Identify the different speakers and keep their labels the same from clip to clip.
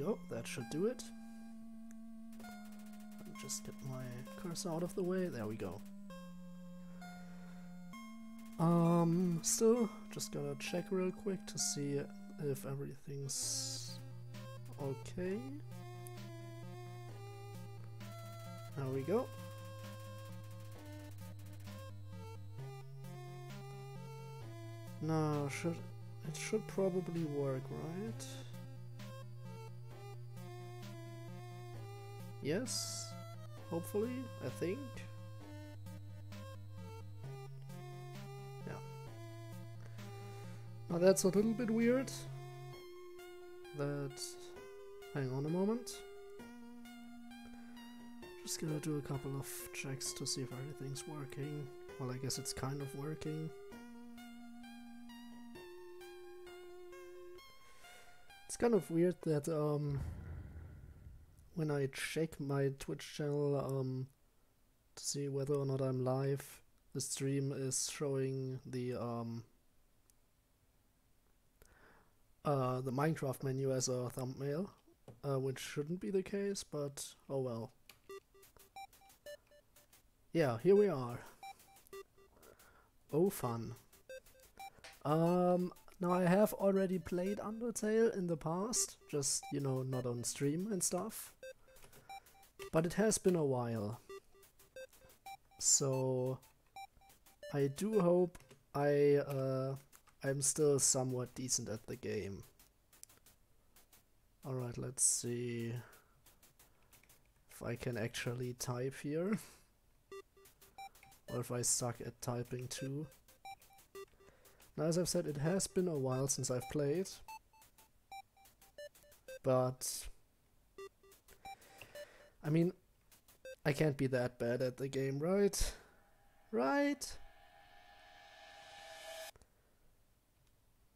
Speaker 1: go, that should do it. I'll just get my cursor out of the way, there we go. Still, just gotta check real quick to see if everything's okay. There we go. Now, it should probably work, right? Yes, hopefully, I think. Yeah. Now that's a little bit weird. Hang on a moment. Just gonna do a couple of checks to see if everything's working. Well, I guess it's kind of working. It's kind of weird that when I check my Twitch channel to see whether or not I'm live, the stream is showing the Minecraft menu as a thumbnail, which shouldn't be the case, but oh well. Yeah, here we are. Oh, fun. Now I have already played Undertale in the past, just, you know, not on stream and stuff. But it has been a while. So I do hope I'm still somewhat decent at the game. Alright, let's see if I can actually type here. Or if I suck at typing too. Now, as I've said, it has been a while since I've played. But I mean, I can't be that bad at the game, right? Right?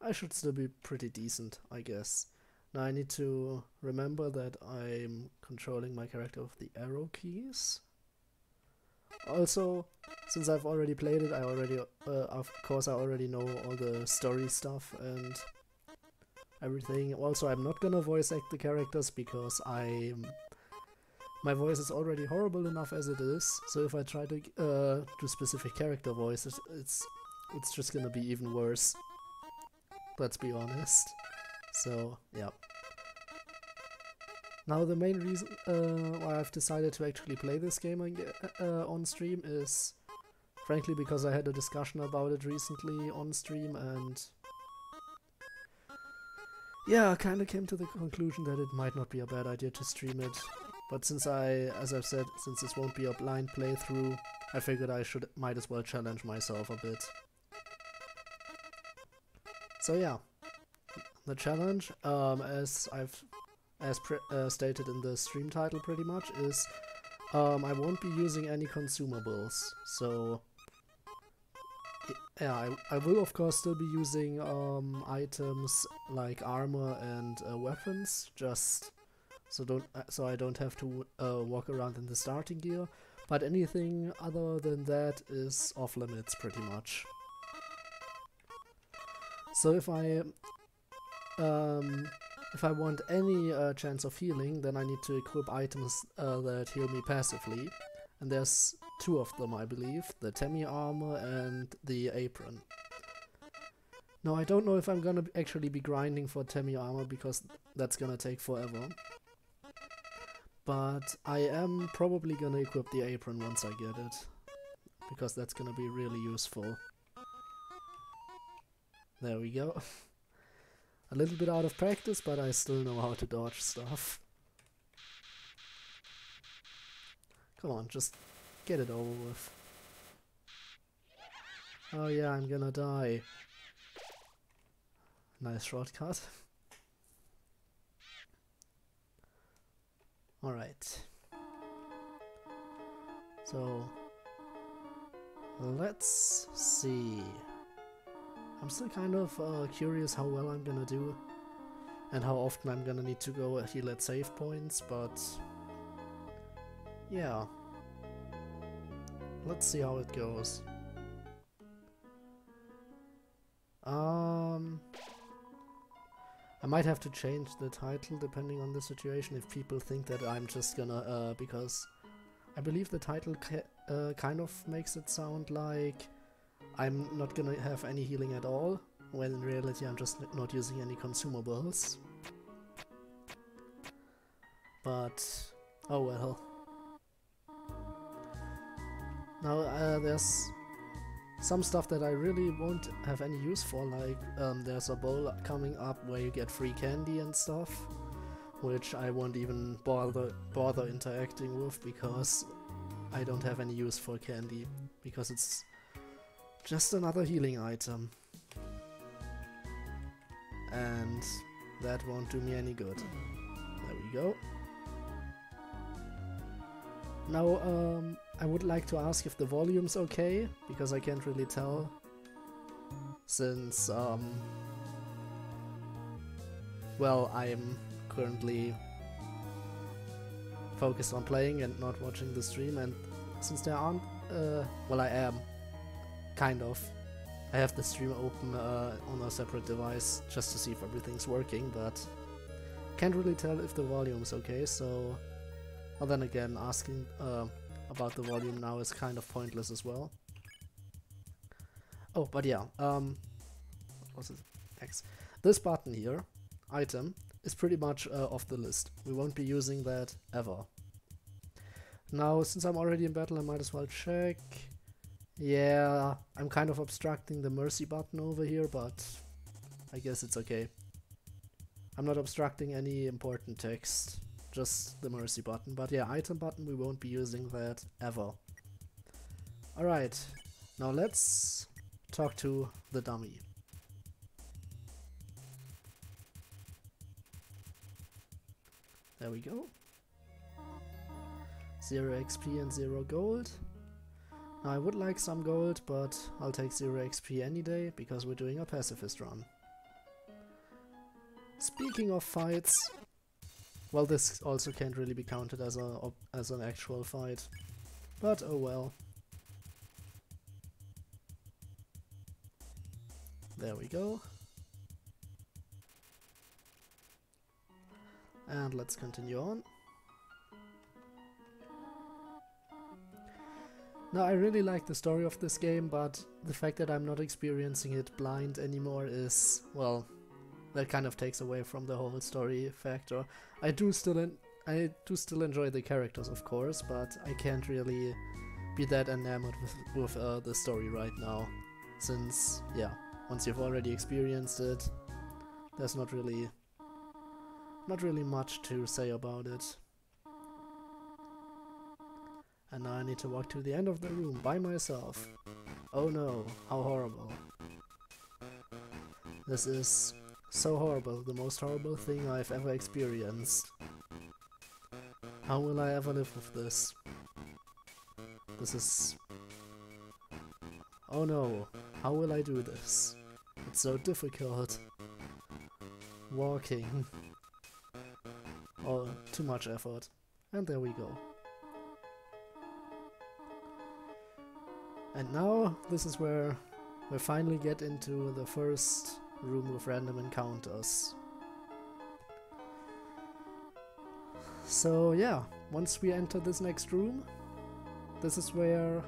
Speaker 1: I should still be pretty decent, I guess. Now I need to remember that I'm controlling my character with the arrow keys. Also, since I've already played it, of course I already know all the story stuff and everything. Also, I'm not gonna voice act the characters because my voice is already horrible enough as it is. So if I try to do specific character voices, it's just gonna be even worse. Let's be honest. So, yeah. Now the main reason why I've decided to actually play this game on stream is frankly because I had a discussion about it recently on stream, and yeah, I kinda came to the conclusion that it might not be a bad idea to stream it. But since as I've said, since this won't be a blind playthrough, I figured I might as well challenge myself a bit. So yeah, the challenge, as stated in the stream title pretty much, is I won't be using any consumables. So yeah, I will of course still be using items like armor and weapons, just so I don't have to walk around in the starting gear. But anything other than that is off limits pretty much. So if I want any chance of healing, then I need to equip items that heal me passively. And there's two of them, I believe, the Temi armor and the apron. Now I don't know if I'm gonna actually be grinding for Temi armor because that's gonna take forever. But I am probably gonna equip the apron once I get it, because that's gonna be really useful. There we go. A little bit out of practice, but I still know how to dodge stuff. Come on, just get it over with. Oh yeah, I'm gonna die. Nice shortcut. Alright. So, let's see. I'm still kind of curious how well I'm gonna do and how often I'm gonna need to go heal at save points, but yeah. Let's see how it goes. I might have to change the title depending on the situation if people think that I'm just gonna, because I believe the title kind of makes it sound like I'm not gonna have any healing at all, when in reality I'm just not using any consumables. But, oh well. Now there's some stuff that I really won't have any use for, like there's a bowl coming up where you get free candy and stuff, which I won't even bother interacting with because I don't have any use for candy, because it's just another healing item. And that won't do me any good. There we go. Now, I would like to ask if the volume's okay, because I can't really tell, since, well, I'm currently focused on playing and not watching the stream, and since there aren't, well, I am, kind of. I have the stream open on a separate device just to see if everything's working, but can't really tell if the volume's okay, so... Well, then again, asking about the volume now is kind of pointless as well. Oh, but yeah, what was it? X. This button here, item, is pretty much off the list. We won't be using that ever. Now, since I'm already in battle, I might as well check. Yeah, I'm kind of obstructing the mercy button over here, but I guess it's okay. I'm not obstructing any important text. Just the mercy button, but yeah, item button, we won't be using that ever. Alright, now let's talk to the dummy. There we go. 0 XP and 0 gold. Now I would like some gold, but I'll take 0 XP any day, because we're doing a pacifist run. Speaking of fights, well, this also can't really be counted as an actual fight, but oh well. There we go. And let's continue on. Now, I really like the story of this game, but the fact that I'm not experiencing it blind anymore is, well, that kind of takes away from the whole story factor. I do still enjoy the characters, of course, but I can't really be that enamored with the story right now, since, yeah, once you've already experienced it, there's not really much to say about it. And now I need to walk to the end of the room by myself. Oh no, how horrible. This is so horrible, the most horrible thing I've ever experienced. How will I ever live with this? This is... Oh no, how will I do this? It's so difficult. Walking. Oh, too much effort. And there we go. And now, this is where we finally get into the first room with random encounters. So yeah, once we enter this next room, this is where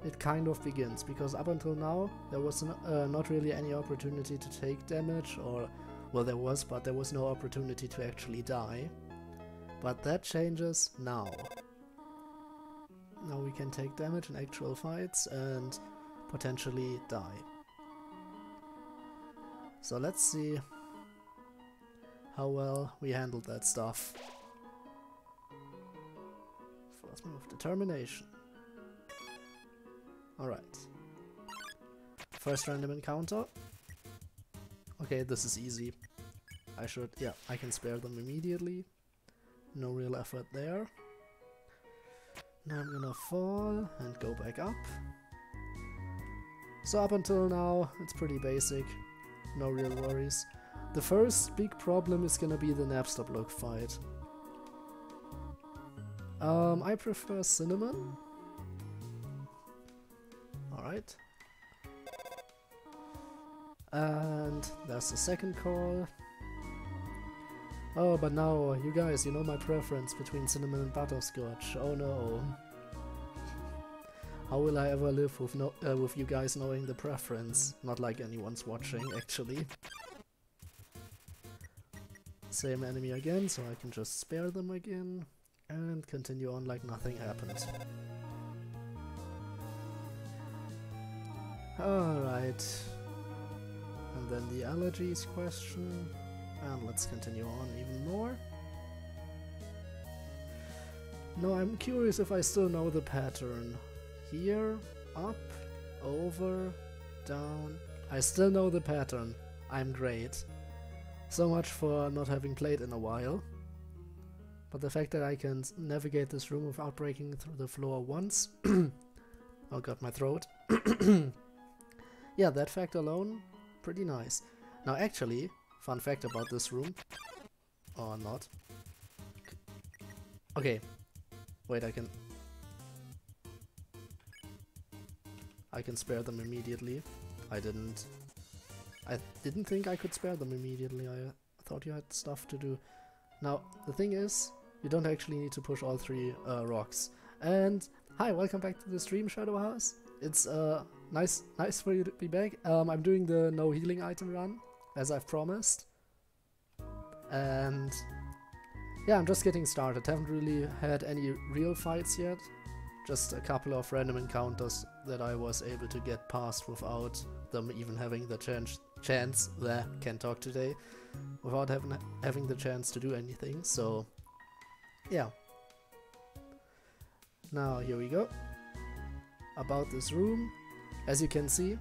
Speaker 1: it kind of begins, because up until now there was not really any opportunity to take damage, or well, there was, but there was no opportunity to actually die. But that changes now. Now we can take damage in actual fights and potentially die. So let's see how well we handled that stuff. First move, determination. Alright. First random encounter. Okay, this is easy. I can spare them immediately. No real effort there. Now I'm gonna fall and go back up. So up until now, it's pretty basic. No real worries. The first big problem is gonna be the Napster block fight. I prefer cinnamon. Alright. And there's the second call. Oh, but now, you guys, you know my preference between cinnamon and butterscotch. Oh no. How will I ever live with with you guys knowing the preference? Not like anyone's watching, actually. Same enemy again, so I can just spare them again. And continue on like nothing happened. Alright. And then the allergies question. And let's continue on even more. Now I'm curious if I still know the pattern. Here, up, over, down. I still know the pattern. I'm great. So much for not having played in a while. But the fact that I can navigate this room without breaking through the floor once... oh god, my throat. Yeah, that fact alone, pretty nice. Now actually, fun fact about this room. Or not. Okay. Wait, I can spare them immediately. I didn't think I could spare them immediately. I thought you had stuff to do. Now, the thing is, you don't actually need to push all 3 rocks. And hi, welcome back to the stream, Shadow House. It's nice for you to be back. I'm doing the no healing item run, as I've promised. And yeah, I'm just getting started. Haven't really had any real fights yet. Just a couple of random encounters that I was able to get past without them even having the chance that can't talk today, without having the chance to do anything. So yeah. Now here we go. About this room, as you can see,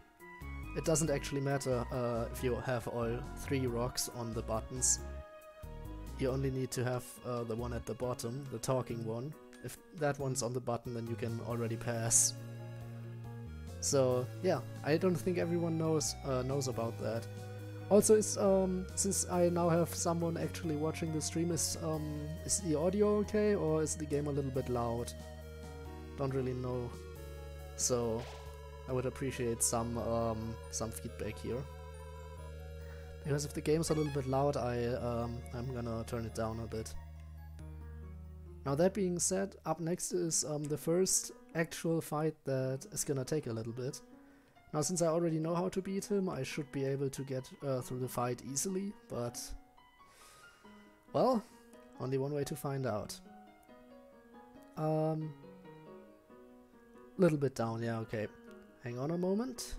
Speaker 1: it doesn't actually matter if you have all 3 rocks on the buttons. You only need to have the one at the bottom, the talking one. If that one's on the button, then you can already pass. So yeah, I don't think everyone knows about that. Also, since I now have someone actually watching the stream, is the audio okay, or is the game a little bit loud? Don't really know. So I would appreciate some feedback here. Because if the game's a little bit loud, I'm gonna turn it down a bit. Now that being said, up next is the first actual fight that is gonna take a little bit. Now since I already know how to beat him, I should be able to get through the fight easily, but... well, only one way to find out. Little bit down, yeah, okay. Hang on a moment.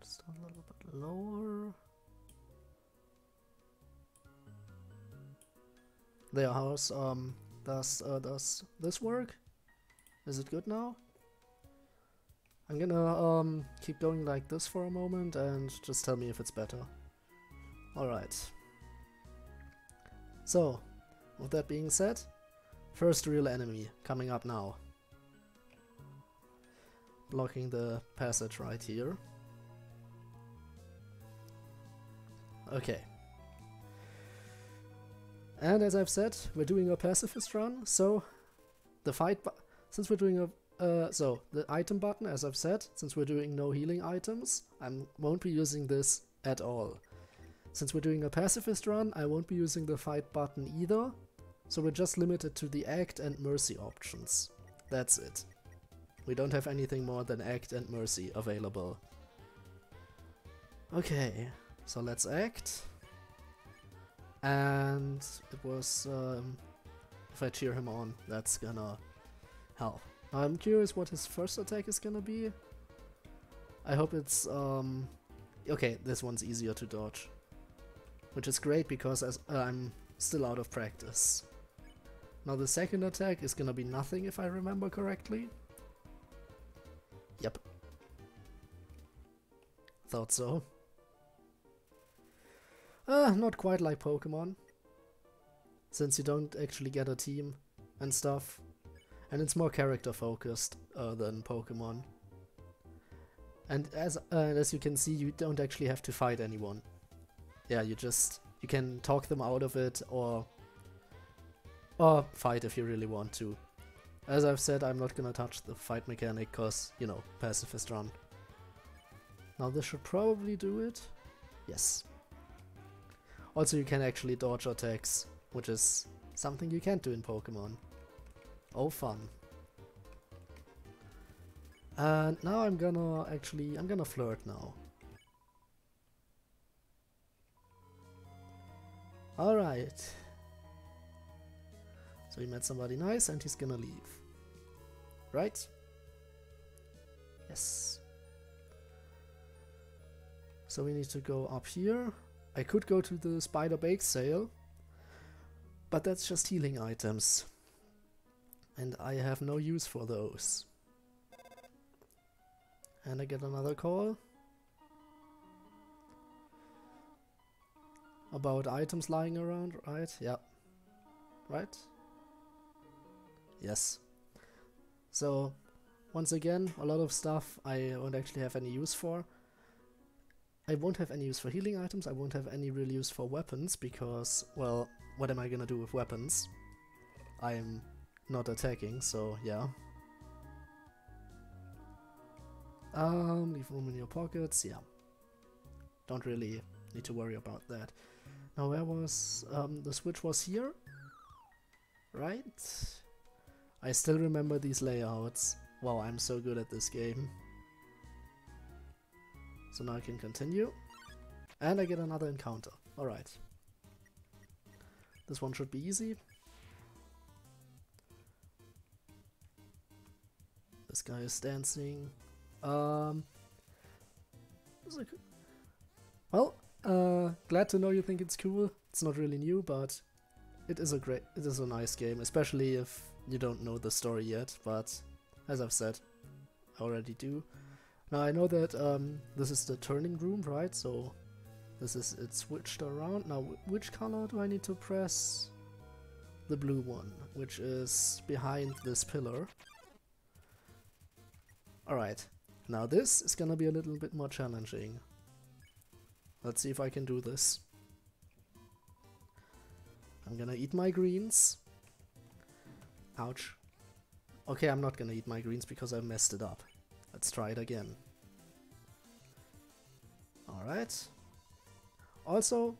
Speaker 1: Just a little bit lower. There, how's does this work? Is it good now? I'm gonna keep going like this for a moment and just tell me if it's better. Alright. So, with that being said, first real enemy coming up now. Blocking the passage right here. Okay. And as I've said, we're doing a pacifist run, so the since we're doing so the item button, as I've said, since we're doing no healing items, I won't be using this at all. Since we're doing a pacifist run, I won't be using the fight button either, so we're just limited to the act and mercy options. That's it. We don't have anything more than act and mercy available. Okay, so let's act. And it was, if I cheer him on, that's gonna help. I'm curious what his first attack is gonna be. I hope it's, okay, this one's easier to dodge. Which is great because I'm still out of practice. Now the second attack is gonna be nothing if I remember correctly. Yep. Thought so. Not quite like Pokemon. Since you don't actually get a team and stuff. And it's more character focused than Pokemon. And as you can see, you don't actually have to fight anyone. Yeah, you can talk them out of it, or Or fight if you really want to. As I've said, I'm not gonna touch the fight mechanic cause, you know, pacifist run. Now this should probably do it. Yes. Also you can actually dodge attacks, which is something you can't do in Pokemon. Oh fun. And now I'm gonna flirt now. Alright. So he met somebody nice and he's gonna leave. Right? Yes. So we need to go up here. I could go to the Spider Bake Sale, but that's just healing items. And I have no use for those. And I get another call. About items lying around, right? Yeah. Right? Yes. So, once again, a lot of stuff I won't actually have any use for. I won't have any use for healing items, I won't have any real use for weapons, because, well, what am I gonna do with weapons? I'm not attacking, so yeah. Leave room in your pockets, yeah. Don't really need to worry about that. Now where was, the switch was here? Right? I still remember these layouts. Wow, I'm so good at this game. So now I can continue. And I get another encounter. Alright. This one should be easy. This guy is dancing. Well, glad to know you think it's cool. It's not really new, but it is a nice game, especially if you don't know the story yet, but as I've said, I already do. Now I know that this is the turning room, right? So this is it switched around. Now which color do I need to press? The blue one, which is behind this pillar. Alright, now this is gonna be a little bit more challenging. Let's see if I can do this. I'm gonna eat my greens. Ouch. Okay, I'm not gonna eat my greens because I messed it up. Let's try it again. Alright. Also,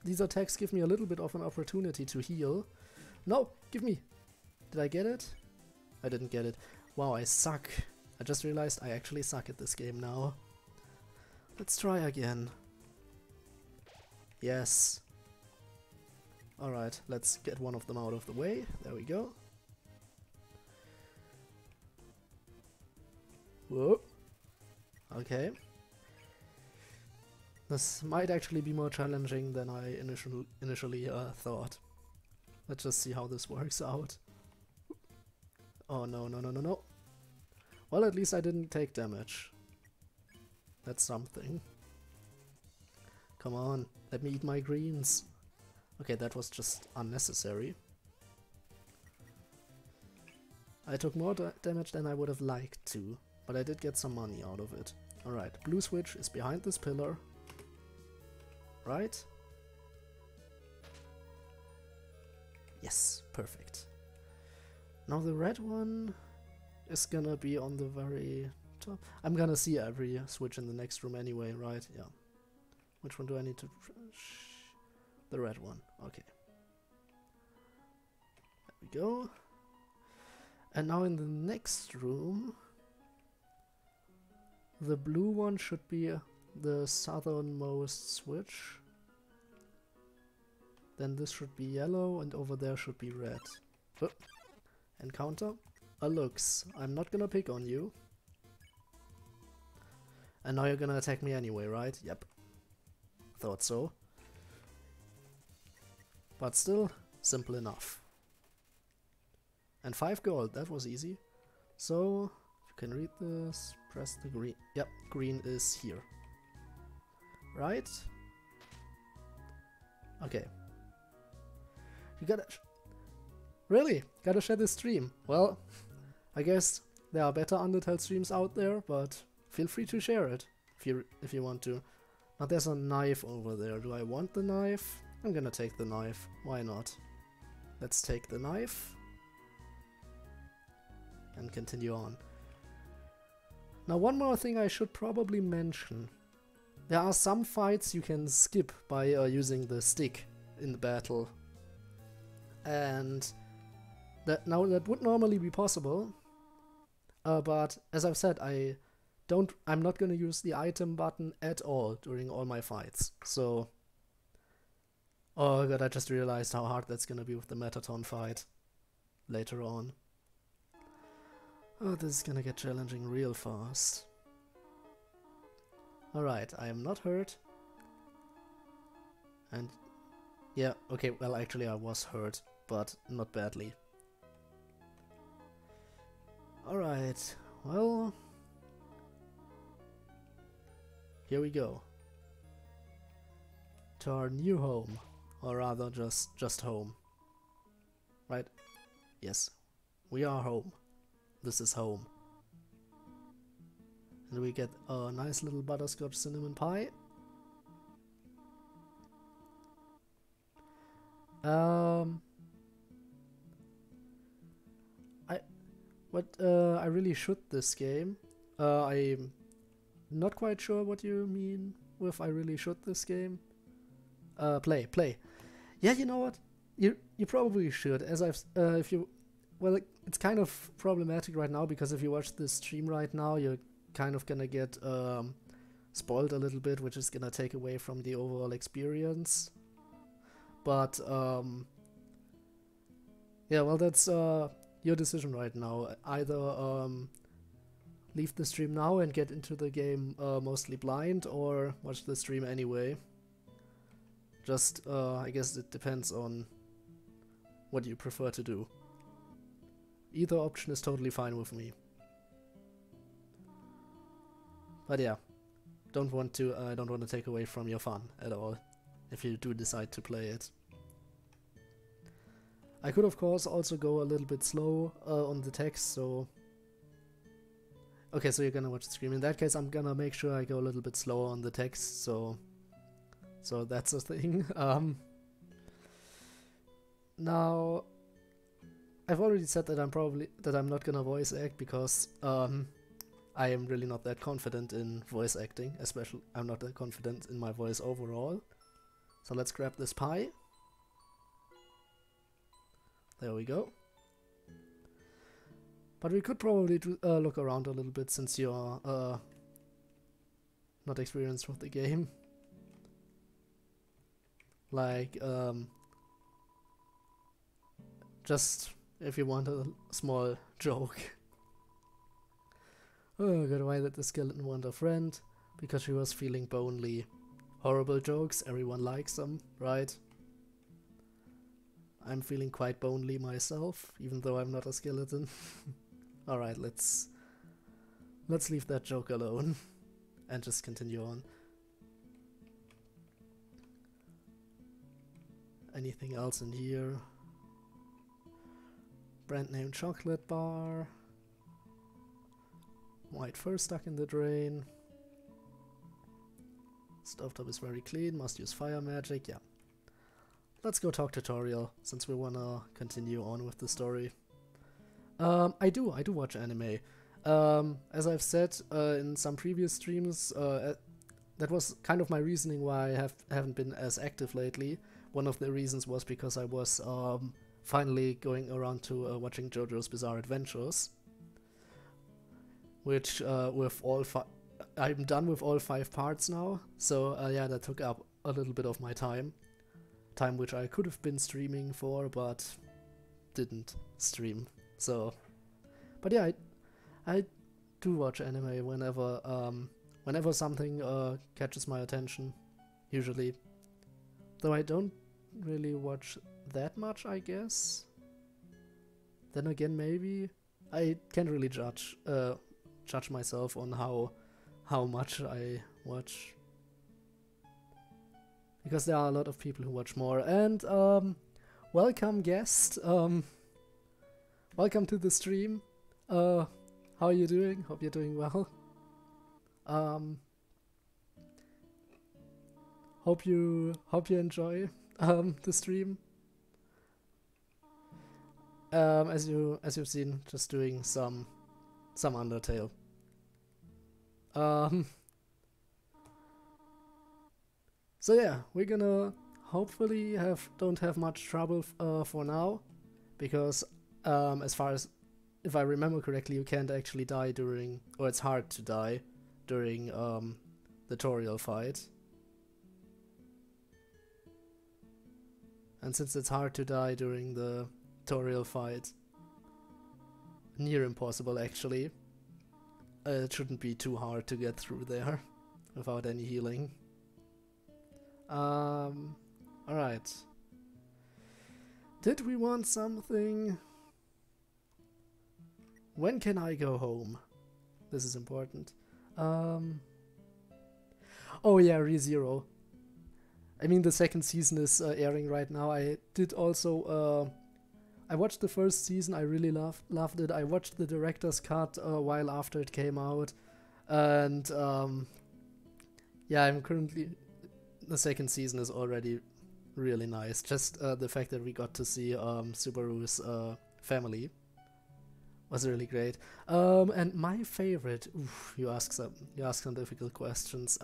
Speaker 1: these attacks give me a little bit of an opportunity to heal. No, give me! Did I get it? I didn't get it. Wow, I suck. I just realized I actually suck at this game now. Let's try again. Yes. Alright, let's get one of them out of the way. There we go. Whoa. Okay. This might actually be more challenging than I initially thought. Let's just see how this works out. Oh no, no, no, no, no. Well, at least I didn't take damage. That's something. Come on, let me eat my greens. Okay, that was just unnecessary. I took more damage than I would have liked to, but I did get some money out of it. Alright, blue switch is behind this pillar. Right? Yes, perfect. Now the red one is gonna be on the very top. I'm gonna see every switch in the next room anyway, right? Yeah. Which one do I need to push? The red one. Okay. There we go. And now in the next room, the blue one should be the southernmost switch. Then this should be yellow and over there should be red. Oh. Encounter. Looks. I'm not gonna pick on you. And now you're gonna attack me anyway, right? Yep. Thought so. But still, simple enough. And 5 gold, that was easy. So, you can read this, press the green. Yep, green is here. Right? Okay. You gotta... Really? Gotta share this stream. Well, I guess there are better Undertale streams out there, but feel free to share it if you want to. Now there's a knife over there. Do I want the knife? I'm gonna take the knife. Why not? let's take the knife and continue on. Now one more thing I should probably mention. There are some fights you can skip by using the stick in the battle. And that would normally be possible. But as I've said, I'm not gonna use the item button at all during all my fights. So, oh god, I just realized how hard that's gonna be with the Metaton fight later on. Oh, this is gonna get challenging real fast. Alright, I am not hurt. And yeah, okay, well actually I was hurt, but not badly. Alright, well, here we go. To our new home, or rather just home. Right? Yes, we are home. This is home. And we get a nice little butterscotch cinnamon pie. I really should this game. I'm not quite sure what you mean with I really should this game. Play. Yeah, you know what? You probably should, as well, it's kind of problematic right now, because if you watch this stream right now, you're kind of gonna get spoiled a little bit, which is gonna take away from the overall experience. But yeah, well, that's your decision right now. Either leave the stream now and get into the game mostly blind, or watch the stream anyway. Just, I guess it depends on what you prefer to do. Either option is totally fine with me. But yeah, I don't want to take away from your fun at all, if you do decide to play it. I could of course also go a little bit slow on the text, so... Okay, so you're gonna watch the stream. In that case, I'm gonna make sure I go a little bit slower on the text, so that's a thing. Now, I've already said that I'm not gonna voice act, because I am really not that confident in voice acting, especially I'm not that confident in my voice overall. So let's grab this pie. There we go. But we could probably look around a little bit, since you're not experienced with the game. Like, just if you want a small joke. Oh god, why did the skeleton want a friend? Because she was feeling bonely. Horrible jokes, everyone likes them, right? I'm feeling quite bonely myself, even though I'm not a skeleton. Alright, let's leave that joke alone and just continue on. Anything else in here? Brand name chocolate bar. White fur stuck in the drain. Stovetop is very clean, must use fire magic, yeah. Let's go talk tutorial, since we wanna continue on with the story. I do watch anime. As I've said in some previous streams, that was kind of my reasoning why I haven't been as active lately. One of the reasons was because I was finally going around to watching JoJo's Bizarre Adventures, which I'm done with all 5 parts now. So yeah, that took up a little bit of my time which I could have been streaming for, but didn't stream. So, but yeah, I do watch anime whenever something catches my attention, usually. Though I don't really watch that much, I guess. Then again, maybe I can't really judge myself on how much I watch, because there are a lot of people who watch more. And welcome guest, welcome to the stream. How are you doing? Hope you're doing well. Hope you enjoy the stream. as you've seen, just doing some Undertale. So yeah, we're gonna hopefully don't have much trouble for now, because as far as if I remember correctly, you can't actually die during, or it's hard to die during the tutorial fight. And since it's hard to die during the tutorial fight, near impossible actually, it shouldn't be too hard to get through there without any healing. Alright. Did we want something? When can I go home? This is important. Oh yeah, ReZero. I mean, the second season is airing right now. I did also... I watched the first season, I really loved it. I watched the director's cut a while after it came out. And yeah, I'm currently... The second season is already really nice. Just the fact that we got to see Subaru's family was really great. And my favorite... Oof, you ask some difficult questions.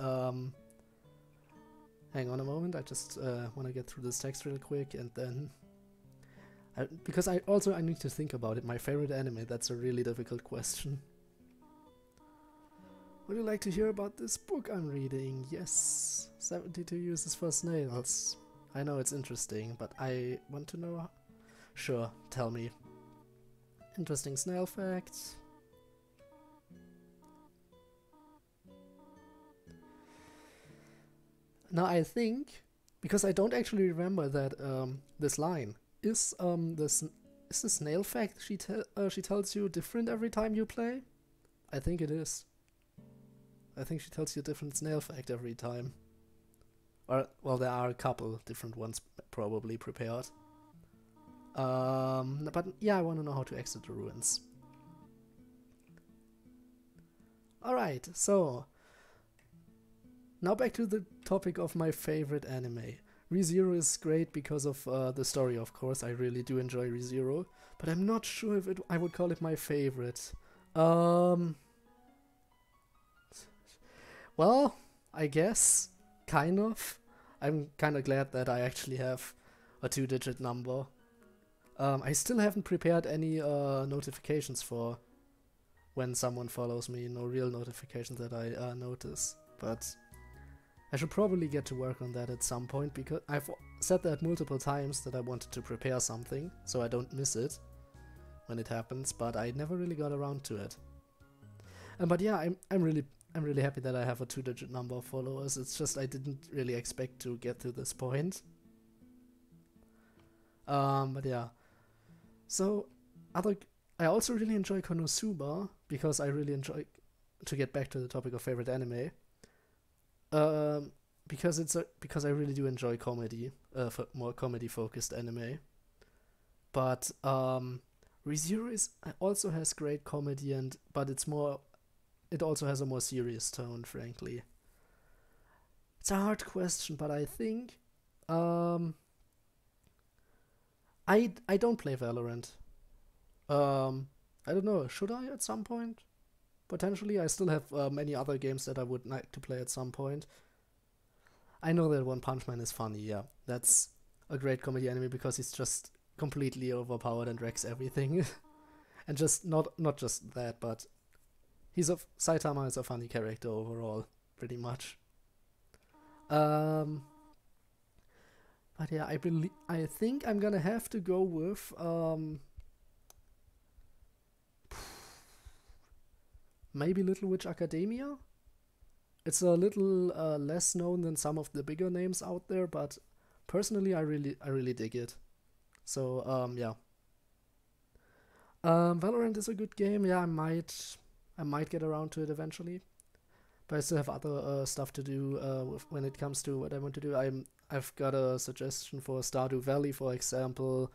Speaker 1: Hang on a moment, I just want to get through this text real quick, and then... because I need to think about it. My favorite anime, that's a really difficult question. Would you like to hear about this book I'm reading? Yes. 72 uses for snails. I know it's interesting, but I want to know... Sure, tell me. Interesting snail facts. Now I think, because I don't actually remember that this line, is the snail fact she tells you different every time you play? I think it is. I think she tells you a different snail fact every time. Or, well, there are a couple different ones probably prepared. But yeah, I want to know how to exit the ruins. Alright, so... Now back to the topic of my favorite anime. ReZero is great because of the story, of course. I really do enjoy ReZero, but I'm not sure if I would call it my favorite. Well, I guess, kind of. I'm kind of glad that I actually have a 2-digit number. I still haven't prepared any notifications for when someone follows me. No real notifications that I notice, but I should probably get to work on that at some point, because I've said that multiple times that I wanted to prepare something so I don't miss it when it happens, but I never really got around to it. But yeah, I'm really happy that I have a 2-digit number of followers. It's just I didn't really expect to get to this point. But yeah. So I also really enjoy Konosuba, because I really enjoy, to get back to the topic of favorite anime. Because I really do enjoy comedy, more comedy-focused anime. But ReZero also has great comedy, but it also has a more serious tone, frankly. It's a hard question, but I think I don't play Valorant. I don't know, should I at some point? Potentially, I still have many other games that I would like to play at some point. I know that One Punch Man is funny, yeah. That's a great comedy anime because he's just completely overpowered and wrecks everything. And just not just that, but Saitama is a funny character overall, pretty much. But yeah, I think I'm gonna have to go with maybe Little Witch Academia. It's a little less known than some of the bigger names out there, but personally I really dig it. So yeah. Valorant is a good game. Yeah, I might get around to it eventually, but I still have other stuff to do when it comes to what I want to do. I've got a suggestion for Stardew Valley, for example.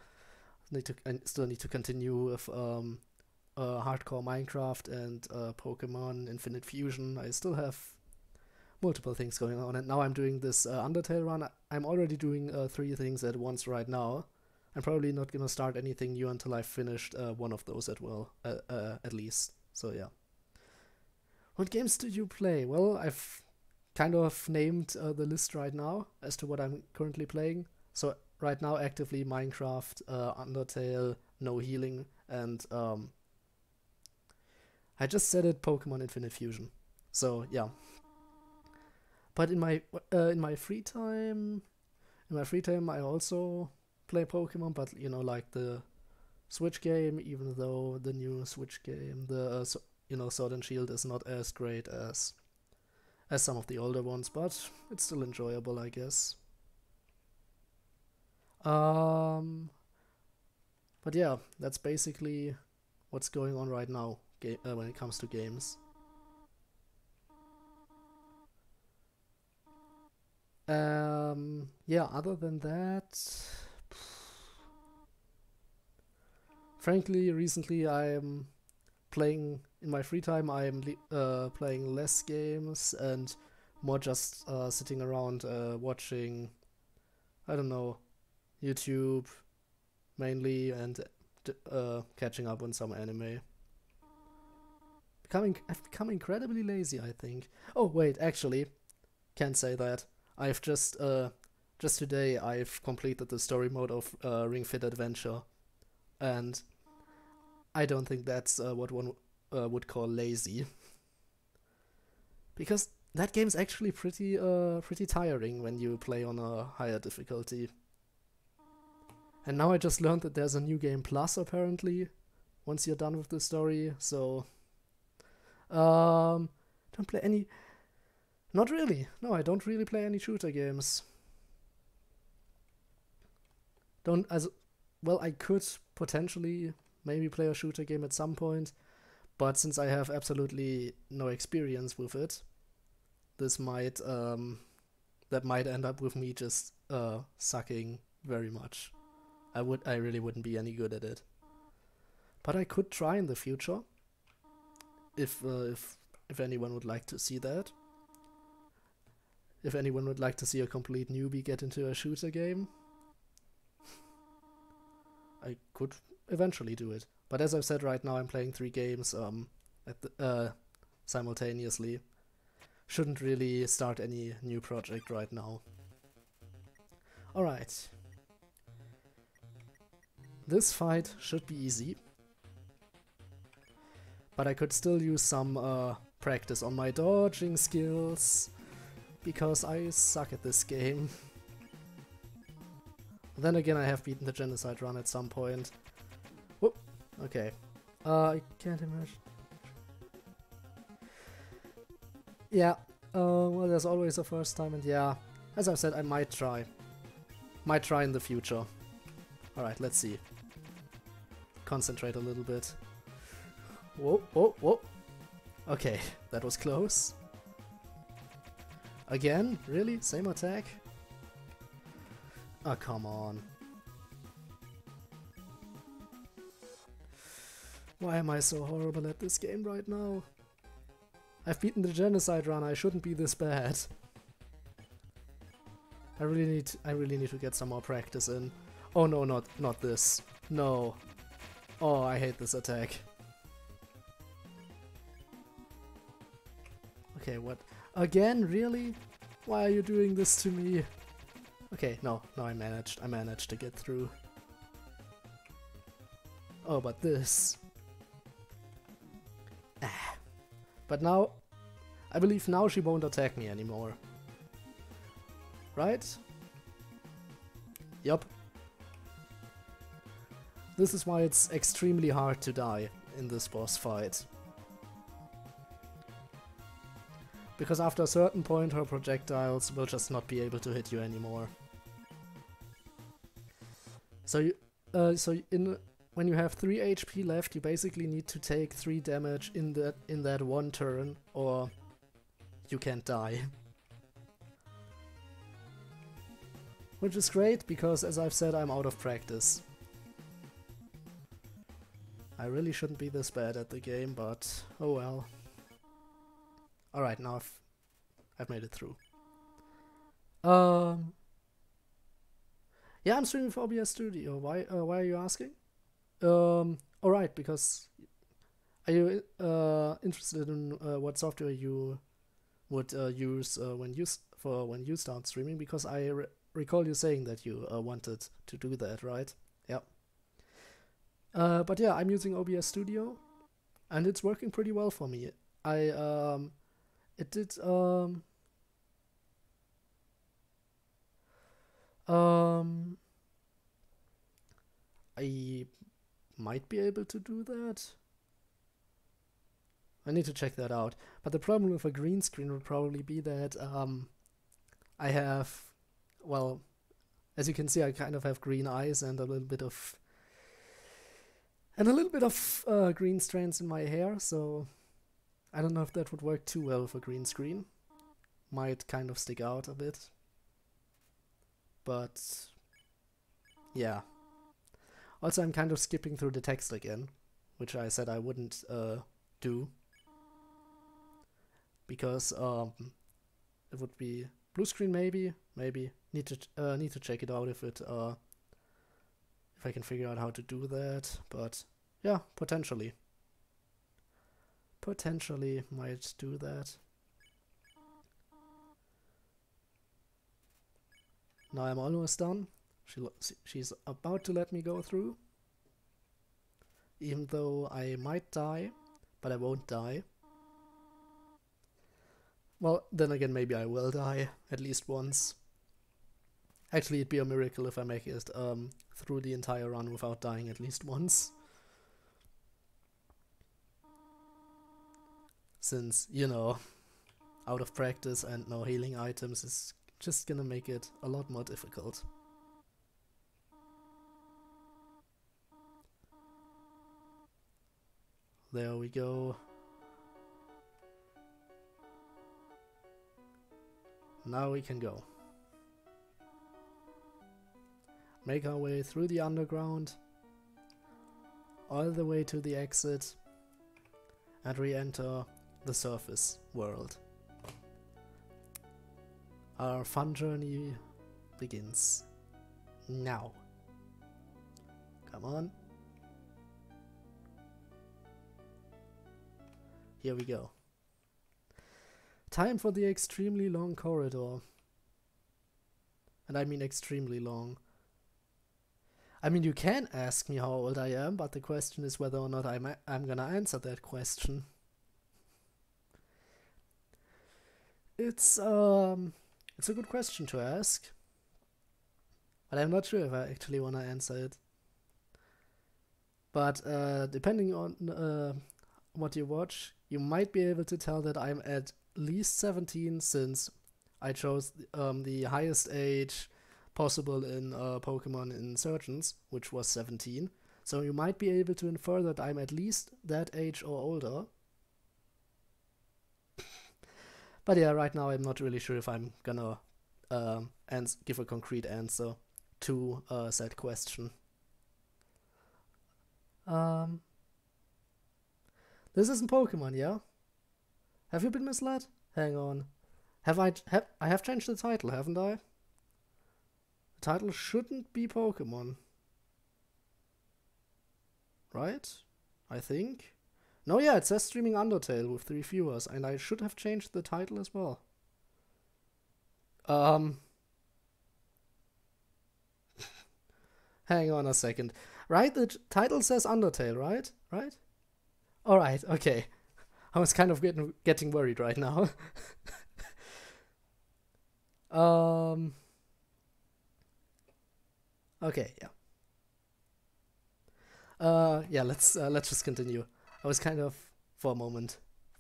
Speaker 1: I still need to continue with hardcore Minecraft and Pokemon Infinite Fusion. I still have multiple things going on, and now I'm doing this Undertale run. I'm already doing 3 things at once right now, I'm probably not gonna start anything new until I've finished one of those at least. So yeah. What games do you play? Well, I've kind of named the list right now as to what I'm currently playing. So right now, actively Minecraft, Undertale, No Healing, and I just said it, Pokemon Infinite Fusion. So yeah. But in my free time, I also play Pokemon, but you know, like the Switch game. Even though the new Switch game, Sword and Shield, is not as great as some of the older ones, but it's still enjoyable, I guess. Um, but yeah, that's basically what's going on right now when it comes to games. Yeah, other than that, frankly, recently I'm playing in my free time. I'm playing less games and more just sitting around watching, I don't know, YouTube mainly, and catching up on some anime. I've become incredibly lazy, I think. Oh wait, actually, can't say that. I've just today I've completed the story mode of Ring Fit Adventure, and I don't think that's what one would call lazy, because that game's actually pretty tiring when you play on a higher difficulty. And now I just learned that there's a new game plus apparently once you're done with the story. So don't play any. Not really. No, I don't really play any shooter games. Don't as well. I could potentially maybe play a shooter game at some point, but since I have absolutely no experience with it, this might that might end up with me just sucking very much. I really wouldn't be any good at it. But I could try in the future if anyone would like to see that. If anyone would like to see a complete newbie get into a shooter game, I could eventually do it. But as I've said, right now I'm playing 3 games simultaneously. Shouldn't really start any new project right now. Alright. This fight should be easy. But I could still use some practice on my dodging skills, because I suck at this game. Then again, I have beaten the genocide run at some point. Whoop! Okay. I can't imagine. Yeah. Well, there's always a first time, and yeah. As I've said, I might try. Might try in the future. Alright, let's see. Concentrate a little bit. Whoa, whoa, whoa. Okay, that was close. Again? Really? Same attack? Oh, come on. Why am I so horrible at this game right now? I've beaten the genocide run, I shouldn't be this bad. I really need to get some more practice in. Oh no, not this. No. Oh, I hate this attack. Okay, what? Again? Really? Why are you doing this to me? Okay, no, I managed to get through. Oh, but this. Ah. But now, I believe now she won't attack me anymore. Right? Yup. This is why it's extremely hard to die in this boss fight. Because after a certain point her projectiles will just not be able to hit you anymore. So when you have 3 HP left, you basically need to take 3 damage in that one turn, or you can't die. Which is great, because as I've said, I'm out of practice. I really shouldn't be this bad at the game, but oh well. Alright, now I've made it through. Yeah, I'm streaming for OBS Studio. Why are you asking? All right, because are you interested in what software you would use when you start streaming? Because I recall you saying that you wanted to do that, right? Yeah. But yeah, I'm using OBS Studio, and it's working pretty well for me. I it did um I might be able to do that. I need to check that out. But the problem with a green screen would probably be that I have, well, as you can see, I kind of have green eyes and a little bit of green strands in my hair. So I don't know if that would work too well with a green screen. Might kind of stick out a bit. But yeah. Also, I'm kind of skipping through the text again, which I said I wouldn't do. Because it would be blue screen maybe need to check it out if I can figure out how to do that. But yeah, potentially might do that. Now I'm almost done. She's about to let me go through, even though I might die, but I won't die. Well, then again, maybe I will die at least once. Actually, it'd be a miracle if I make it through the entire run without dying at least once. Since, you know, out of practice and no healing items is just gonna make it a lot more difficult. There we go. Now we can go. Make our way through the underground, all the way to the exit, and re-enter the surface world. Our fun journey begins now. Come on. Here we go. Time for the extremely long corridor. And I mean extremely long. I mean, you can ask me how old I am, but the question is whether or not I'm gonna answer that question. It's a good question to ask, but I'm not sure if I actually wanna answer it. But depending on what you watch, you might be able to tell that I'm at least 17, since I chose the highest age possible in Pokemon Insurgence, which was 17. So you might be able to infer that I'm at least that age or older. But yeah, right now I'm not really sure if I'm gonna give a concrete answer to said question. This isn't Pokemon, yeah? Have you been misled? Hang on. I have changed the title, haven't I? The title shouldn't be Pokemon. Right? I think. No, yeah, it says streaming Undertale with 3 viewers, and I should have changed the title as well. Hang on a second. Right, the title says Undertale, right? Right? Alright, okay. I was kind of getting worried right now. Okay, yeah. Yeah, let's just continue. I was kind of,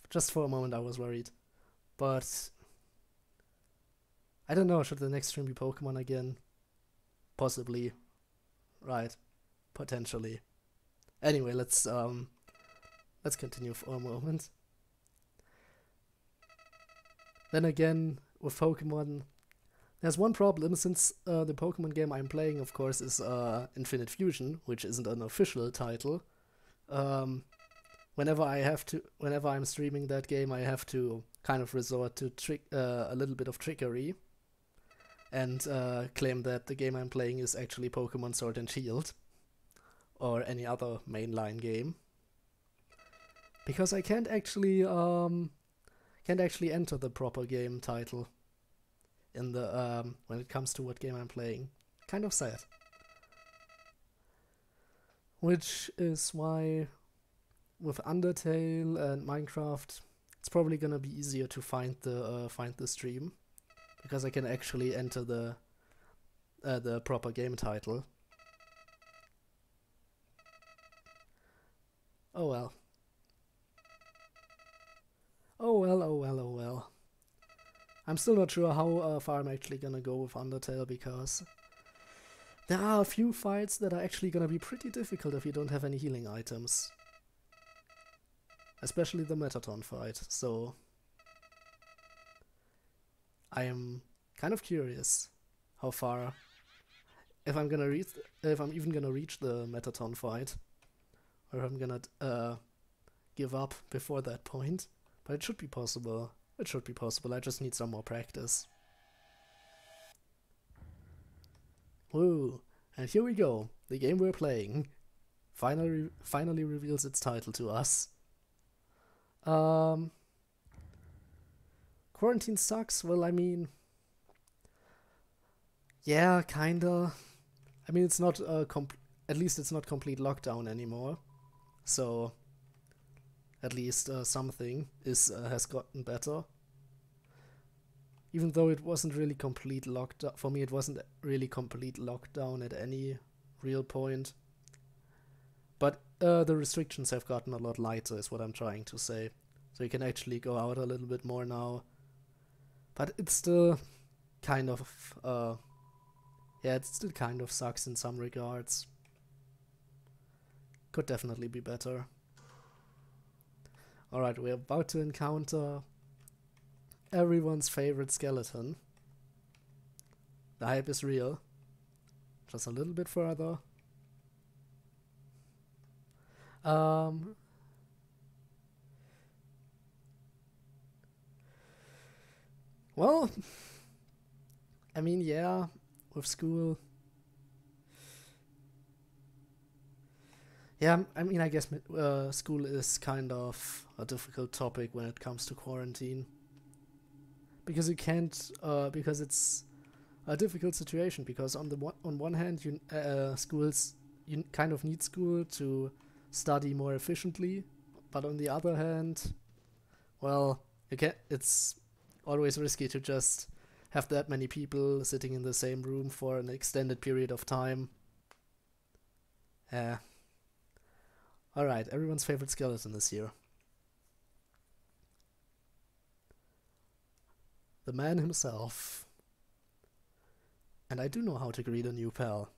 Speaker 1: just for a moment I was worried. But I don't know, should the next stream be Pokemon again? Possibly. Right. Potentially. Anyway, let's continue for a moment. Then again, with Pokemon, there's one problem, since the Pokemon game I'm playing, of course, is Infinite Fusion, which isn't an official title. Whenever I'm streaming that game, I have to kind of resort to a little bit of trickery. and claim that the game I'm playing is actually Pokemon Sword and Shield or any other mainline game, because I can't actually enter the proper game title in the when it comes to what game I'm playing. Kind of sad. Which is why with Undertale and Minecraft, it's probably gonna be easier to find the stream, because I can actually enter the proper game title. Oh well. Oh well, oh well, oh well. I'm still not sure how far I'm actually gonna go with Undertale, because there are a few fights that are actually gonna be pretty difficult if you don't have any healing items. Especially the Metaton fight, so I am kind of curious how far, if I'm even gonna reach the Metaton fight, or if I'm gonna give up before that point. But it should be possible. It should be possible. I just need some more practice. Woo! And here we go. The game we're playing finally reveals its title to us. Quarantine sucks. Well, I mean, yeah, kinda. I mean, it's not at least it's not complete lockdown anymore. So at least something has gotten better. Even though it wasn't really complete lockdown for me, it wasn't really complete lockdown at any real point. But the restrictions have gotten a lot lighter, is what I'm trying to say. So you can actually go out a little bit more now. But it's still kind of yeah, it still kind of sucks in some regards. Could definitely be better. Alright, we're about to encounter everyone's favorite skeleton. The hype is real. Just a little bit further. Well, I mean, yeah, with school. Yeah, I mean, I guess school is kind of a difficult topic when it comes to quarantine. Because you can't, because it's a difficult situation. Because on one hand, you kind of need school to study more efficiently, but on the other hand, well, it's always risky to just have that many people sitting in the same room for an extended period of time. Alright, everyone's favorite skeleton is here. The man himself. And I do know how to greet a new pal.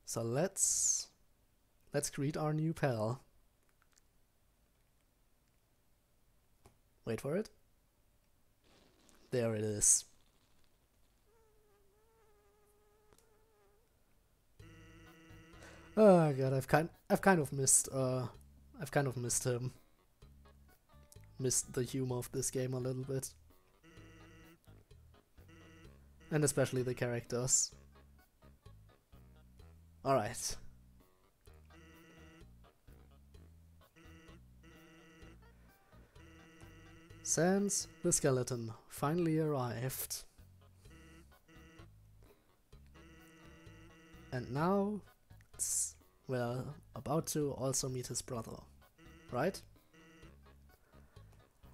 Speaker 1: So let's greet our new pal. Wait for it. There it is. Oh god, I've kind of missed him. Missed the humor of this game a little bit. And especially the characters. Alright. Sans the skeleton finally arrived. And now we're about to also meet his brother, right?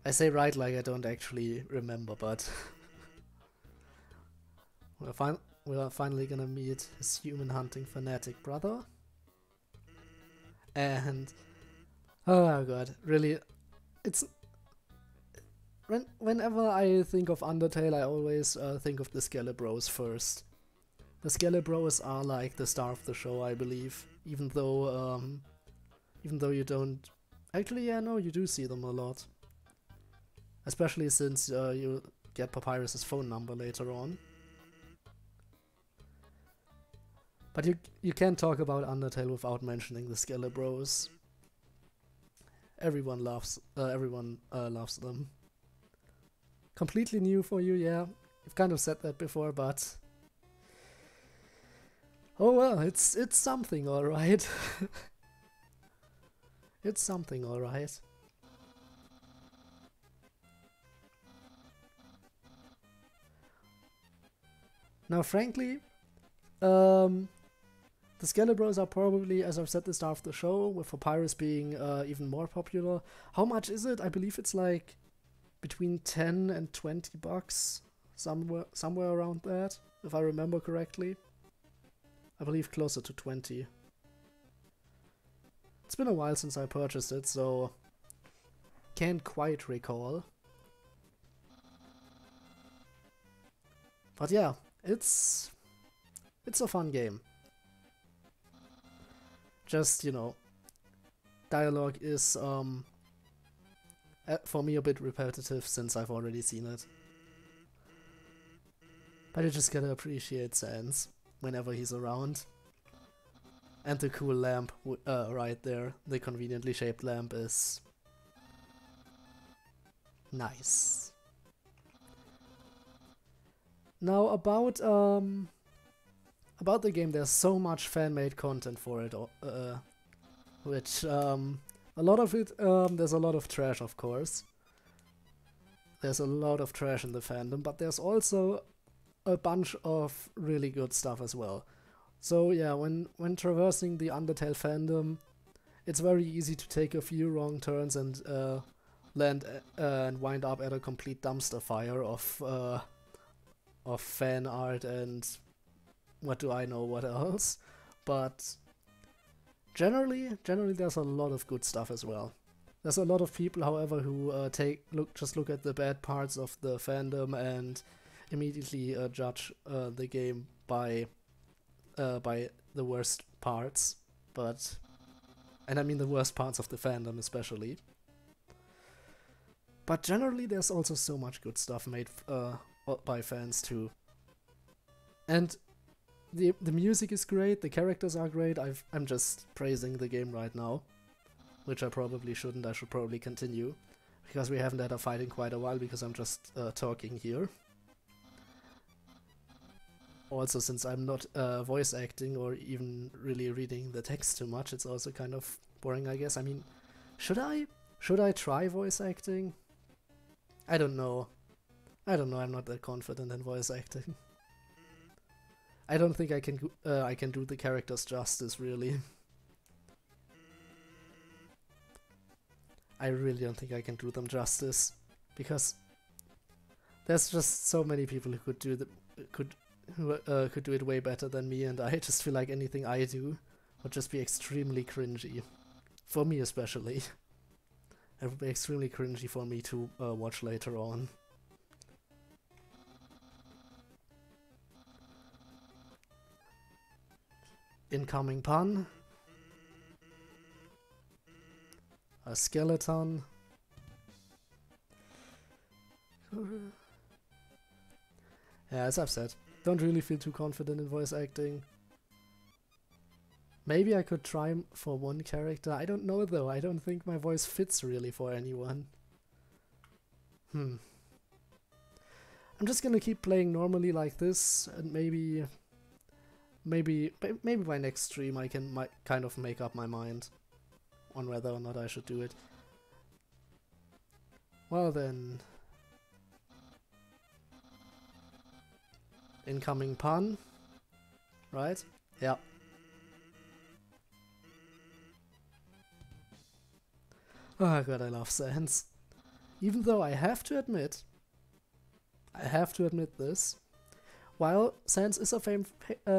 Speaker 1: I say right like I don't actually remember, but we're finally gonna meet his human hunting fanatic brother. And oh god, really, it's whenever I think of Undertale, I always think of the skele-bros first. The skele-bros are like the star of the show, I believe. Even though you don't actually, yeah, no, you do see them a lot. Especially since you get Papyrus's phone number later on. But you can't talk about Undertale without mentioning the skele-bros. Everyone loves them. Completely new for you, yeah. I've kind of said that before, but oh well, it's something, all right. It's something, all right. Now, frankly, the skele-bros are probably, as I've said, the star of the show, with Papyrus being even more popular. How much is it? I believe it's like between 10 and 20 bucks, somewhere around that, if I remember correctly. I believe closer to 20. It's been a while since I purchased it, so can't quite recall. But yeah, it's a fun game. Just, you know, dialogue is for me a bit repetitive since I've already seen it. But you just gotta appreciate Sans whenever he's around. And the cool lamp right there, the conveniently shaped lamp, is nice. Now about the game, there's so much fan-made content for it, which a lot of it, there's a lot of trash, of course. There's a lot of trash in the fandom, but there's also a bunch of really good stuff as well. So yeah, when traversing the Undertale fandom, it's very easy to take a few wrong turns and land and wind up at a complete dumpster fire of fan art and what do I know what else. But generally there's a lot of good stuff as well. There's a lot of people, however, who just look at the bad parts of the fandom and immediately judge the game by the worst parts, and I mean the worst parts of the fandom especially. But generally there's also so much good stuff made by fans too. And the music is great, the characters are great. I'm just praising the game right now, which I probably shouldn't. I should probably continue, because we haven't had a fight in quite a while, because I'm just talking here. Also, since I'm not voice acting or even really reading the text too much, it's also kind of boring, I guess. I mean, should I try voice acting? I don't know. I'm not that confident in voice acting. I don't think I can do the characters justice, really. I really don't think I can do them justice, because there's just so many people who could do it way better than me, and I just feel like anything I do would just be extremely cringy. For me especially. It would be extremely cringy for me to watch later on. Incoming pun. A skeleton. Yeah, as I've said, don't really feel too confident in voice acting. Maybe I could try for one character. I don't know though. I don't think my voice fits really for anyone. I'm just gonna keep playing normally like this, and maybe by next stream I can kind of make up my mind on whether or not I should do it. Well then. Incoming pun. Right? Yeah. Oh god, I love Sans. Even though I have to admit this, while Sans is a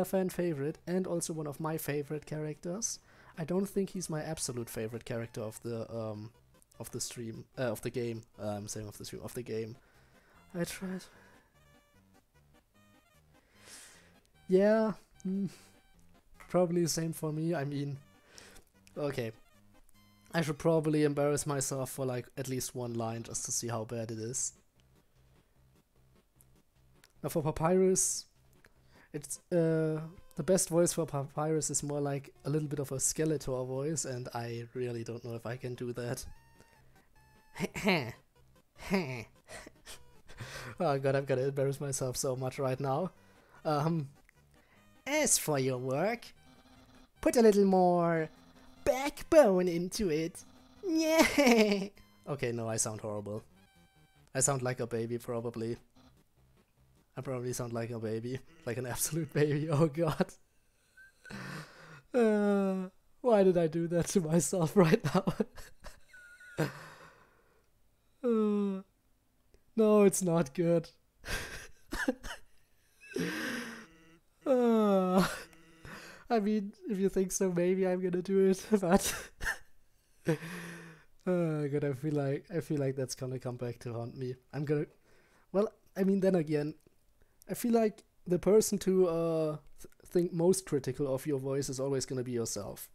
Speaker 1: fan favorite and also one of my favorite characters, I don't think he's my absolute favorite character of the stream, of the game. I'm saying of the stream, of the game. I tried. Yeah, probably the same for me. I mean, okay. I should probably embarrass myself for like at least one line just to see how bad it is. Now for Papyrus, it's the best voice for Papyrus is more like a little bit of a Skeletor voice, and I really don't know if I can do that. Oh god, I'm gonna embarrass myself so much right now. As for your work, put a little more backbone into it. Yeah. Okay, no, I sound horrible. I sound like a baby, probably. I probably sound like a baby. Like an absolute baby, oh god. Why did I do that to myself right now? No, it's not good. I mean, if you think so, maybe I'm gonna do it, but god, I feel like that's gonna come back to haunt me. I'm gonna, well, I mean, then again, I feel like the person to think most critical of your voice is always gonna be yourself.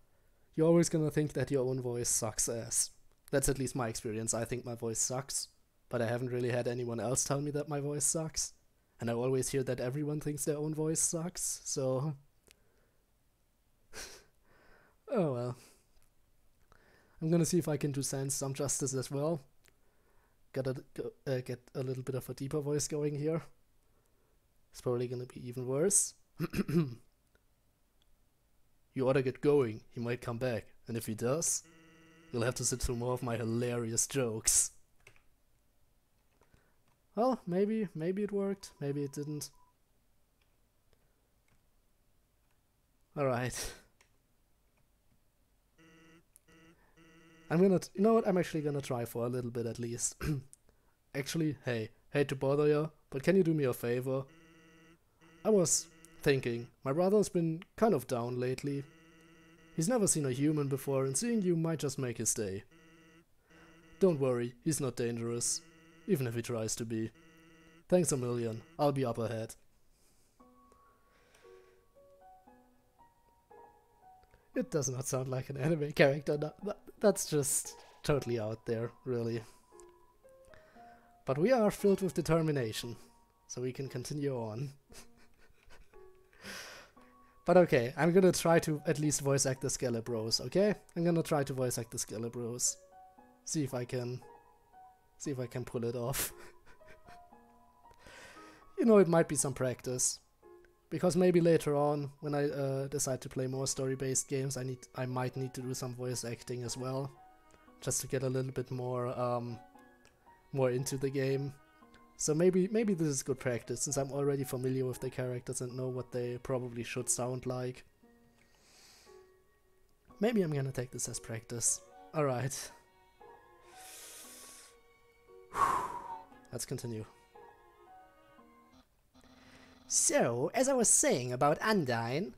Speaker 1: You're always gonna think that your own voice sucks ass. That's at least my experience. I think my voice sucks, but I haven't really had anyone else tell me that my voice sucks. And I always hear that everyone thinks their own voice sucks, so... oh well. I'm gonna see if I can do Sans some justice as well. Gotta get a little bit of a deeper voice going here. It's probably gonna be even worse. You ought to get going, he might come back, and if he does, you'll have to sit through more of my hilarious jokes. Well, maybe it worked, maybe it didn't. Alright. I'm gonna, you know what, I'm actually gonna try for a little bit at least. Actually, hey, hate to bother you, but can you do me a favor? I was thinking, my brother's been kind of down lately. He's never seen a human before, and seeing you might just make his day. Don't worry, he's not dangerous, even if he tries to be. Thanks a million, I'll be up ahead. It does not sound like an anime character, that's just totally out there, really. But we are filled with determination, so we can continue on. But okay, I'm gonna try to at least voice act the skele-bros, okay? I'm gonna try to voice act the skele-bros. See if I can pull it off. You know, it might be some practice. Because maybe later on, when I decide to play more story-based games, I might need to do some voice acting as well. Just to get a little bit more more into the game. So maybe this is good practice, since I'm already familiar with the characters and know what they probably should sound like. Maybe I'm gonna take this as practice. Alright. Let's continue. So, as I was saying about Undyne...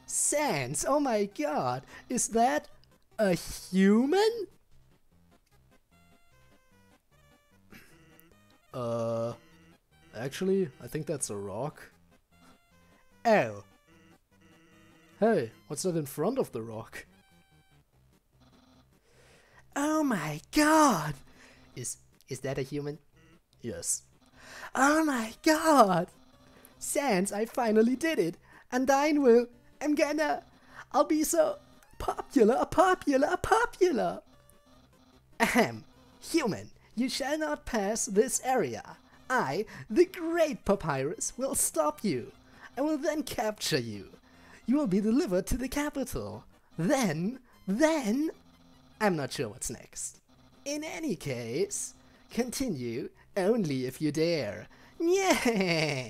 Speaker 1: Sans, oh my god, is that a human? Actually, I think that's a rock. Oh. Hey, what's that in front of the rock? Oh my god! Is that a human? Yes. Oh my god! Sans, I finally did it! Undyne will... I'll be so popular! Ahem. Human, you shall not pass this area. I, the great Papyrus, will stop you. I will then capture you. You will be delivered to the capital. Then, I'm not sure what's next. In any case, continue only if you dare. Yeah.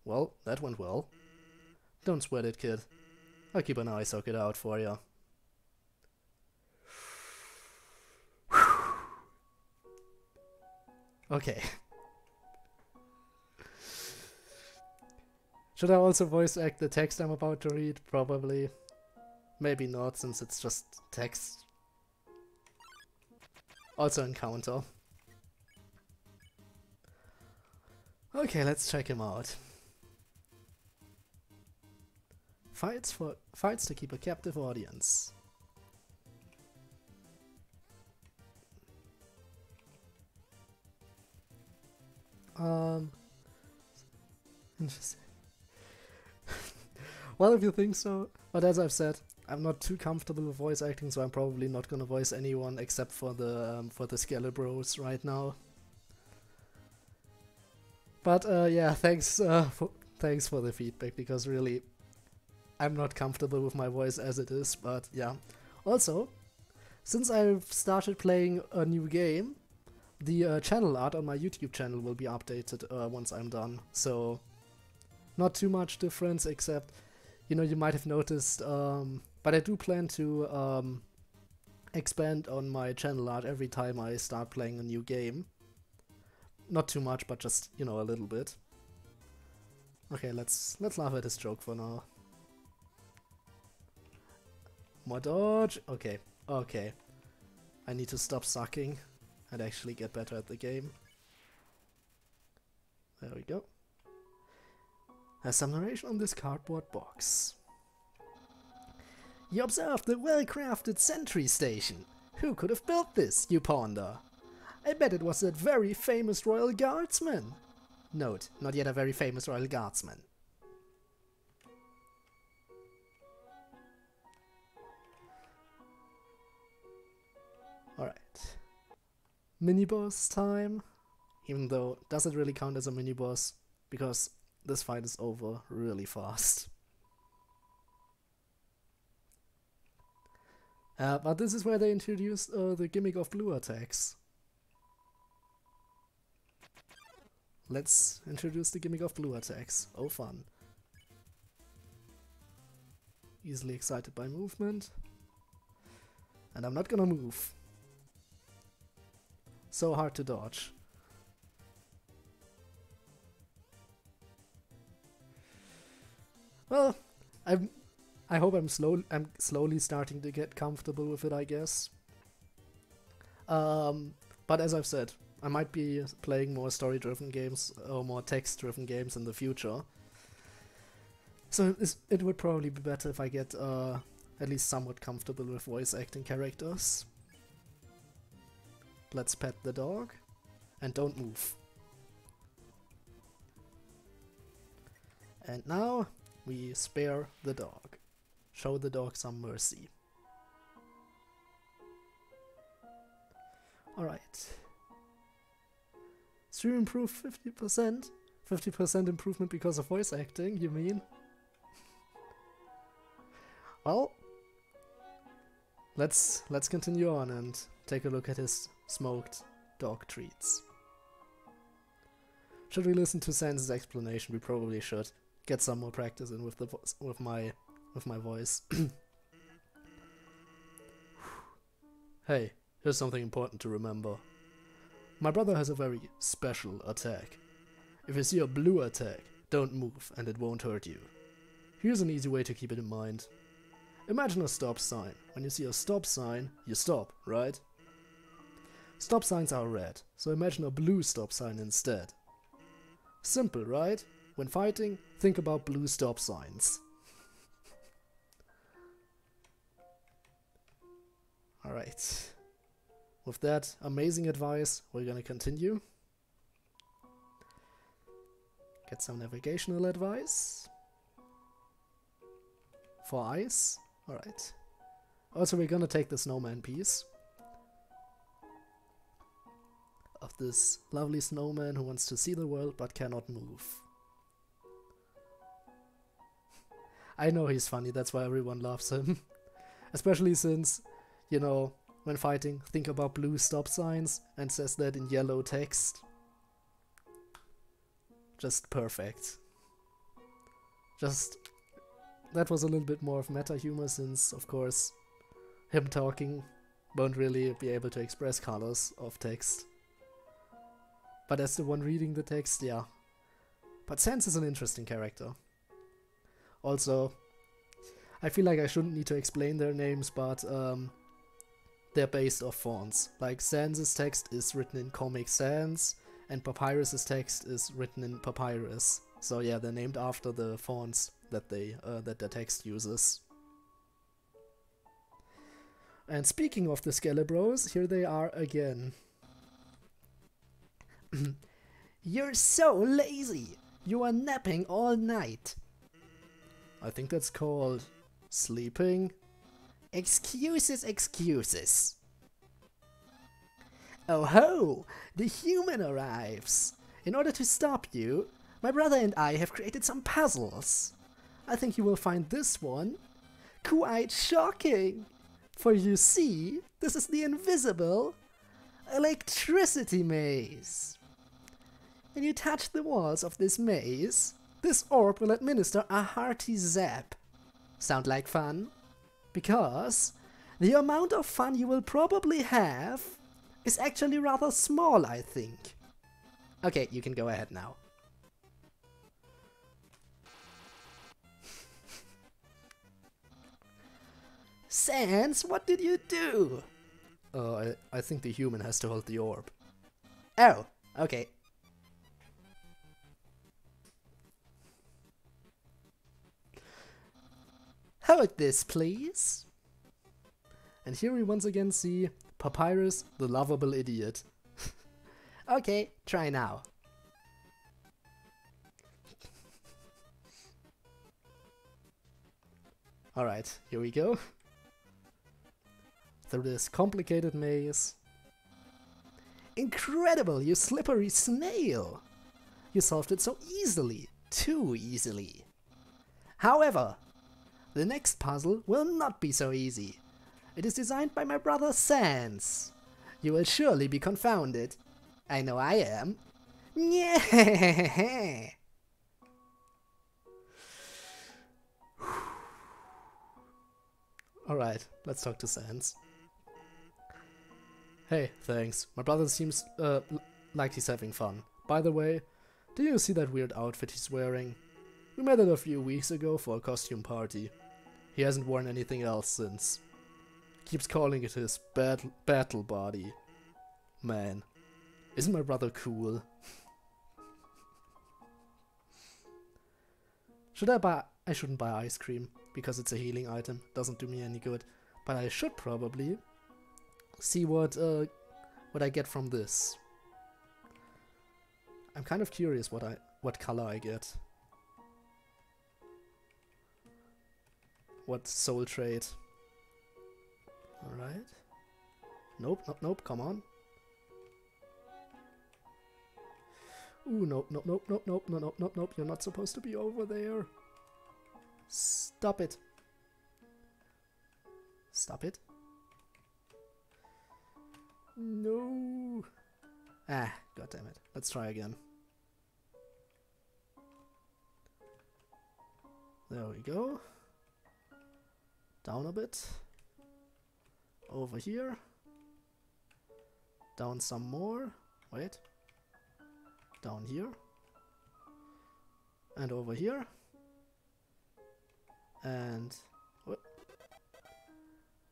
Speaker 1: Well, that went well. Don't sweat it, kid. I'll keep an eye socket out for you. Okay. Should I also voice act the text I'm about to read? Probably. Maybe not, since it's just text. Also encounter. Okay, let's check him out. Fights to keep a captive audience. Interesting. Well, if you think so. But as I've said, I'm not too comfortable with voice acting, so I'm probably not gonna voice anyone except for the skele-bros right now. But yeah, thanks for the feedback, because really, I'm not comfortable with my voice as it is. But yeah, also, since I've started playing a new game, the channel art on my YouTube channel will be updated once I'm done. So not too much difference, except, you know, you might have noticed, but I do plan to expand on my channel art every time I start playing a new game. Not too much, but just, you know, a little bit. Okay, let's laugh at this joke for now. More dodge. Okay, okay. I need to stop sucking and actually get better at the game. There we go. There's some narration on this cardboard box. You observe the well-crafted sentry station. Who could have built this, you ponder? I bet it was that very famous royal guardsman. Note, not yet a very famous royal guardsman. Alright. Mini-boss time. Even though, does it really count as a mini-boss? Because this fight is over really fast. But this is where they introduced the gimmick of blue attacks. Let's introduce the gimmick of blue attacks. Oh, fun. Easily excited by movement. And I'm not gonna move. So hard to dodge. Well, I hope I'm slowly starting to get comfortable with it, I guess. But as I've said, I might be playing more story-driven games or more text-driven games in the future. So it would probably be better if I get at least somewhat comfortable with voice acting characters. Let's pet the dog. And don't move. And now we spare the dog. Show the dog some mercy. Alright. Stream improved 50%? 50% improvement because of voice acting, you mean? Well, let's continue on and take a look at his smoked dog treats. Should we listen to Sans's explanation? We probably should. Get some more practice in with the with my voice. Hey, here's something important to remember. My brother has a very special attack. If you see a blue attack, don't move and it won't hurt you. Here's an easy way to keep it in mind. Imagine a stop sign. When you see a stop sign, you stop, right? Stop signs are red, so imagine a blue stop sign instead. Simple, right? When fighting, think about blue stop signs. Alright. With that amazing advice, we're gonna continue. Get some navigational advice. For ice. Alright. Also, we're gonna take the snowman piece. Of this lovely snowman who wants to see the world but cannot move. I know he's funny, that's why everyone loves him. Especially since, you know, when fighting, think about blue stop signs and says that in yellow text. Just perfect. Just, that was a little bit more of meta humor since, of course, him talking won't really be able to express colors of text. But as the one reading the text, yeah. But Sans is an interesting character. Also, I feel like I shouldn't need to explain their names, but they're based off fonts. Like Sans's text is written in Comic Sans, and Papyrus's text is written in Papyrus. So yeah, they're named after the fonts that that their text uses. And speaking of the skele-bros, here they are again. You're so lazy! You are napping all night. I think that's called sleeping. Excuses, excuses. Oh ho! The human arrives! In order to stop you, my brother and I have created some puzzles. I think you will find this one quite shocking. For you see, this is the invisible electricity maze. When you touch the walls of this maze, this orb will administer a hearty zap. Sound like fun? Because the amount of fun you will probably have is actually rather small, I think. Okay, you can go ahead now. Sans, what did you do? I think the human has to hold the orb. Oh, okay. Hold this, please. And here we once again see Papyrus, the lovable idiot. Okay, try now. Alright, here we go. Through this complicated maze. Incredible, you slippery snail! You solved it so easily, too easily. However, the next puzzle will not be so easy. It is designed by my brother Sans. You will surely be confounded. I know I am. Yeah. Alright, let's talk to Sans. Hey, thanks. My brother seems like he's having fun. By the way, do you see that weird outfit he's wearing? We met it a few weeks ago for a costume party. He hasn't worn anything else since. Keeps calling it his battle body. Man, isn't my brother cool? I shouldn't buy ice cream, because it's a healing item, doesn't do me any good. But I should probably see what I get from this. I'm kind of curious what color I get. What soul trait? Alright. Nope, nope, nope, come on. Ooh, nope, nope, nope, nope, nope, nope, nope, nope, nope, you're not supposed to be over there. Stop it. Stop it. No. Ah, god damn it. Let's try again. There we go. Down a bit. Over here. Down some more. Wait. Down here. And over here. And... what?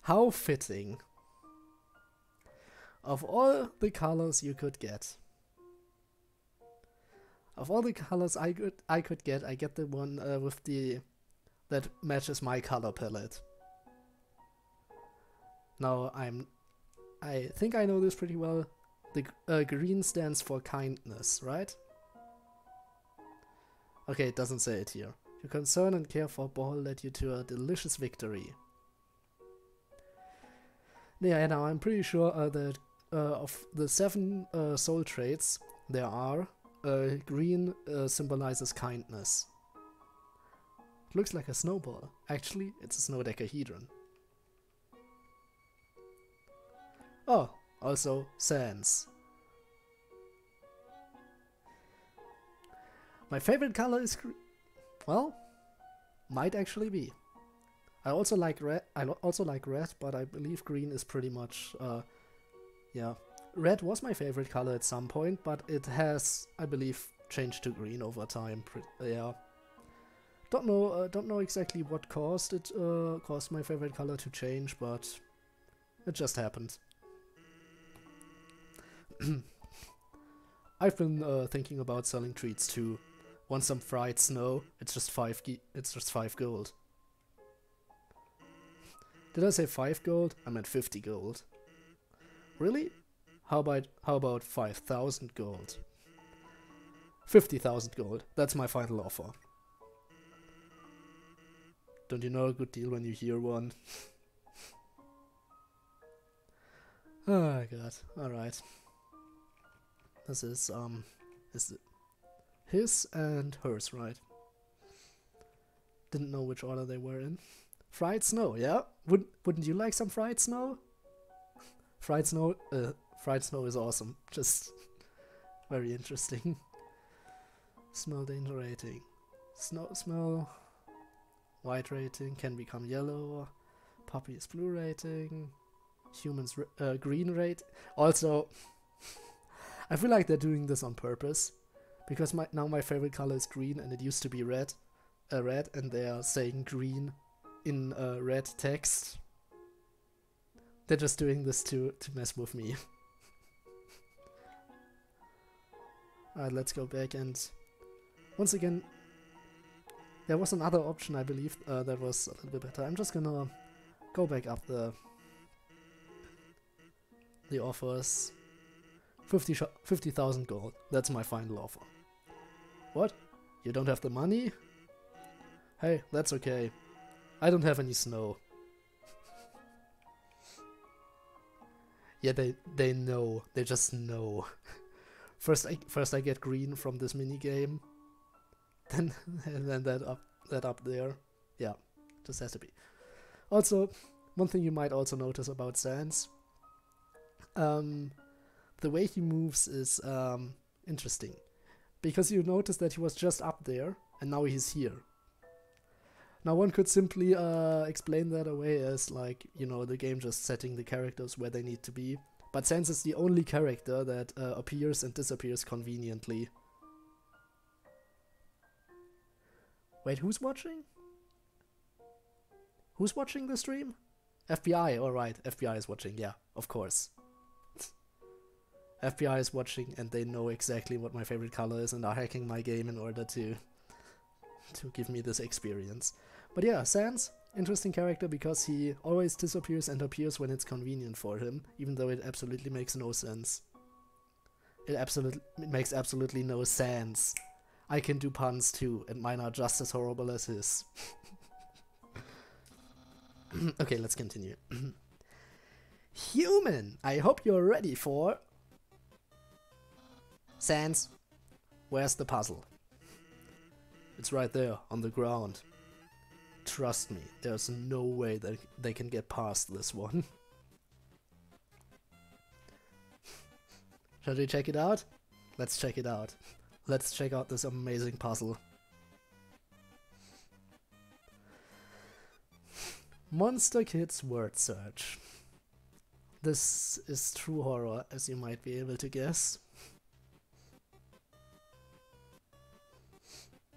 Speaker 1: How fitting. Of all the colors you could get. Of all the colors I could get, I get the one with the... that matches my color palette. Now I think I know this pretty well. The green stands for kindness, right? Okay, it doesn't say it here. Your concern and care for Ball led you to a delicious victory. Yeah, now I'm pretty sure that of the 7 soul traits there are, green symbolizes kindness. It looks like a snowball. Actually, it's a snowdecahedron. Oh, also Sans. My favorite color is well, might actually be. I also like red. But I believe green is pretty much yeah. Red was my favorite color at some point, but it has, I believe, changed to green over time. Yeah. Don't know exactly what caused it. Caused my favorite color to change, but it just happened. I've been thinking about selling treats too. Want some fried snow? It's just 5 gold. Did I say 5 gold? I meant 50 gold. Really? How about 5,000 gold? 50,000 gold. That's my final offer. Don't you know a good deal when you hear one? Oh god. Alright. This is it his and hers, right? Didn't know which order they were in. Fried snow, yeah? Wouldn't you like some fried snow? Fried snow is awesome. Just very interesting. Smell danger rating. Snow smell. White rating can become yellow. Puppy is blue rating. Humans green rate. Also, I feel like they're doing this on purpose because now my favorite color is green and it used to be red, and they are saying green in red text. They're just doing this to mess with me. Alright, let's go back, and once again, there was another option, I believe, that was a little bit better. I'm just gonna go back up the offers. 50,000 gold. That's my final offer. What? You don't have the money? Hey, that's okay. I don't have any snow. Yeah, they know. They just know. First I get green from this mini game. Then that up there. Yeah, just has to be. Also, one thing you might also notice about Sans, the way he moves is interesting, because you notice that he was just up there and now he's here. Now one could simply explain that away as, like, you know, the game just setting the characters where they need to be, but Sans is the only character that appears and disappears conveniently. Wait, who's watching? Who's watching the stream? FBI, alright, FBI is watching, yeah, of course. FBI is watching and they know exactly what my favorite color is and are hacking my game in order to give me this experience. But yeah, Sans, interesting character because he always disappears and appears when it's convenient for him, even though it absolutely makes no sense. It makes absolutely no sense. I can do puns too, and mine are just as horrible as his. Okay, let's continue. Human, I hope you're ready for... Sans, where's the puzzle? It's right there, on the ground. Trust me, there's no way that they can get past this one. Shall we check it out? Let's check it out. Let's check out this amazing puzzle. Monster Kids word search. This is true horror, as you might be able to guess.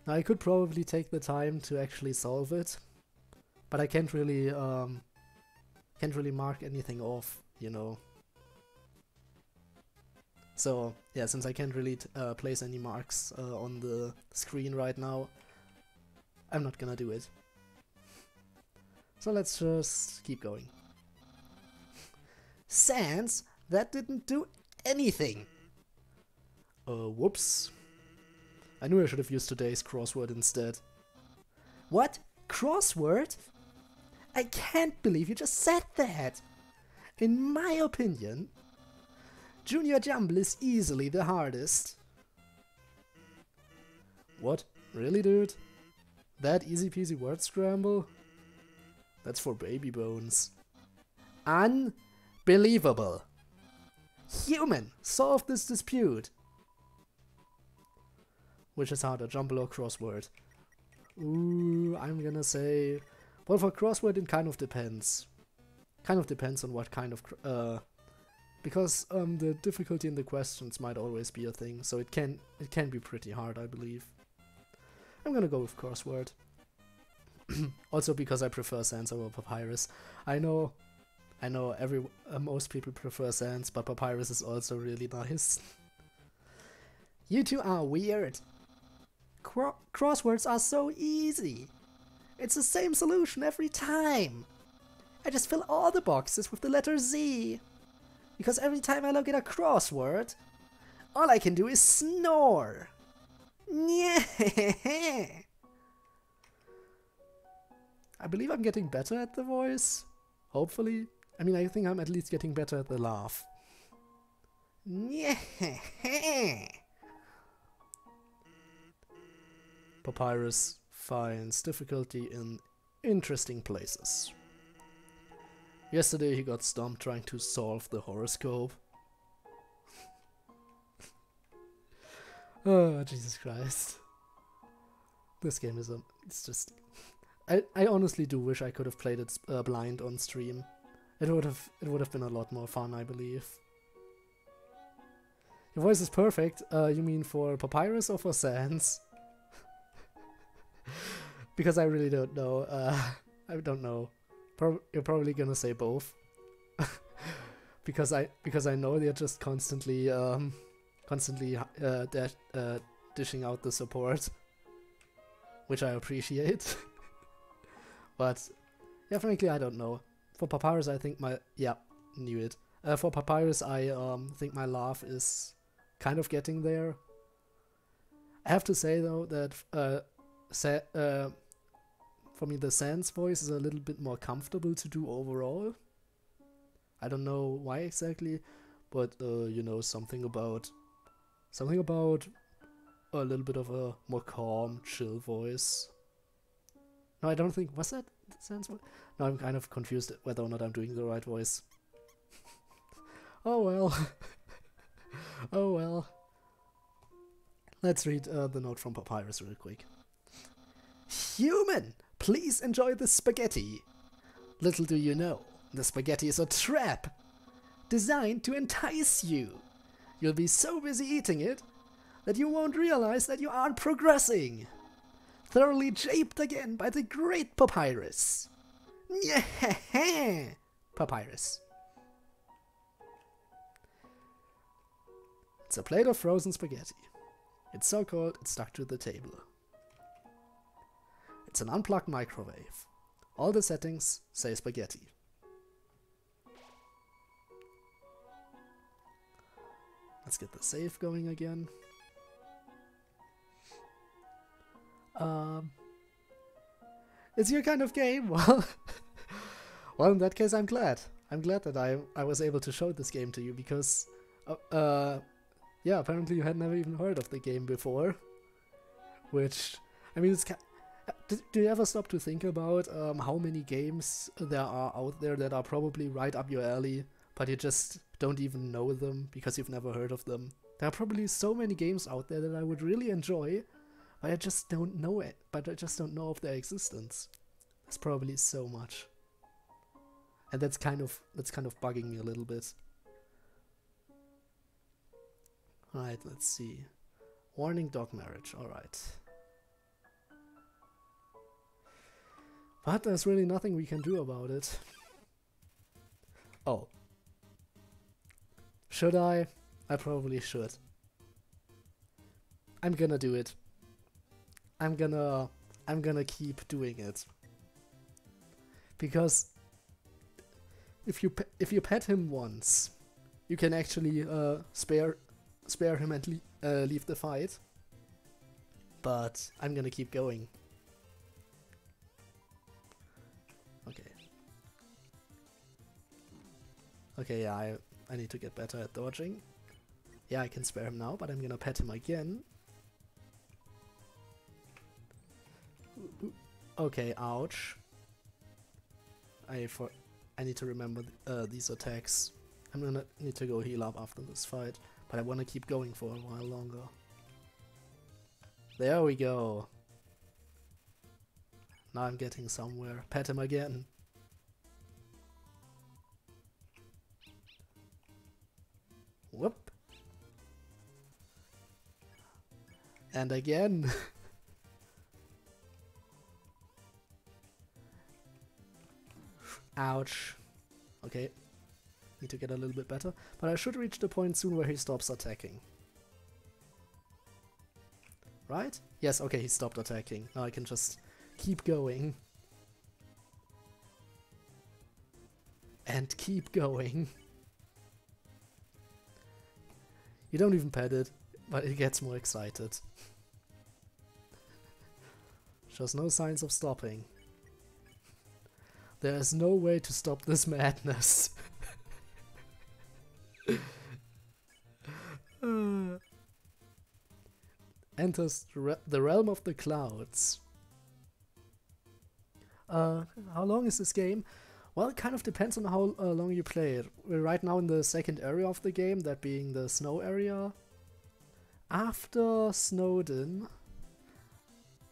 Speaker 1: Now, I could probably take the time to actually solve it, but I can't really mark anything off, you know. So yeah, since I can't really place any marks on the screen right now, I'm not gonna do it. So let's just keep going. Sans, that didn't do anything. Whoops. I knew I should have used today's crossword instead. What? Crossword? I can't believe you just said that! In my opinion, Junior Jumble is easily the hardest. What? Really, dude? That easy peasy word scramble? That's for baby bones. Unbelievable! Human, solve this dispute! Which is harder, jumble or crossword? Ooh, I'm gonna say... Well, for crossword it kind of depends. Kind of depends on what kind of... because the difficulty in the questions might always be a thing, so it can be pretty hard, I believe. I'm gonna go with crossword. Also because I prefer Sans over Papyrus. I know most people prefer Sans, but Papyrus is also really nice. You two are weird. Crosswords are so easy. It's the same solution every time. I just fill all the boxes with the letter Z. Because every time I look at a crossword, all I can do is snore. I believe I'm getting better at the voice. Hopefully. I mean, I think I'm at least getting better at the laugh. Papyrus finds difficulty in interesting places. Yesterday he got stumped trying to solve the horoscope. Oh, Jesus Christ. This game is it's just... I honestly do wish I could have played it blind on stream. It would have been a lot more fun, I believe. Your voice is perfect. You mean for Papyrus or for Sans? Because I really don't know. I don't know. You're probably gonna say both. because I know they're just constantly dishing out the support, which I appreciate. But yeah, frankly, I don't know. For Papyrus, I think knew it. For Papyrus, I think my laugh is kind of getting there. I have to say though that for me the Sans voice is a little bit more comfortable to do overall. I don't know why exactly, but you know, something about a little bit of a more calm, chill voice. No, I don't think... Was that the Sans voice? No, I'm kind of confused whether or not I'm doing the right voice. Oh well. Oh well. Let's read the note from Papyrus real quick. Human! Please enjoy the spaghetti. Little do you know, the spaghetti is a trap designed to entice you. You'll be so busy eating it that you won't realize that you aren't progressing. Thoroughly japed again by the great Papyrus. Papyrus. It's a plate of frozen spaghetti. It's so cold it's stuck to the table. It's an unplugged microwave. All the settings say spaghetti. Let's get the save going again. It's your kind of game? Well, well, in that case, I'm glad. I'm glad that I was able to show this game to you because, yeah, apparently you had never even heard of the game before. Which, I mean, it's do you ever stop to think about how many games there are out there that are probably right up your alley, but you just don't even know them because you've never heard of them? There are probably so many games out there that I would really enjoy, but I just don't know it. But I just don't know of their existence. There's probably so much, and that's kind of bugging me a little bit. Right, let's see. Warning: dog marriage. All right. But there's really nothing we can do about it. Oh. Should I? I probably should. I'm gonna do it. I'm gonna keep doing it. Because if you pet him once, you can actually spare him and leave the fight. But I'm gonna keep going. Okay, yeah, I need to get better at dodging. Yeah, I can spare him now, but I'm gonna pet him again. Okay, ouch. I need to remember these attacks. I'm gonna need to go heal up after this fight, but I wanna keep going for a while longer. There we go. Now I'm getting somewhere. Pet him again. Whoop. And again. Ouch. Okay. Need to get a little bit better. But I should reach the point soon where he stops attacking. Right? Yes, okay, he stopped attacking. Now I can just keep going. And keep going. You don't even pet it, but it gets more excited. Shows no signs of stopping. There is no way to stop this madness. Enters the realm of the clouds. How long is this game? Well, it kind of depends on how long you play it. We're right now in the second area of the game, that being the snow area. After Snowdin,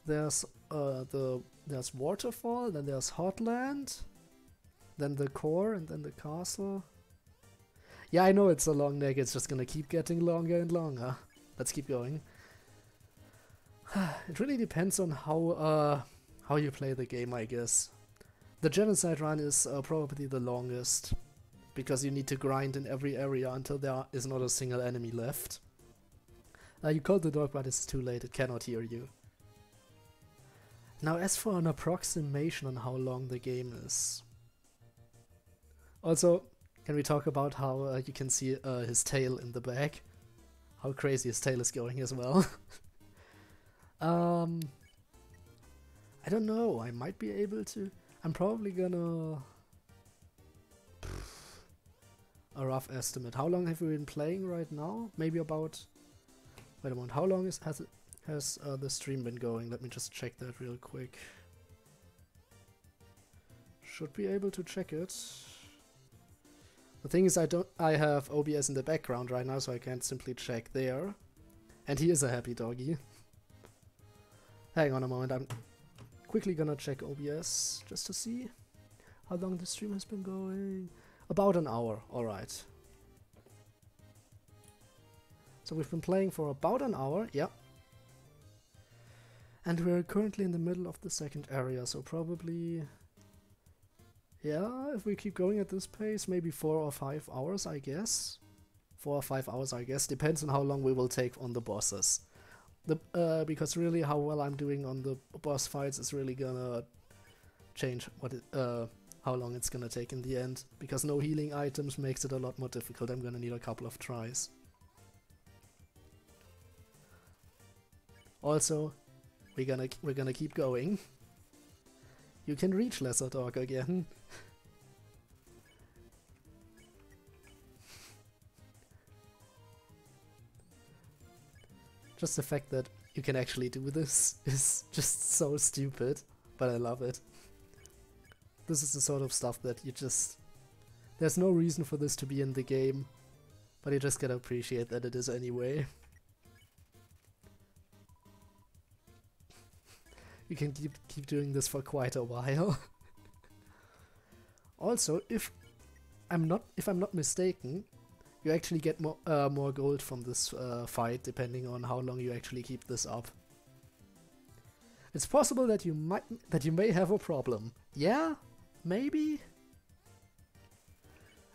Speaker 1: there's there's Waterfall, then there's Hotland, then the core, and then the castle. Yeah, I know it's a long neck, it's just gonna keep getting longer and longer. Let's keep going. It really depends on how you play the game, I guess. The genocide run is probably the longest, because you need to grind in every area until there is not a single enemy left. You called the dog, but it's too late, it cannot hear you. Now, as for an approximation on how long the game is. Also, can we talk about how you can see his tail in the back? How crazy his tail is going as well. I don't know, I might be able to. I'm probably gonna... a rough estimate. How long have we been playing right now? Maybe about... Wait a moment, how long has the stream been going? Let me just check that real quick. Should be able to check it. The thing is, I have OBS in the background right now, so I can't simply check there. And he is a happy doggy. Hang on a moment, I'm quickly gonna check OBS just to see how long the stream has been going. About an hour, alright. So we've been playing for about an hour, yeah. And we're currently in the middle of the second area, so probably... yeah, if we keep going at this pace, maybe 4 or 5 hours, I guess. 4 or 5 hours, I guess. Depends on how long we will take on the bosses. Because really how well I'm doing on the boss fights is really gonna change how long it's gonna take in the end. Because no healing items makes it a lot more difficult. I'm gonna need a couple of tries. Also, we're gonna keep going. You can reach Lesser Dog again. Just the fact that you can actually do this is just so stupid, but I love it. This is the sort of stuff that you just... there's no reason for this to be in the game, but you just gotta appreciate that it is anyway. You can keep doing this for quite a while. Also, if I'm not mistaken, you actually get more gold from this fight, depending on how long you actually keep this up. It's possible that you may have a problem. Yeah, maybe.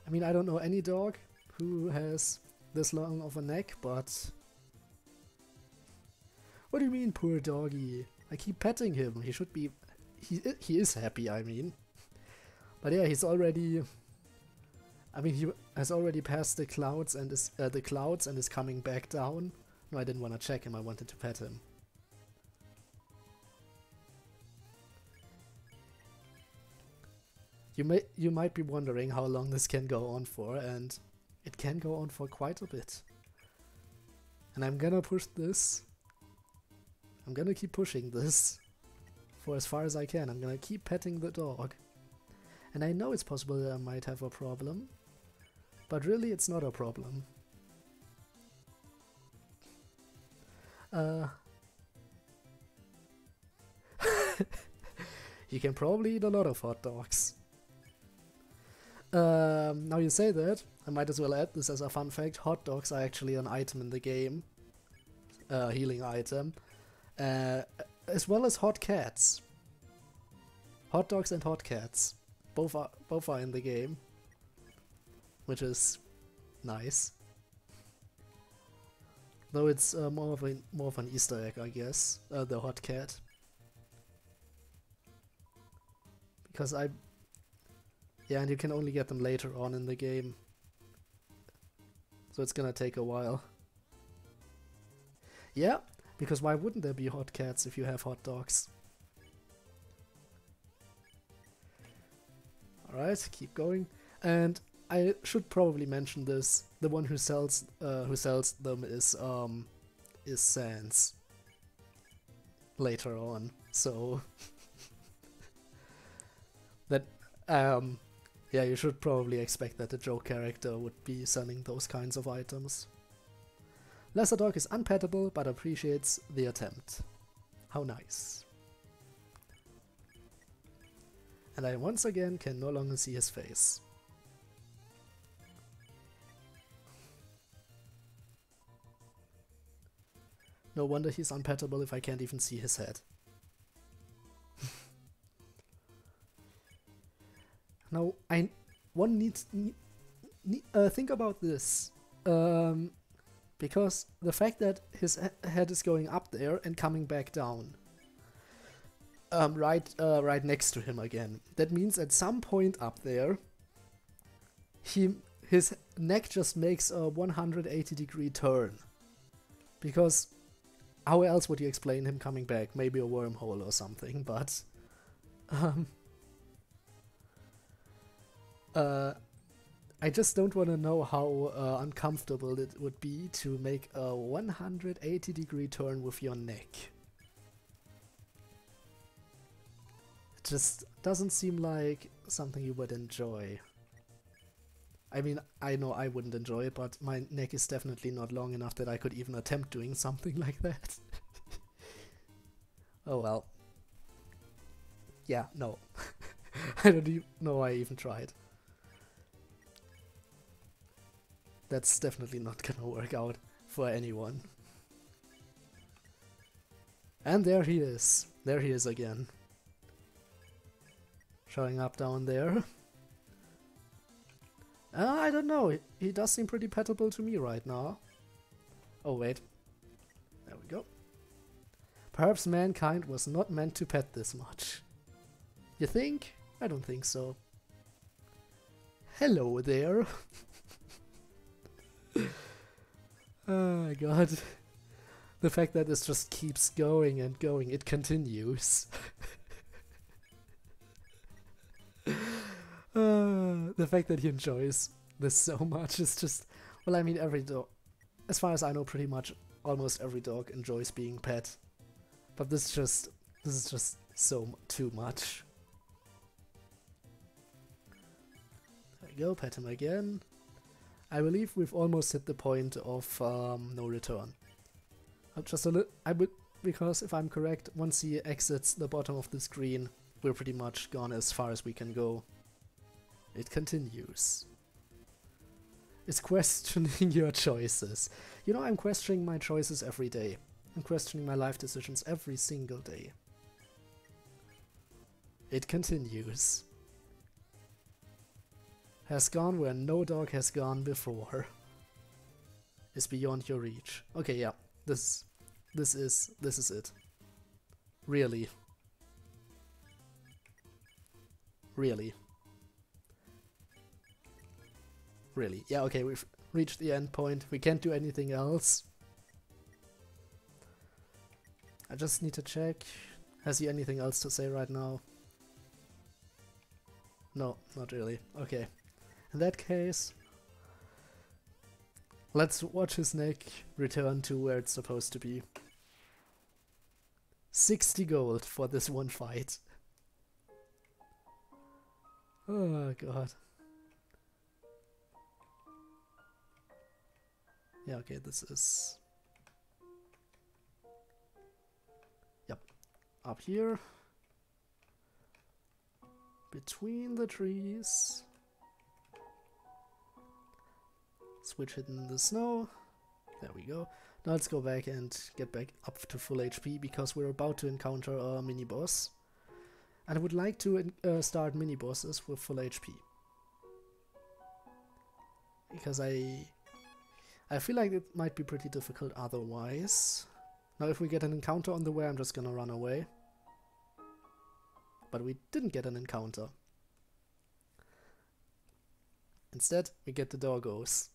Speaker 1: I mean, I don't know any dog who has this long of a neck, but what do you mean, poor doggy? I keep petting him. He should be... he is happy, I mean. But yeah, he's already... I mean, he has already passed the clouds and is coming back down. No, I didn't want to check him. I wanted to pet him. You might be wondering how long this can go on for, and it can go on for quite a bit. And I'm gonna push this. I'm gonna keep pushing this for as far as I can. I'm gonna keep petting the dog. And I know it's possible that I might have a problem, but really it's not a problem. You can probably eat a lot of hot dogs. Now you say that, I might as well add this as a fun fact. Hot dogs are actually an item in the game. Healing item. As well as hot cats. Hot dogs and hot cats. Both are in the game. Which is nice. Though it's more of an Easter egg, I guess. The hot cat. Because yeah, and you can only get them later on in the game. So it's gonna take a while. Yeah, because why wouldn't there be hot cats if you have hot dogs? Alright, keep going. And I should probably mention this. The one who sells them is Sans later on. So that yeah, you should probably expect that the joke character would be selling those kinds of items. Lesser Dog is unpettable but appreciates the attempt. How nice. And I once again can no longer see his face. No wonder he's unpettable if I can't even see his head. Now, one needs think about this, because the fact that his head is going up there and coming back down, right next to him again. That means at some point up there, his neck just makes a 180-degree turn, because how else would you explain him coming back? Maybe a wormhole or something, but I just don't want to know how uncomfortable it would be to make a 180-degree turn with your neck. It just doesn't seem like something you would enjoy. I mean, I know I wouldn't enjoy it, but my neck is definitely not long enough that I could even attempt doing something like that. Oh well. Yeah, no. I don't even know I even tried. That's definitely not gonna work out for anyone. And there he is. There he is again. Showing up down there. I don't know. He does seem pretty pettable to me right now. Oh wait. There we go. Perhaps mankind was not meant to pet this much. You think? I don't think so. Hello there. Oh my god. The fact that this just keeps going and going, it continues. The fact that he enjoys this so much is just... Well, I mean, every dog... As far as I know, pretty much almost every dog enjoys being pet. But this is just so too much. There we go, pet him again. I believe we've almost hit the point of no return. Because if I'm correct, once he exits the bottom of the screen, we're pretty much gone as far as we can go. It continues. It's questioning your choices. You know, I'm questioning my choices every day. I'm questioning my life decisions every single day. It continues. Has gone where no dog has gone before. Is beyond your reach. Okay, yeah. This is it. Really. Really. Really. Yeah, okay, we've reached the end point. We can't do anything else. I just need to check. Has he anything else to say right now? No, not really. Okay. In that case, let's watch his neck return to where it's supposed to be. 60 gold for this one fight. Oh god. Yeah, okay, this is... Yep. Up here. Between the trees. Switch hidden in the snow. There we go. Now let's go back and get back up to full HP, because we're about to encounter a mini-boss. And I would like to start mini-bosses with full HP. Because I feel like it might be pretty difficult otherwise. Now if we get an encounter on the way, I'm just gonna run away. But we didn't get an encounter. Instead, we get the doggos.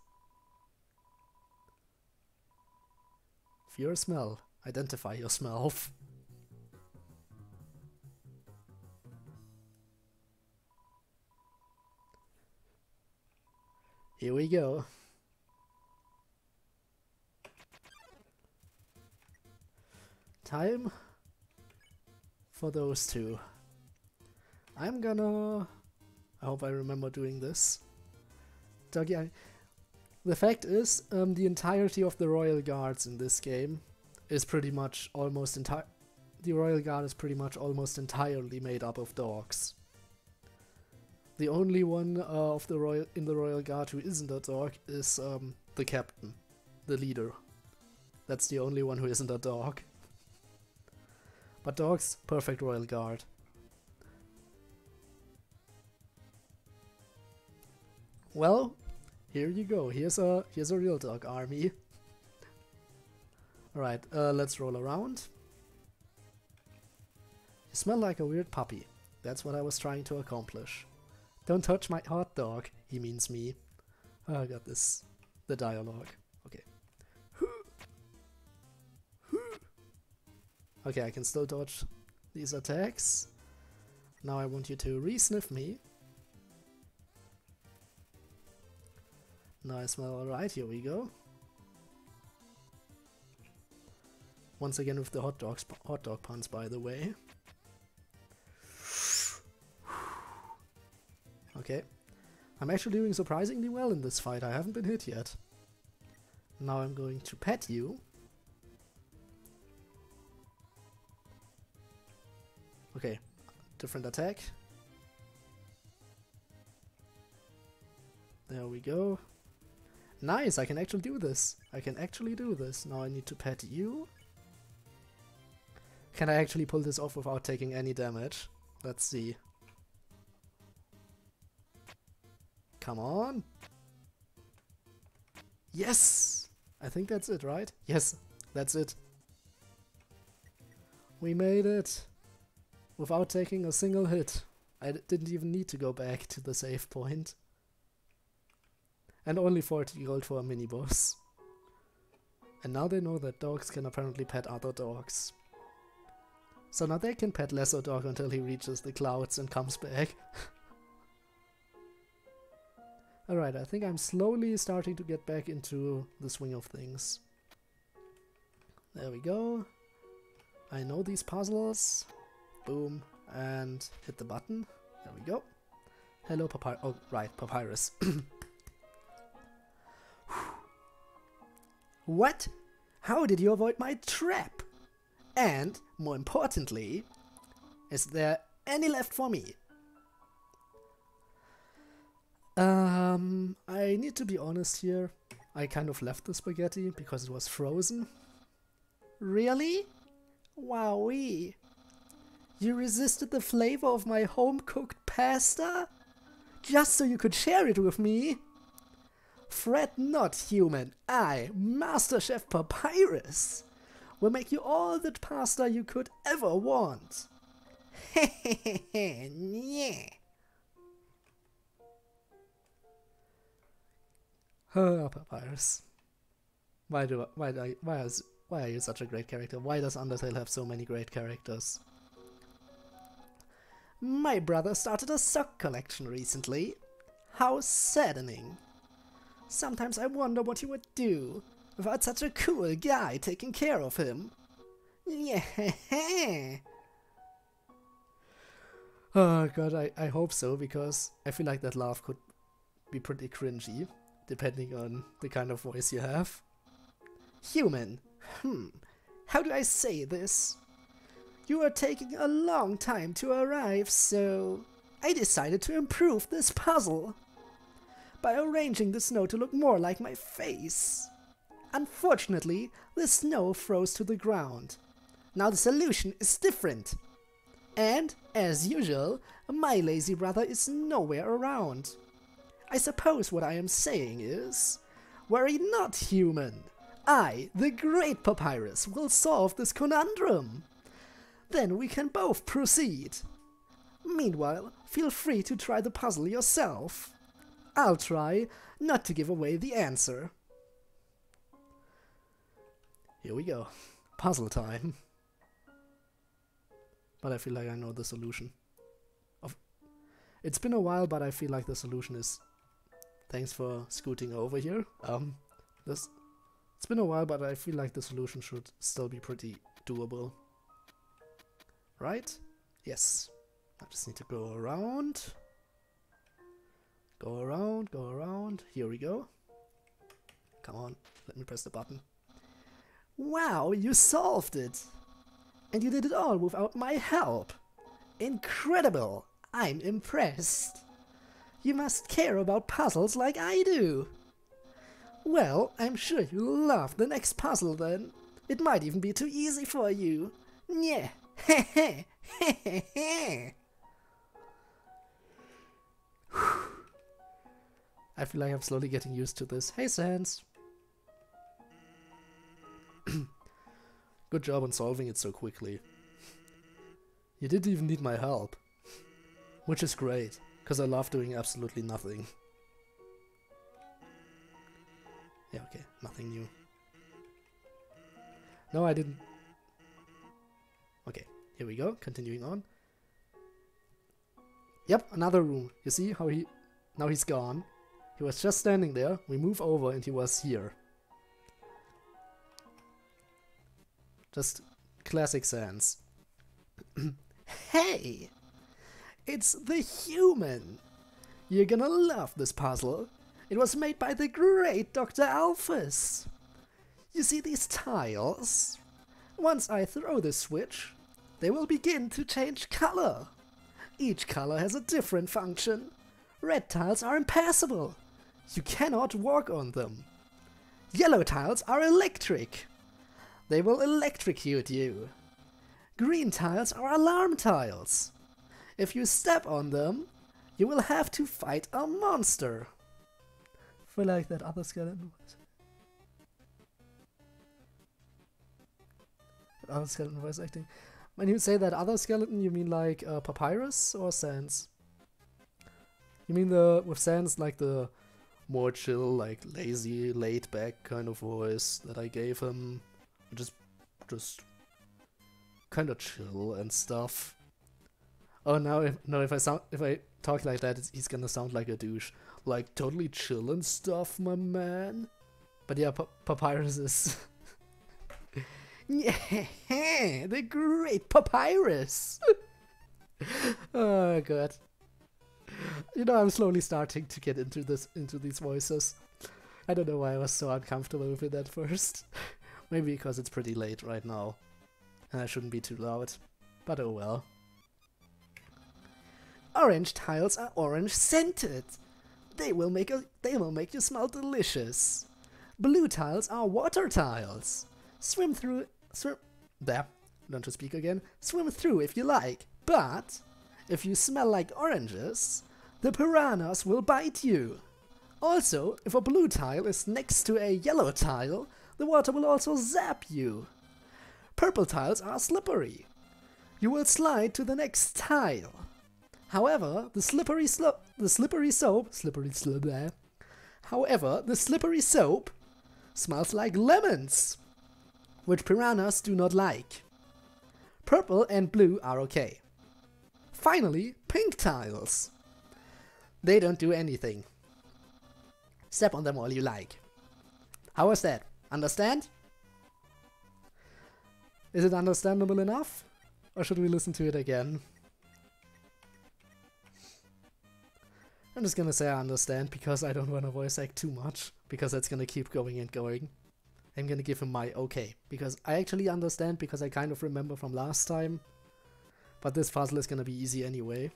Speaker 1: Fear a smell. Identify your smell. Here we go. Time for those two. I'm gonna... I hope I remember doing this. Doggy, the fact is, the entirety of the Royal Guards in this game is pretty much almost the Royal Guard is pretty much almost entirely made up of dogs. The only one in the Royal Guard who isn't a dog is the captain, the leader. That's the only one who isn't a dog. But dogs, perfect Royal Guard. Well, here you go. Here's a real dog army. Alright, let's roll around. You smell like a weird puppy. That's what I was trying to accomplish. Don't touch my hot dog. He means me. Oh, I got this. The dialogue. Okay. Okay, I can still dodge these attacks. Now I want you to re-sniff me. Now I smell alright, here we go. Once again with the hot dog puns, by the way. Okay. I'm actually doing surprisingly well in this fight, I haven't been hit yet. Now I'm going to pet you. Okay, different attack. There we go. Nice, I can actually do this. I can actually do this. Now I need to pet you. Can I actually pull this off without taking any damage? Let's see. Come on. Yes! I think that's it, right? Yes, that's it. We made it. Without taking a single hit. I didn't even need to go back to the save point. And only 40 gold for a mini-boss. And now they know that dogs can apparently pet other dogs. So now they can pet lesser dog until he reaches the clouds and comes back. Alright, I think I'm slowly starting to get back into the swing of things. There we go. I know these puzzles. Boom. And hit the button. There we go. Hello, Papyrus. Oh, right, Papyrus. What? How did you avoid my trap? And, more importantly, is there any left for me? I need to be honest here. I kind of left the spaghetti because it was frozen. Really? Wowee. You resisted the flavor of my home-cooked pasta? Just so you could share it with me? Fret not, human. I, Master Chef Papyrus, will make you all the pasta you could ever want. Yeah. Oh, Papyrus. Why are you such a great character? Why does Undertale have so many great characters? My brother started a sock collection recently. How saddening. Sometimes I wonder what he would do without such a cool guy taking care of him. Yeah. Oh god, I hope so, because I feel like that laugh could be pretty cringy, depending on the kind of voice you have. Human. How do I say this? You are taking a long time to arrive, so I decided to improve this puzzle by arranging the snow to look more like my face. Unfortunately, the snow froze to the ground. Now the solution is different. And, as usual, my lazy brother is nowhere around. I suppose what I am saying is, worry not, human. I, the great Papyrus, will solve this conundrum. Then we can both proceed. Meanwhile, feel free to try the puzzle yourself. I'll try not to give away the answer. Here we go. Puzzle time. But I feel like I know the solution. It's been a while, but I feel like the solution is Thanks for scooting over here. It's been a while, but I feel like the solution should still be pretty doable. Right? Yes. I just need to go around. Go around, go around. Here we go. Come on, let me press the button. Wow, you solved it! And you did it all without my help! Incredible! I'm impressed! You must care about puzzles like I do! Well, I'm sure you'll love the next puzzle then. It might even be too easy for you. Yeah. Heh I feel like I'm slowly getting used to this. Hey, Sans! Good job on solving it so quickly. You didn't even need my help. Which is great, because I love doing absolutely nothing. Yeah, okay, nothing new. No, I didn't. Okay, here we go, continuing on. Yep, another room. You see how now he's gone. He was just standing there, we move over and he was here. Just classic Sans. Hey! It's the human! You're gonna love this puzzle. It was made by the great Dr. Alphys. You see these tiles? Once I throw this switch, they will begin to change color. Each color has a different function. Red tiles are impassable. You cannot walk on them. Yellow tiles are electric. They will electrocute you. Green tiles are alarm tiles. If you step on them, you will have to fight a monster. I feel like that other skeleton voice. That other skeleton voice acting. When you say that other skeleton, you mean like Papyrus or Sans? You mean with Sans like the more chill, like lazy, laid back kind of voice that I gave him? Just kind of chill and stuff. Oh, now if I talk like that, he's gonna sound like a douche. Like totally chill and stuff, my man. But yeah, Papyrus is yeah, the great Papyrus. Oh god. You know, I'm slowly starting to get into these voices. I don't know why I was so uncomfortable with it at first. Maybe because it's pretty late right now. And I shouldn't be too loud. But oh well. Orange tiles are orange scented. They will make you smell delicious. Blue tiles are water tiles. Swim through learn to speak again. Swim through if you like, but if you smell like oranges, the piranhas will bite you. Also, if a blue tile is next to a yellow tile, the water will also zap you. Purple tiles are slippery. You will slide to the next tile. However, the slippery soap smells like lemons, which piranhas do not like. Purple and blue are okay. Finally, pink tiles. They don't do anything. Step on them all you like. How was that? Understand? Is it understandable enough? Or should we listen to it again? I'm just gonna say I understand because I don't want to voice act too much, because that's gonna keep going and going. I'm gonna give him my okay, because I actually understand, because I kind of remember from last time. But this puzzle is gonna be easy anyway.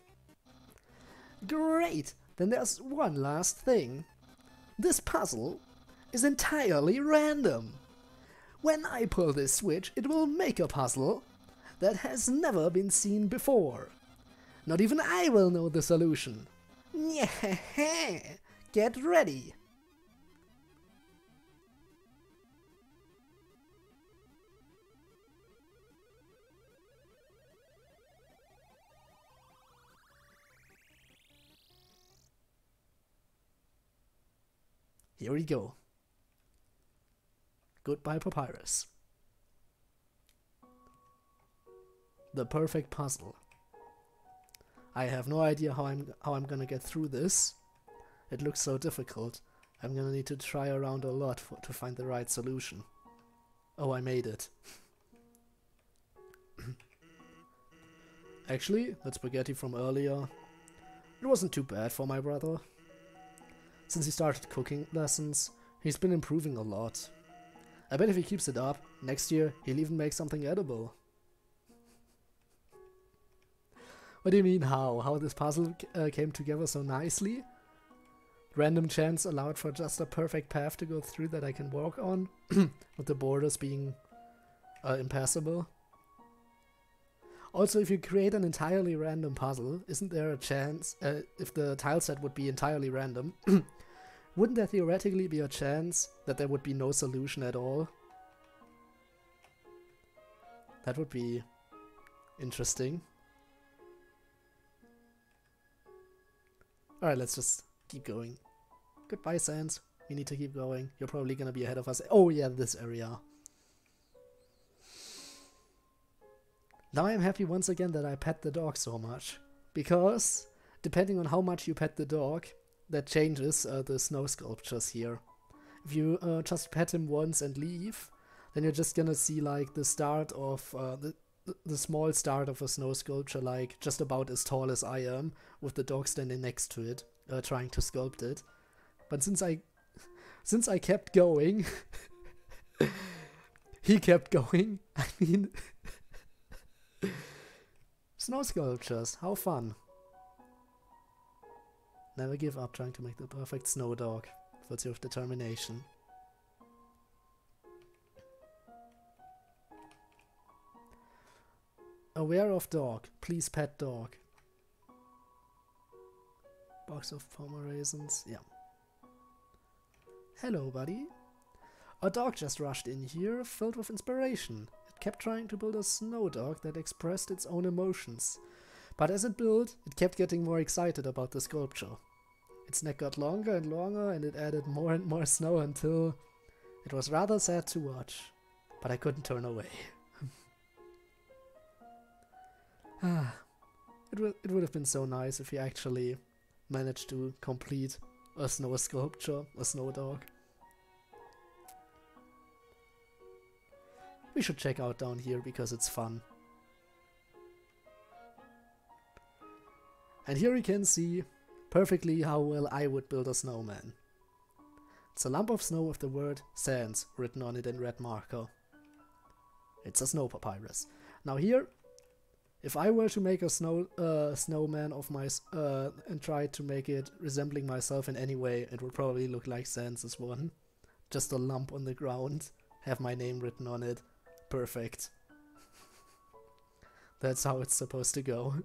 Speaker 1: Great! Then there's one last thing. This puzzle is entirely random. When I pull this switch, it will make a puzzle that has never been seen before. Not even I will know the solution. Yeah, get ready. Here we go. Goodbye, Papyrus. The perfect puzzle. I have no idea how I'm gonna get through this, It looks so difficult. I'm gonna need to try around a lot to find the right solution. Oh, I made it. Actually, that spaghetti from earlier, it wasn't too bad for my brother. Since he started cooking lessons, he's been improving a lot. I bet if he keeps it up, next year he'll even make something edible. What do you mean how? How this puzzle came together so nicely? Random chance allowed for just a perfect path to go through that I can walk on, with the borders being impassable. Also, if you create an entirely random puzzle, isn't there a chance, if the tile set would be entirely random, wouldn't there theoretically be a chance that there would be no solution at all? That would be interesting. Alright, let's just keep going. Goodbye, Sans. We need to keep going. You're probably gonna be ahead of us. Oh yeah, this area. Now I'm happy once again that I pet the dog so much. Because, depending on how much you pet the dog, that changes the snow sculptures here. If you just pet him once and leave, then you're just gonna see like the start of the small start of a snow sculpture, like just about as tall as I am, with the dog standing next to it, trying to sculpt it. But since I kept going, he kept going. I mean, snow sculptures, how fun! Never give up trying to make the perfect snow dog. Virtue of determination. Aware of dog. Please pet dog. Box of Pomeranians. Yeah. Hello, buddy. A dog just rushed in here, filled with inspiration. It kept trying to build a snow dog that expressed its own emotions. But as it built, it kept getting more excited about the sculpture. Its neck got longer and longer, and it added more and more snow until it was rather sad to watch. But I couldn't turn away. It would have been so nice if he actually managed to complete a snow sculpture, a snow dog. We should check out down here because it's fun. And here you can see perfectly how well I would build a snowman. It's a lump of snow with the word Sans written on it in red marker. It's a snow papyrus. Now here, if I were to make a snowman of and try to make it resembling myself in any way, it would probably look like Sans's one. Just a lump on the ground, have my name written on it. Perfect. That's how it's supposed to go.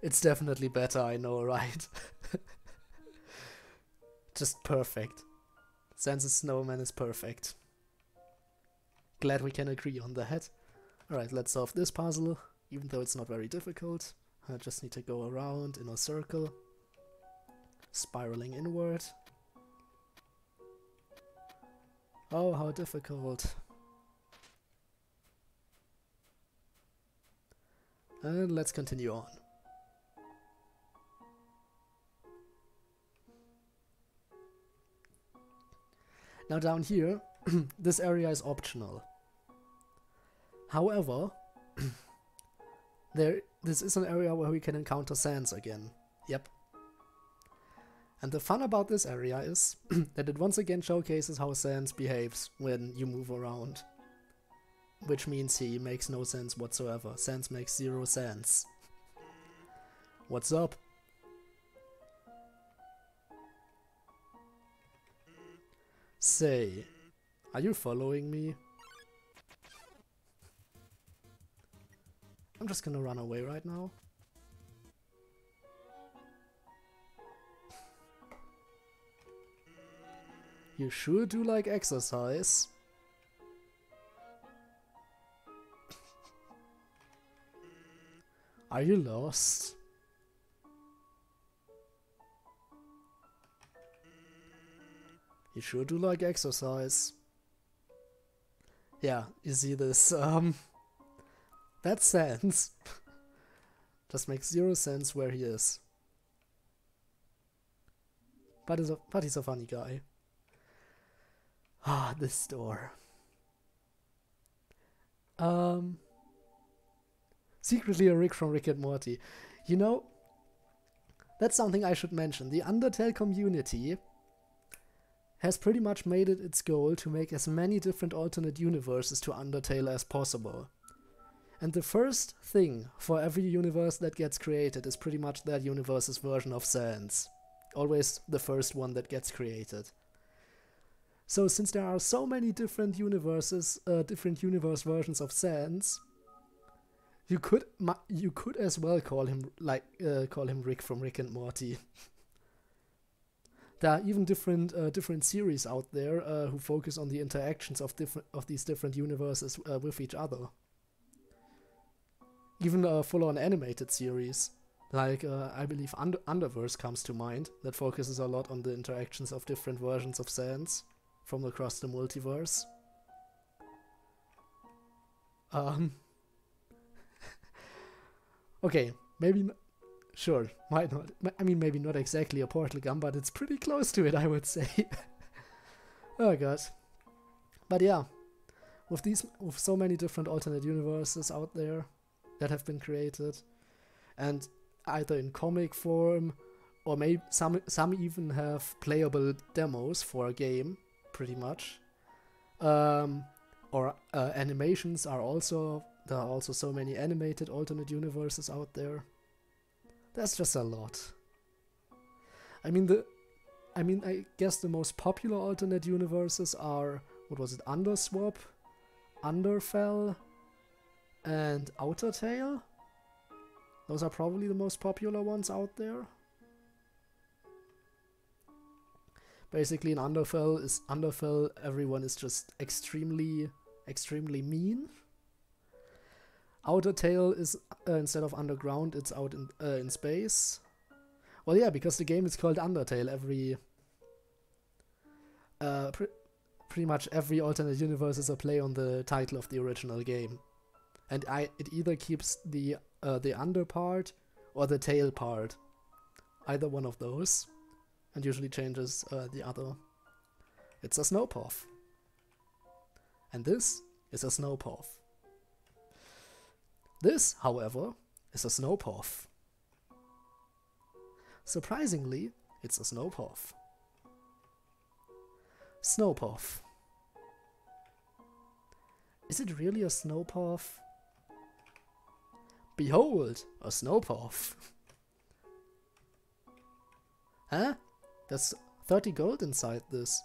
Speaker 1: It's definitely better, I know, right? Just perfect. Sans's snowman is perfect. Glad we can agree on that. Alright, let's solve this puzzle, even though it's not very difficult. I just need to go around in a circle, spiraling inward. Oh, how difficult. And let's continue on. Now down here, this area is optional. However, this is an area where we can encounter Sans again. Yep. And the fun about this area is that it once again showcases how Sans behaves when you move around. Which means he makes no sense whatsoever. Sans makes 0 sense. What's up? Say, are you following me? I'm just gonna run away right now. You sure do like exercise. Are you lost? You sure do like exercise. Yeah, you see this, that sense just makes 0 sense where he is. but he's a funny guy. Ah, this door. Secretly a Rick from Rick and Morty. You know, that's something I should mention. The Undertale community has pretty much made it its goal to make as many different alternate universes to Undertale as possible. And the first thing for every universe that gets created is pretty much that universe's version of Sans. Always the first one that gets created. So since there are so many different universes, different universe versions of Sans, you could as well call him Rick from Rick and Morty. There are even different series out there who focus on the interactions of these different universes with each other. Even a full-on animated series, like I believe Underverse comes to mind, that focuses a lot on the interactions of different versions of Sans from across the multiverse. Okay, maybe sure, might not. I mean, maybe not exactly a portal gun, but it's pretty close to it, I would say. Oh god. But yeah, with so many different alternate universes out there that have been created, and either in comic form, or maybe some even have playable demos for a game, pretty much. Or animations are also. There are also so many animated alternate universes out there. That's just a lot. I guess the most popular alternate universes are, what was it, Underswap, Underfell, and Outertale. Those are probably the most popular ones out there. Basically in Underfell everyone is just extremely mean. Outertale is, instead of underground, it's out in space. Well, yeah, because the game is called Undertale, pretty much every alternate universe is a play on the title of the original game. And it either keeps the under part or the tail part. Either one of those. And usually changes the other. It's a snowpaw. And this is a snowpaw. This, however, is a snowpaw. Surprisingly, it's a snowpaw. Snowpaw. Is it really a snowpaw? Behold, a snowpaw. Huh? There's 30 gold inside this.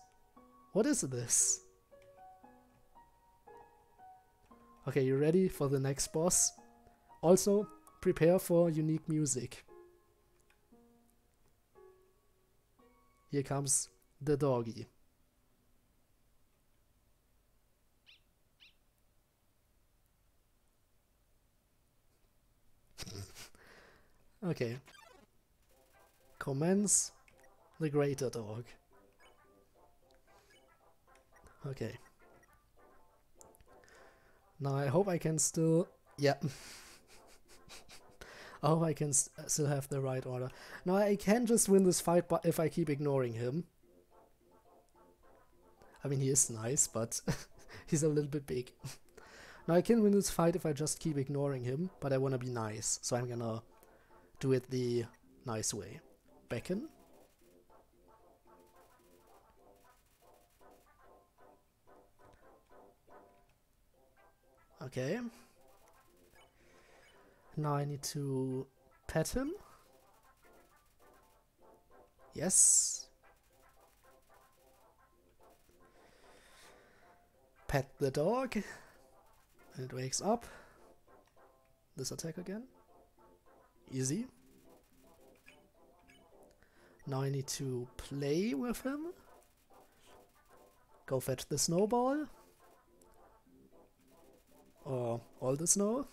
Speaker 1: What is this? Okay, you ready for the next boss? Also, prepare for unique music. Here comes the doggy. Okay. Commence the greater dog. Okay. Now I hope I can still... Yeah. I hope I can still have the right order. Now I can just win this fight but if I keep ignoring him. I mean, he is nice, but he's a little bit big. Now I can win this fight if I just keep ignoring him, but I want to be nice, so I'm gonna do it the nice way. Beckon. Okay. Now I need to pet him. Yes. Pet the dog. And it wakes up. This attack again. Easy. Now I need to play with him. Go fetch the snowball. Or all the snow.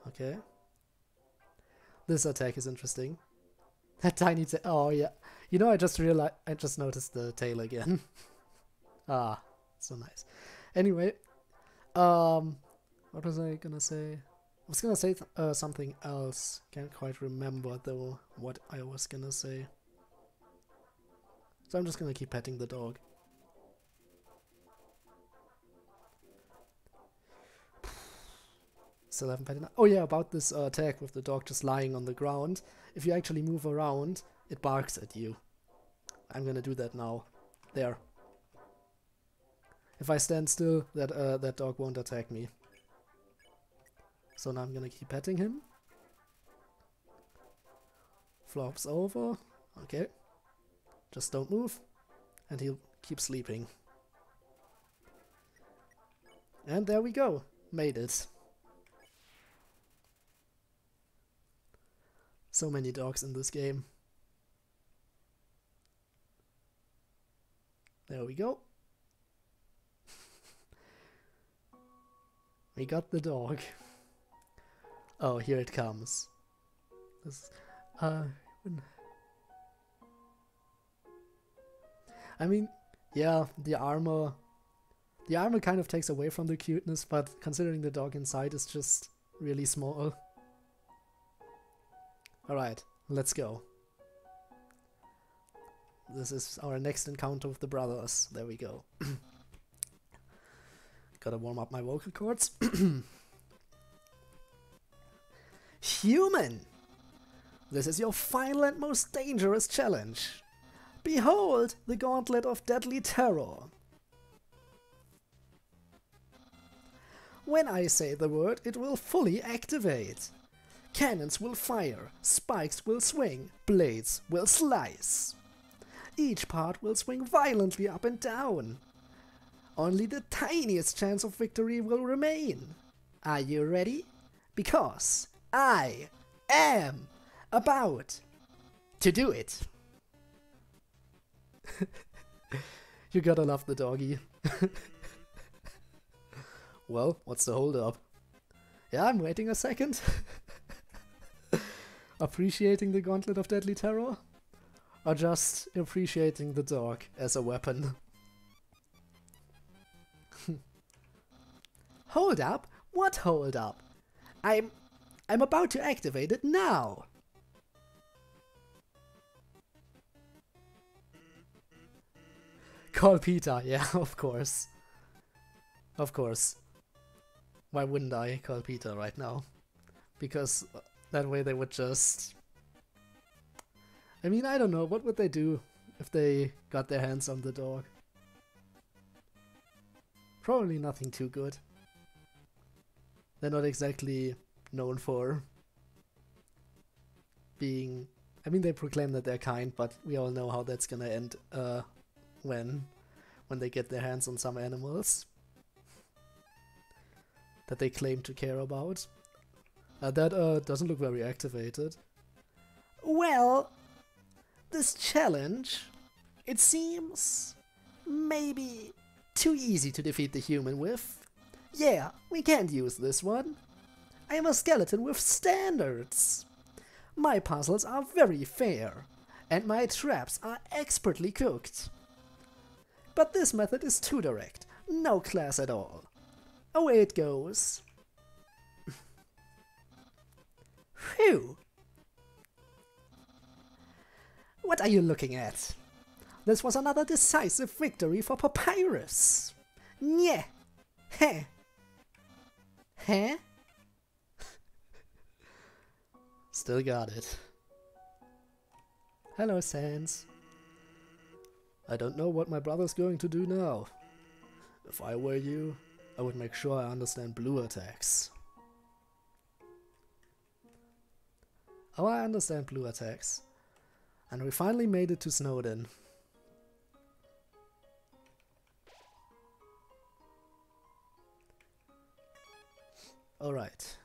Speaker 1: Okay. This attack is interesting. That tiny tail. Oh yeah. You know, I just noticed the tail again. Ah, so nice. Anyway, what was I gonna say? I was gonna say something else. Can't quite remember though what I was gonna say. So I'm just gonna keep petting the dog. Still haven't petted. Oh yeah, about this attack with the dog just lying on the ground. If you actually move around, it barks at you. I'm gonna do that now. There. If I stand still, that dog won't attack me. So now I'm gonna keep petting him. Flops over. Okay. Just don't move. And he'll keep sleeping. And there we go. Made it. So many dogs in this game. There we go. We got the dog. Oh, here it comes. This, I mean, yeah, the armor kind of takes away from the cuteness, but considering the dog inside is just really small. Alright, let's go. This is our next encounter with the brothers. There we go. Gotta warm up my vocal cords. Human! This is your final and most dangerous challenge. Behold the Gauntlet of Deadly Terror. When I say the word, it will fully activate. Cannons will fire, spikes will swing, blades will slice. Each part will swing violently up and down. Only the tiniest chance of victory will remain. Are you ready? Because I am about to do it. You gotta love the doggy. Well, what's the hold up? Yeah, I'm waiting a second. Appreciating the Gauntlet of Deadly Terror? Or just appreciating the dog as a weapon? Hold up? What hold up? I'm about to activate it now. Call Peter, yeah, of course. Of course. Why wouldn't I call Peter right now? Because that way they would just... I mean, I don't know, what would they do if they got their hands on the dog? Probably nothing too good. They're not exactly known for being... I mean, they proclaim that they're kind, but we all know how that's gonna end when they get their hands on some animals that they claim to care about. That doesn't look very activated. Well, this challenge, it seems maybe too easy to defeat the human with. Yeah, we can't use this one. I am a skeleton with standards. My puzzles are very fair, and my traps are expertly cooked. But this method is too direct, no class at all. Away it goes. Phew! What are you looking at? This was another decisive victory for Papyrus. Nyeh! Heh! Heh? Still got it. Hello, Sans. I don't know what my brother's going to do now. If I were you, I would make sure I understand blue attacks. Oh, I understand blue attacks. And we finally made it to Snowdin. Alright.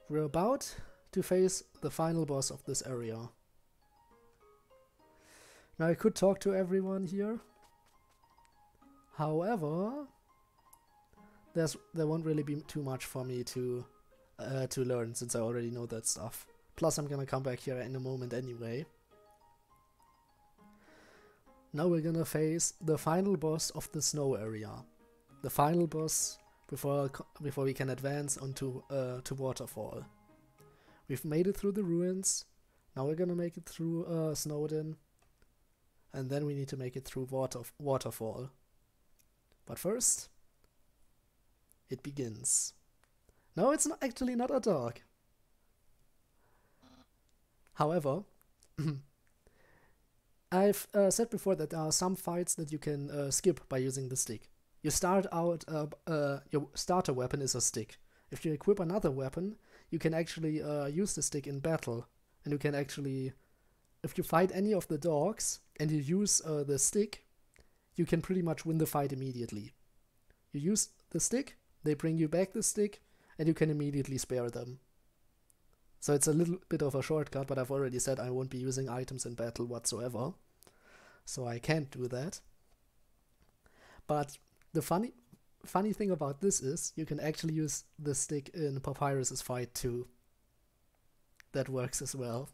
Speaker 1: We're about to face the final boss of this area. Now I could talk to everyone here. However, there won't really be too much for me to learn, since I already know that stuff. Plus I'm gonna come back here in a moment anyway. Now we're gonna face the final boss of the snow area. The final boss before we can advance onto to Waterfall. We've made it through the ruins. Now we're gonna make it through Snowdin, and then we need to make it through Waterfall. But first, it begins. No, it's not actually not a dog. However, I've said before that there are some fights that you can skip by using the stick. You start out, your starter weapon is a stick. If you equip another weapon, you can actually use the stick in battle. And you can actually, if you fight any of the dogs and you use the stick, you can pretty much win the fight immediately. You use the stick, they bring you back the stick, and you can immediately spare them. So it's a little bit of a shortcut, but I've already said I won't be using items in battle whatsoever. So I can't do that. But the funny thing about this is you can actually use the stick in Papyrus's fight too. That works as well.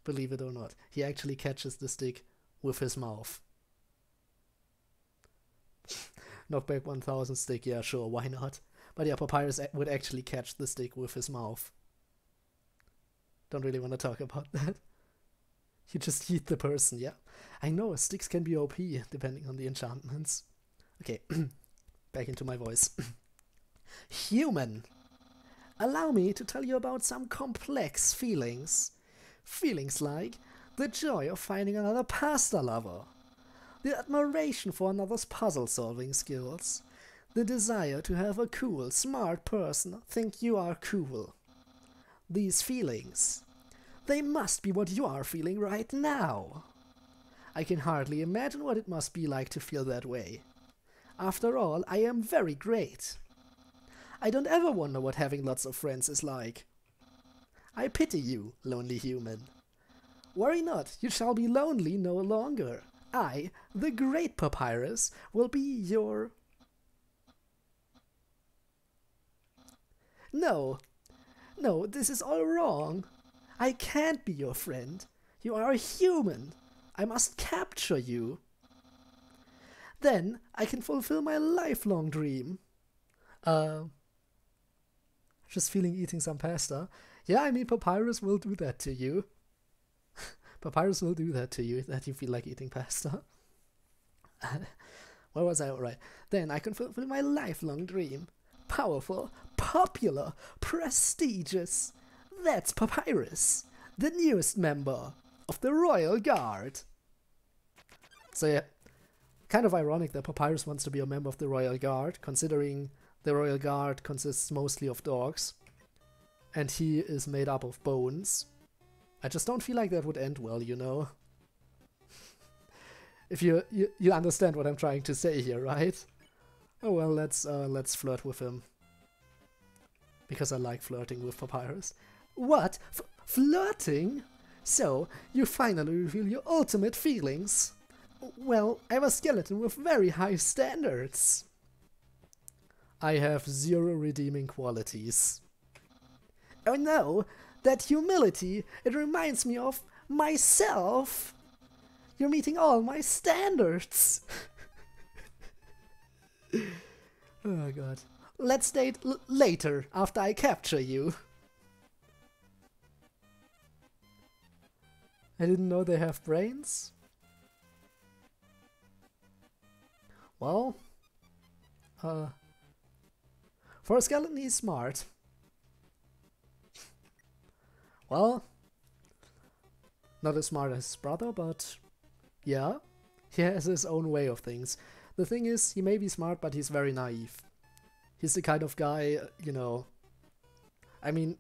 Speaker 1: Believe it or not. He actually catches the stick with his mouth. Knockback 1000 stick, yeah, sure, why not? But yeah, Papyrus would actually catch the stick with his mouth. Don't really want to talk about that. You just eat the person, yeah. I know, sticks can be OP, depending on the enchantments. Okay, back into my voice. Human! Allow me to tell you about some complex feelings. Feelings like the joy of finding another pasta lover, the admiration for another's puzzle-solving skills, the desire to have a cool, smart person think you are cool. These feelings, they must be what you are feeling right now. I can hardly imagine what it must be like to feel that way. After all, I am very great. I don't ever wonder what having lots of friends is like. I pity you, lonely human. Worry not, you shall be lonely no longer. I, the great Papyrus, will be your... No, this is all wrong. I can't be your friend. You are a human. I must capture you. Then I can fulfill my lifelong dream. Just feeling eating some pasta. Yeah, I mean, Papyrus will do that to you. Papyrus will do that to you, that you feel like eating pasta. Where was I? Alright. Then I can fulfill my lifelong dream. Powerful, popular, prestigious. That's Papyrus, the newest member of the Royal Guard. So yeah, kind of ironic that Papyrus wants to be a member of the Royal Guard, considering the Royal Guard consists mostly of dogs, and he is made up of bones. I just don't feel like that would end well, you know? If you understand what I'm trying to say here, right? Oh well, let's flirt with him. Because I like flirting with Papyrus. What? Flirting? So, you finally reveal your ultimate feelings. Well, I'm a skeleton with very high standards. I have 0 redeeming qualities. Oh no, that humility, it reminds me of myself. You're meeting all my standards. Oh god. Let's date later, after I capture you. I didn't know they have brains. Well, for a skeleton he's smart. Well, not as smart as his brother, but yeah, he has his own way of things. The thing is, he may be smart, but he's very naive. He's the kind of guy, you know, I mean,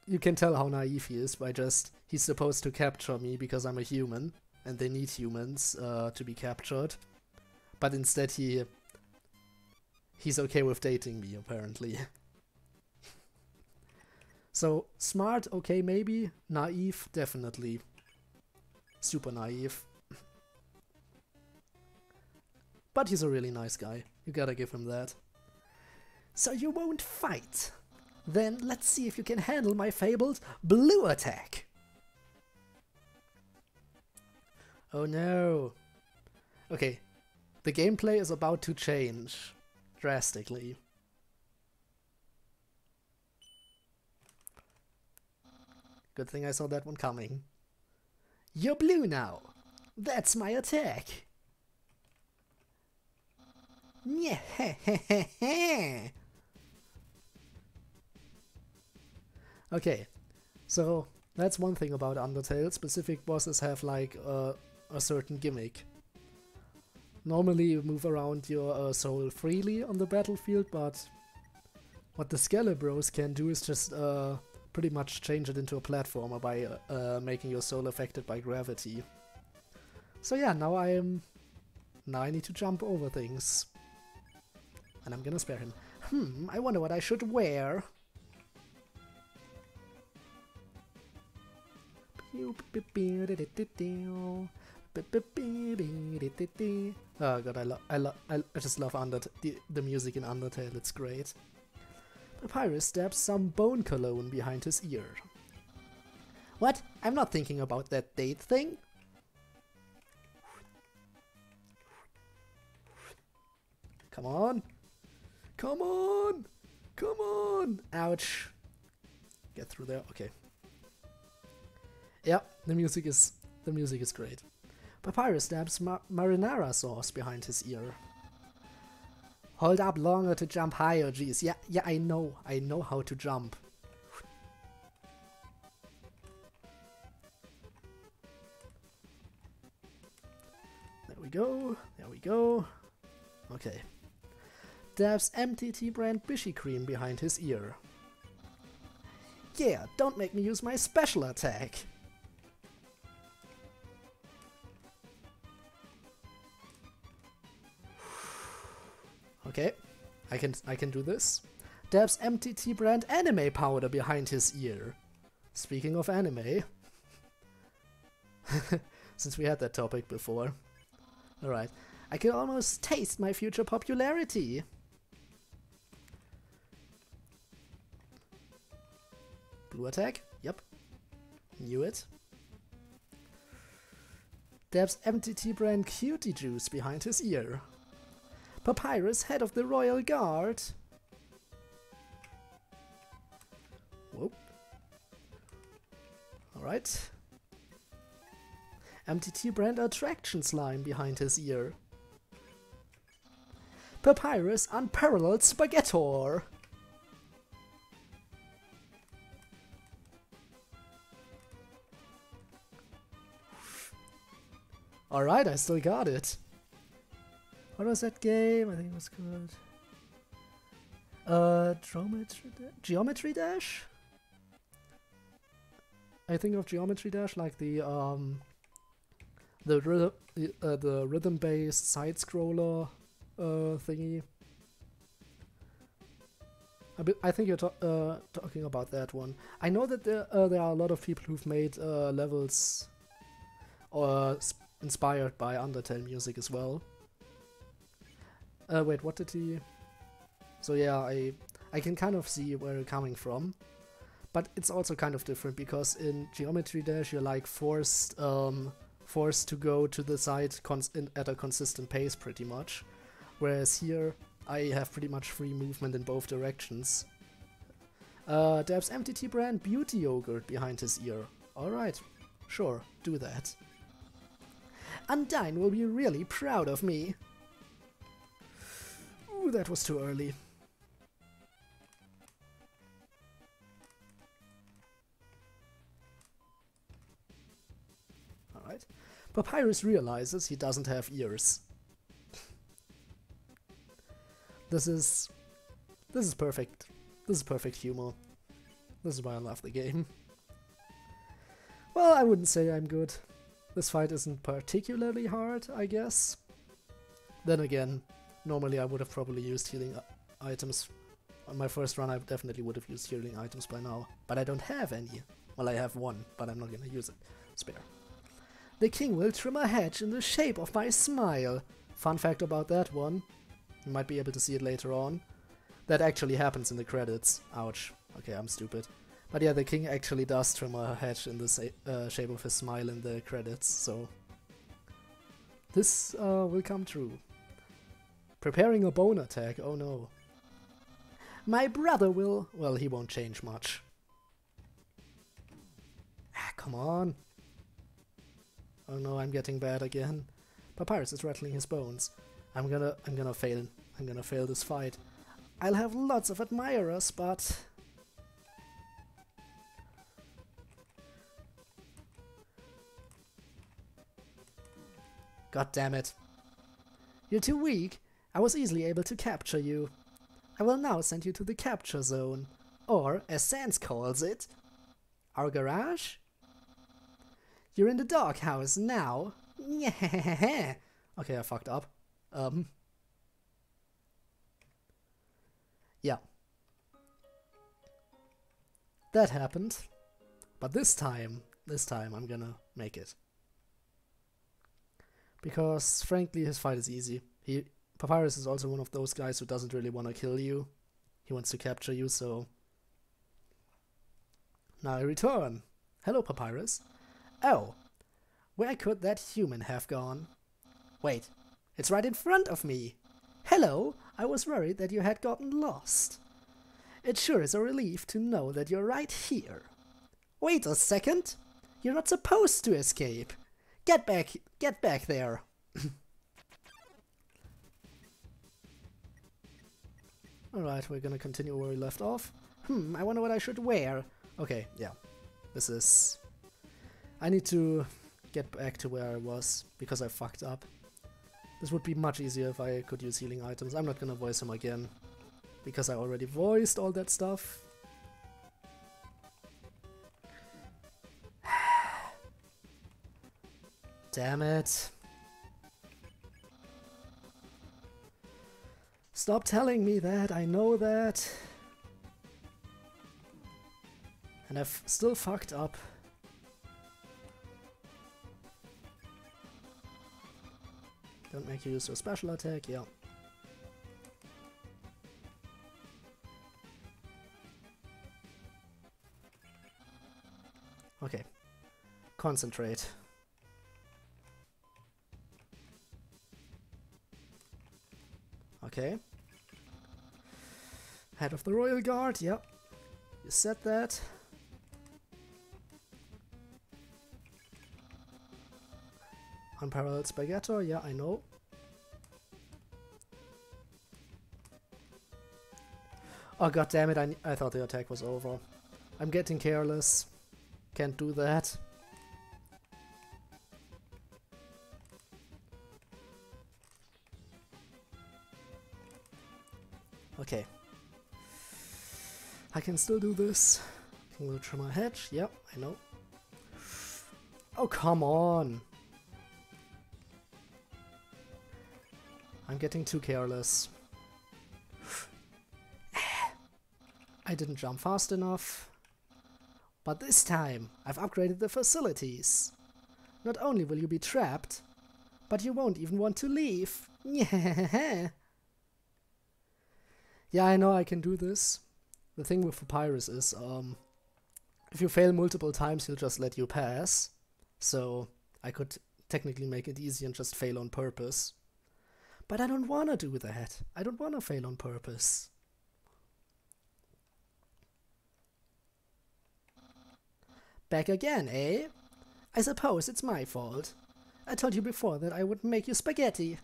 Speaker 1: you can tell how naive he is by just, he's supposed to capture me because I'm a human, and they need humans to be captured. But instead he's okay with dating me, apparently. So, smart, okay, maybe. Naive, definitely. Super naive. But he's a really nice guy. You gotta give him that. So you won't fight? Then let's see if you can handle my fabled blue attack. Oh no. Okay, the gameplay is about to change. drastically. Good thing I saw that one coming. You're blue now. That's my attack. Yeah. Okay, so that's one thing about Undertale. Specific bosses have like a certain gimmick. Normally you move around your soul freely on the battlefield, but what the skele-bros can do is just pretty much change it into a platformer by making your soul affected by gravity. So yeah, now I need to jump over things. And I'm gonna spare him. I wonder what I should wear. Oh god, I just love the music in Undertale, it's great. Papyrus stabs some bone cologne behind his ear. What? I'm not thinking about that date thing. Come on. Come on! Come on! Ouch. Get through there, okay. Yeah, the music is great. Papyrus stabs marinara sauce behind his ear. Hold up longer to jump higher, geez. Yeah, I know how to jump. There we go. Okay. Dabs empty tea brand Bishy cream behind his ear. Yeah, don't make me use my special attack. Okay, I can do this. Dabs empty tea brand anime powder behind his ear. Speaking of anime, since we had that topic before. Alright, I can almost taste my future popularity. Blue attack? Yep. Knew it. Dabs empty tea brand cutie juice behind his ear. Papyrus, head of the royal guard. Whoop. Alright. Empty tea brand attraction slime behind his ear. Papyrus, unparalleled spaghettor. Alright, I still got it. What was that game? I think it was called Geometry Dash? I think of Geometry Dash like the rhythm-based side-scroller thingy. I think you're talking about that one. I know that there are a lot of people who've made levels inspired by Undertale music as well. Wait, what did he... So yeah, I can kind of see where you're coming from. But it's also kind of different, because in Geometry Dash you're like forced to go to the side at a consistent pace pretty much. Whereas here I have pretty much free movement in both directions. Dabs empty tea brand beauty yogurt behind his ear. Alright, sure, do that. Undyne will be really proud of me. Ooh, that was too early. Alright. Papyrus realizes he doesn't have ears. This is perfect. This is perfect humor. This is why I love the game. Well, I wouldn't say I'm good. This fight isn't particularly hard, I guess. Then again, normally I would have probably used healing items. On my first run I definitely would have used healing items by now. But I don't have any. Well, I have one, but I'm not gonna use it. Spare. The king will trim a hedge in the shape of my smile. Fun fact about that one. You might be able to see it later on. That actually happens in the credits. Ouch. Okay, I'm stupid. But yeah, the king actually does trim a hedge in the shape of his smile in the credits, so... This will come true. Preparing a bone attack, oh no. My brother will... Well, he won't change much. Ah, come on. Oh no, I'm getting bad again. Papyrus is rattling his bones. I'm gonna fail. I'm gonna fail this fight. I'll have lots of admirers, but... God damn it. You're too weak. I was easily able to capture you. I will now send you to the capture zone. Or, as Sans calls it, our garage? You're in the doghouse now. Okay, I fucked up. Yeah. That happened. But this time I'm gonna make it. Because, frankly, his fight is easy. Papyrus is also one of those guys who doesn't really want to kill you. He wants to capture you, so... Now I return. Hello, Papyrus. Oh, where could that human have gone? Wait, it's right in front of me. Hello, I was worried that you had gotten lost. It sure is a relief to know that you're right here. Wait a second. You're not supposed to escape. Get back there. Alright, we're gonna continue where we left off. I wonder what I should wear. Okay, yeah. This is... I need to get back to where I was, because I fucked up. This would be much easier if I could use healing items. I'm not gonna voice him again, because I already voiced all that stuff. Damn it. Stop telling me that, I know that. And I've still fucked up. Don't make you use your special attack, yeah. Okay. Concentrate. Okay. Head of the Royal Guard, yep. You said that. Unparalleled Spaghetto, yeah, I know. Oh god damn it, I thought the attack was over. I'm getting careless. Can't do that. Okay. I can still do this. Can go through my hedge, yep, I know. Oh, come on! I'm getting too careless. I didn't jump fast enough. But this time, I've upgraded the facilities. Not only will you be trapped, but you won't even want to leave. Yeah, I know I can do this. The thing with Papyrus is, if you fail multiple times, he'll just let you pass. So, I could technically make it easy and just fail on purpose. But I don't wanna do that. I don't wanna fail on purpose. Back again, eh? I suppose it's my fault. I told you before that I would make you spaghetti.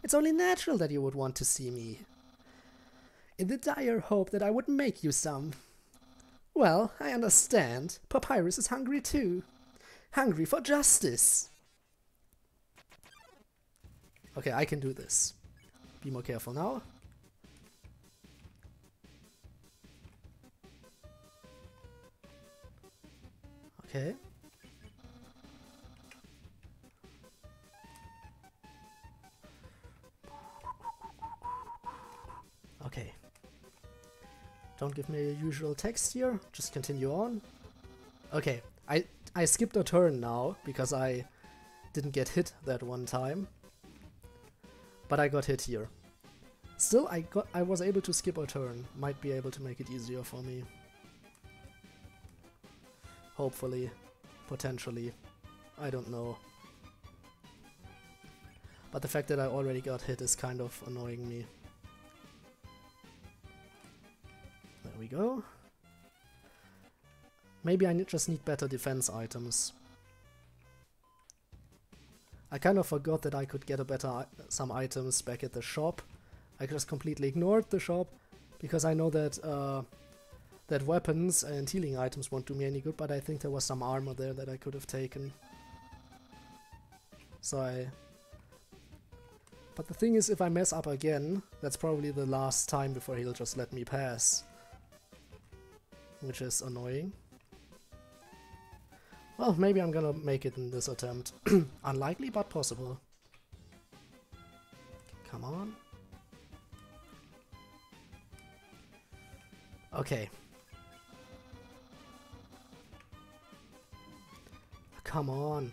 Speaker 1: It's only natural that you would want to see me. In the dire hope that I would make you some. Well, I understand. Papyrus is hungry too. Hungry for justice. Okay, I can do this. Be more careful now. Okay. Okay. Don't give me a usual text here, just continue on. Okay, I skipped a turn now, because I didn't get hit that one time. But I got hit here. Still, I was able to skip a turn. Might be able to make it easier for me. Hopefully. Potentially. I don't know. But the fact that I already got hit is kind of annoying me. There we go. Maybe I just need better defense items. I kind of forgot that I could get some items back at the shop. I just completely ignored the shop because I know that that weapons and healing items won't do me any good, but I think there was some armor there that I could have taken. But the thing is, if I mess up again, that's probably the last time before he'll just let me pass. Which is annoying. Well, maybe I'm gonna make it in this attempt. Unlikely, but possible. Come on. Okay. Come on.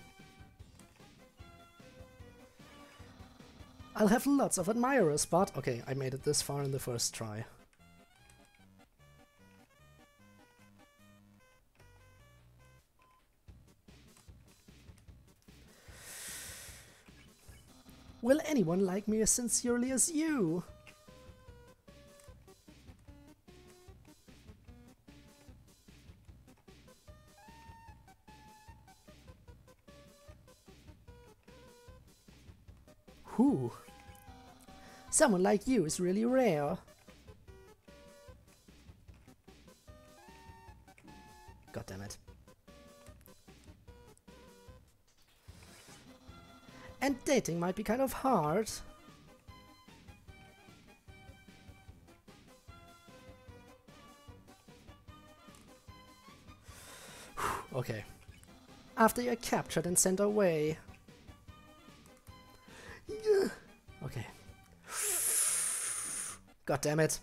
Speaker 1: I'll have lots of admirers, but... Okay, I made it this far in the first try. Will anyone like me as sincerely as you? Whew. Someone like you is really rare. God damn it. And dating might be kind of hard. Okay. After you're captured and sent away. Okay. God damn it.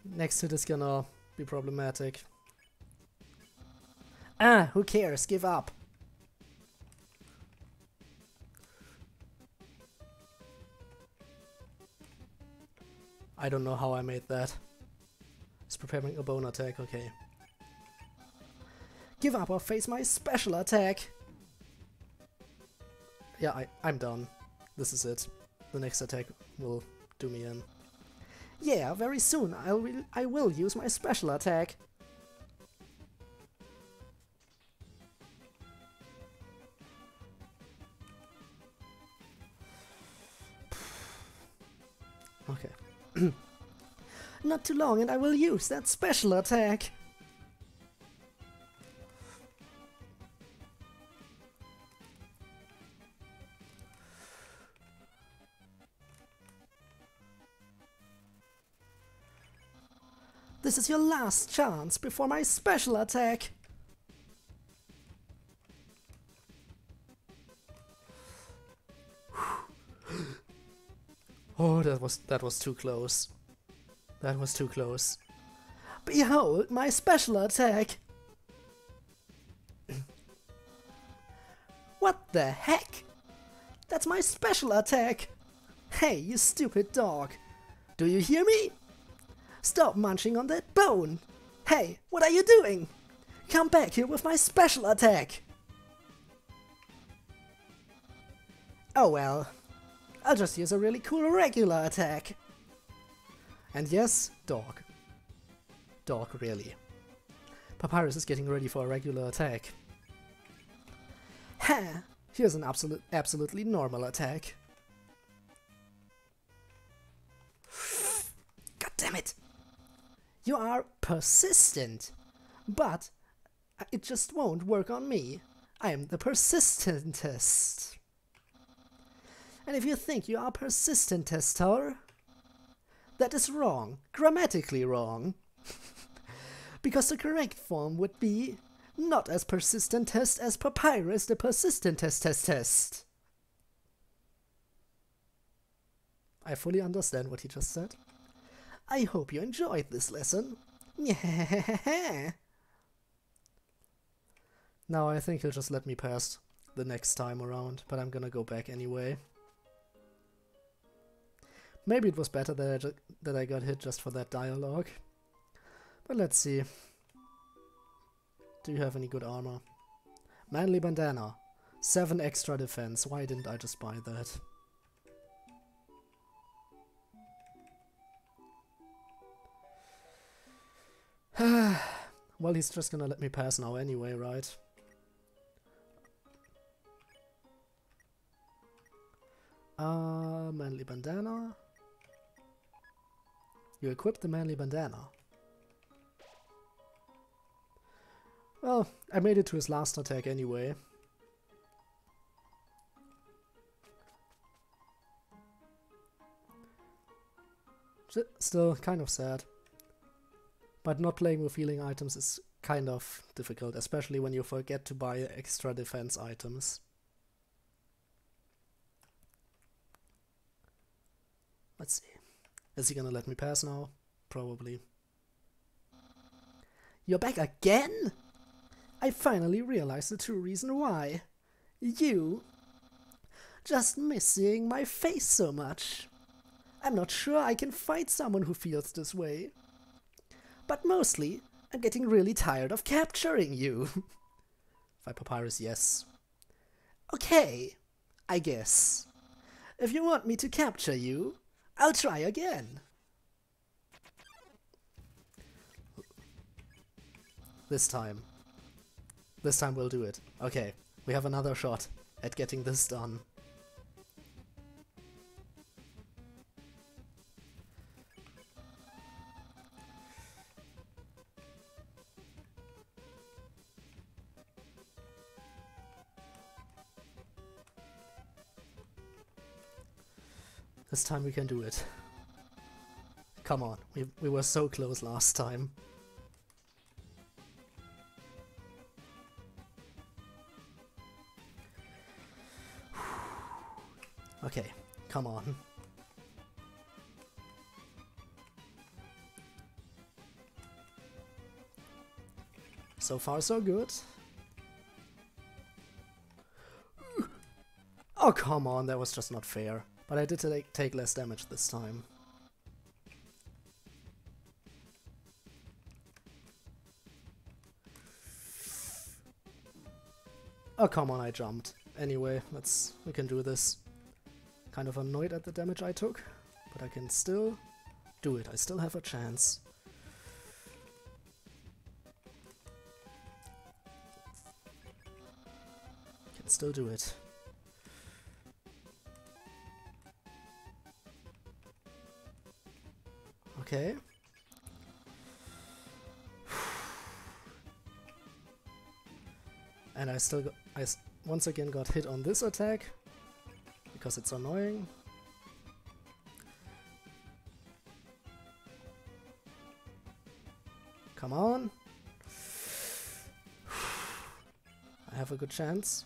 Speaker 1: Next hit is gonna be problematic. Ah, who cares? Give up. I don't know how I made that. It's preparing a bone attack, okay. Give up or face my special attack! Yeah, I'm done. This is it. The next attack will do me in. Yeah, very soon I will use my special attack. Okay. Not too long and I will use that special attack. This is your last chance before my special attack. Oh, that was too close. That was too close. Behold my special attack. What the heck? That's my special attack. Hey, you stupid dog. Do you hear me? Stop munching on that bone! Hey, what are you doing? Come back here with my special attack! Oh well, I'll just use a really cool regular attack. And yes, dog. Dog, really. Papyrus is getting ready for a regular attack. Ha! Here's an absolutely normal attack. God damn it! You are persistent, but it just won't work on me. I am the persistentest. And if you think you are persistentester, that is wrong, grammatically wrong. Because the correct form would be not as persistentest as Papyrus the persistentest. I fully understand what he just said. I hope you enjoyed this lesson. Yeah. Now I think he'll just let me pass the next time around, but I'm gonna go back anyway. Maybe it was better that I got hit just for that dialogue. But let's see. Do you have any good armor? Manly bandana. 7 extra defense. Why didn't I just buy that? Well, he's just gonna let me pass now anyway, right? Manly bandana. You equip the manly bandana. Well, I made it to his last attack anyway. Still kind of sad. But not playing with healing items is kind of difficult, especially when you forget to buy extra defense items. Let's see. Is he gonna let me pass now? Probably. You're back again? I finally realized the true reason why. You just miss seeing my face so much. I'm not sure I can fight someone who feels this way. But mostly, I'm getting really tired of capturing you. By Papyrus, yes. Okay, I guess. If you want me to capture you, I'll try again. This time we'll do it. Okay, we have another shot at getting this done. This time we can do it. Come on, we were so close last time. Okay, come on. So far so good. Oh come on, that was just not fair. But I did take less damage this time. Oh come on, I jumped. Anyway, we can do this. Kind of annoyed at the damage I took, but I can still do it. I still have a chance. Can still do it. Okay. And I still once again got hit on this attack because it's annoying. Come on. I have a good chance.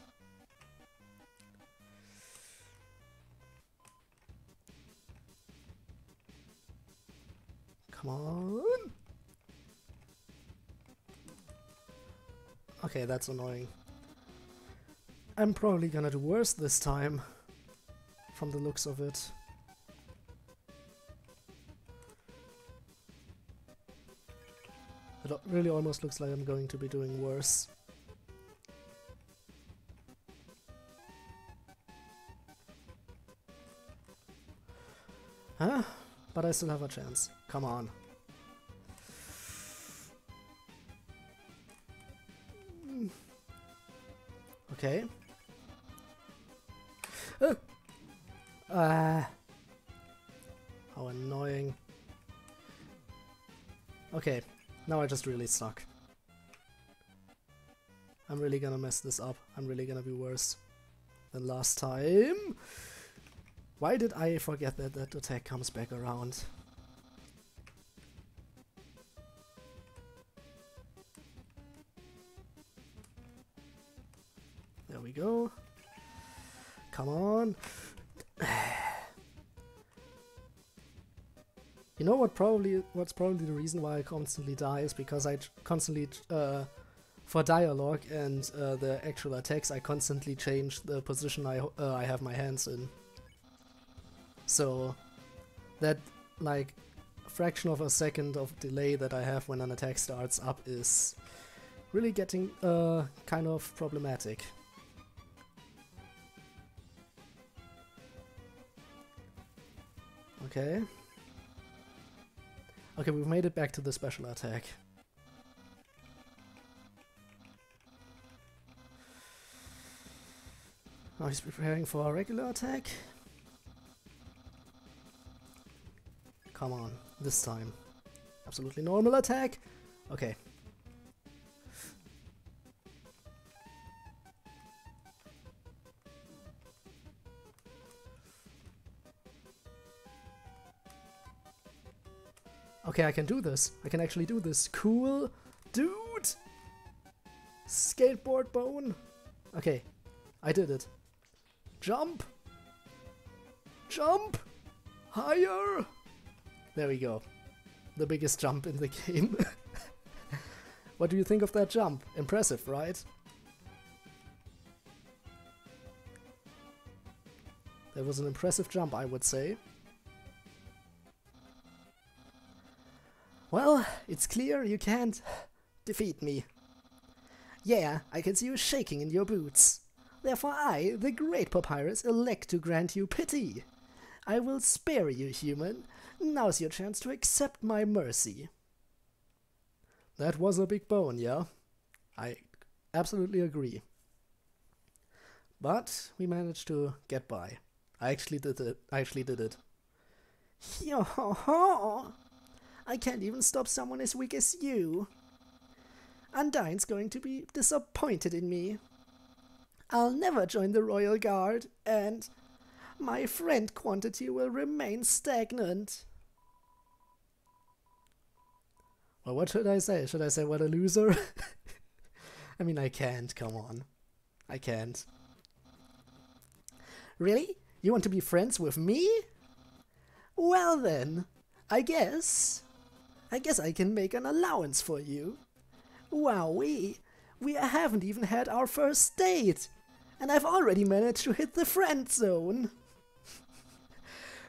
Speaker 1: Come on. Okay, that's annoying. I'm probably gonna do worse this time, from the looks of it. It really almost looks like I'm going to be doing worse. Huh? But I still have a chance. Come on. Okay. How annoying. Okay, now I just really suck. I'm really gonna mess this up. I'm really gonna be worse than last time. Why did I forget that that attack comes back around? There we go. Come on. You know what's probably the reason why I constantly die is because I constantly for dialogue and the actual attacks I constantly change the position I have my hands in. So that like fraction of a second of delay that I have when an attack starts up is really getting kind of problematic. Okay. Okay, we've made it back to the special attack. Now he's preparing for a regular attack. Come on, this time. Absolutely normal attack. Okay. Okay, I can do this. I can actually do this. Cool. Dude! Skateboard bone. Okay, I did it. Jump! Jump! Higher! There we go. The biggest jump in the game. What do you think of that jump? Impressive, right? That was an impressive jump, I would say. Well, it's clear you can't defeat me. Yeah, I can see you shaking in your boots. Therefore I, the great Papyrus, elect to grant you pity. I will spare you, human. Now's your chance to accept my mercy. That was a big bone, yeah? I absolutely agree. But we managed to get by. I actually did it. Yo-ho-ho! I can't even stop someone as weak as you. Undyne's going to be disappointed in me. I'll never join the Royal Guard, and my friend quantity will remain stagnant. Well, what should I say? Should I say what a loser? I mean, I can't, come on. I can't. Really? You want to be friends with me? Well then, I guess I can make an allowance for you. Wowee, we haven't even had our first date, and I've already managed to hit the friend zone.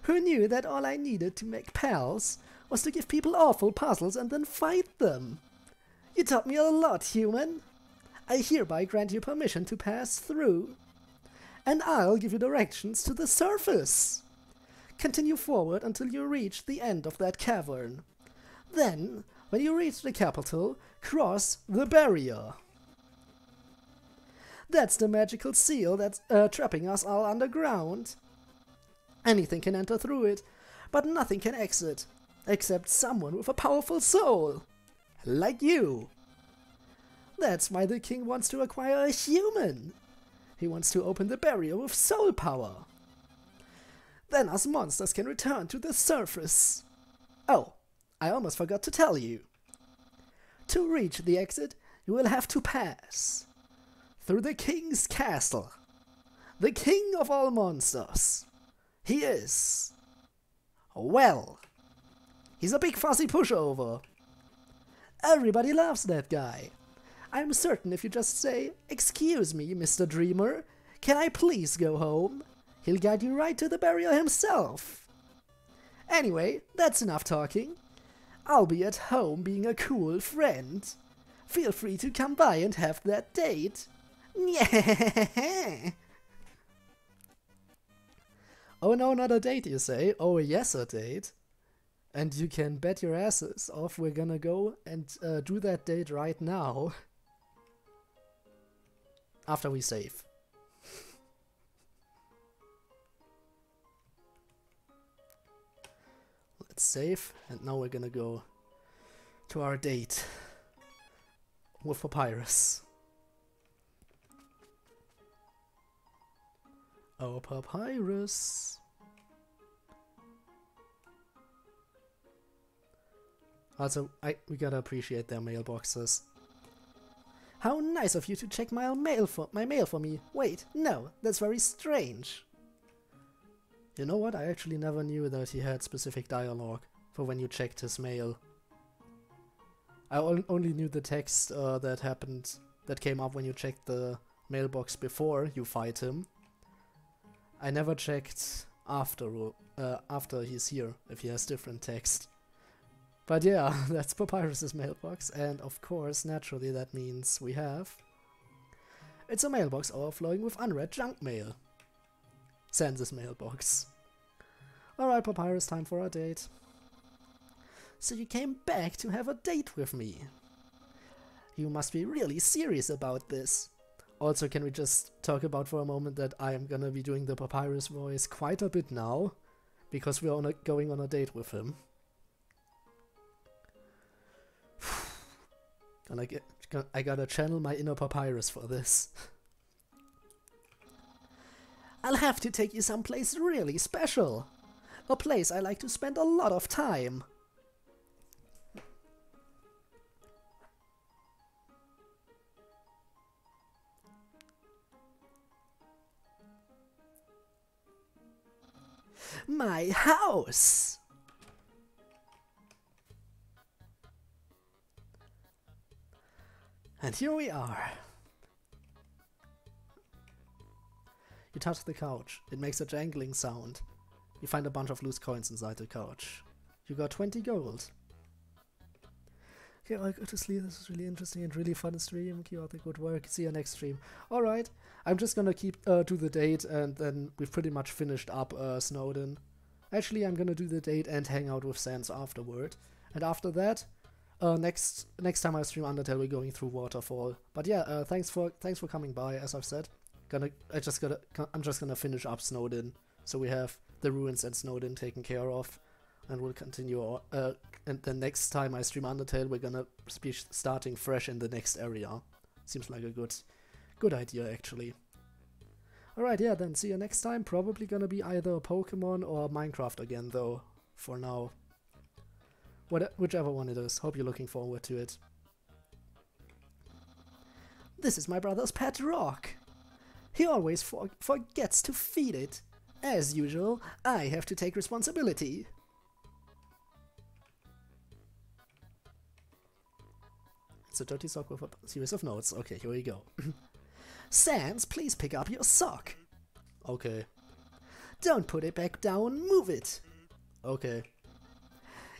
Speaker 1: Who knew that all I needed to make pals was to give people awful puzzles and then fight them? You taught me a lot, human. I hereby grant you permission to pass through. And I'll give you directions to the surface. Continue forward until you reach the end of that cavern. Then, when you reach the capital, cross the barrier. That's the magical seal that's trapping us all underground. Anything can enter through it, but nothing can exit, except someone with a powerful soul. Like you. That's why the king wants to acquire a human. He wants to open the barrier with soul power. Then us monsters can return to the surface. Oh, I almost forgot to tell you. To reach the exit, you will have to pass through the king's castle. The king of all monsters. He is, well, he's a big fussy pushover. Everybody loves that guy. I'm certain if you just say, "Excuse me, Mr. Dreamer, can I please go home?" he'll guide you right to the barrier himself. Anyway, that's enough talking. I'll be at home being a cool friend. Feel free to come by and have that date. Oh no, not a date, you say? Oh yes, a date. And you can bet your asses off we're gonna go and do that date right now. After we save. Let's save, and now we're gonna go to our date with Papyrus. Oh, Papyrus. Also, we gotta appreciate their mailboxes. How nice of you to check my mail for me. Wait, no, that's very strange. You know what? I actually never knew that he had specific dialogue for when you checked his mail. I only knew the text that came up when you checked the mailbox before you fight him. I never checked after he's here, if he has different text. But yeah, that's Papyrus's mailbox, and of course, naturally, that means we have... It's a mailbox overflowing with unread junk mail. Sans' mailbox. Alright, Papyrus, time for our date. So you came back to have a date with me. You must be really serious about this. Also, can we just talk about for a moment that I am gonna be doing the Papyrus voice quite a bit now, because we're going on a date with him. And I gotta channel my inner Papyrus for this. I'll have to take you someplace really special. A place I like to spend a lot of time. My house! And here we are. You touch the couch. It makes a jangling sound. You find a bunch of loose coins inside the couch. You got 20 gold. Okay, I'll go to sleep. This is really interesting and really fun stream. Keep up the good work. See you next stream. Alright, I'm just gonna keep do the date, and then we've pretty much finished up Snowdin. Actually, I'm gonna do the date and hang out with Sans afterward. And after that, next time I stream Undertale, we're going through Waterfall. But yeah, thanks for coming by. As I've said, I'm just gonna finish up Snowdin, so we have the Ruins and Snowdin taken care of, and we'll continue. And then next time I stream Undertale, we're gonna be starting fresh in the next area. Seems like a good idea, actually. Alright, yeah, then see you next time. Probably gonna be either Pokemon or Minecraft again, though, for now. Whichever one it is. Hope you're looking forward to it. This is my brother's pet rock. He always forgets to feed it. As usual, I have to take responsibility. It's a dirty sock with a series of notes. Okay, here we go. Sans, please pick up your sock. Okay. Don't put it back down, move it. Okay.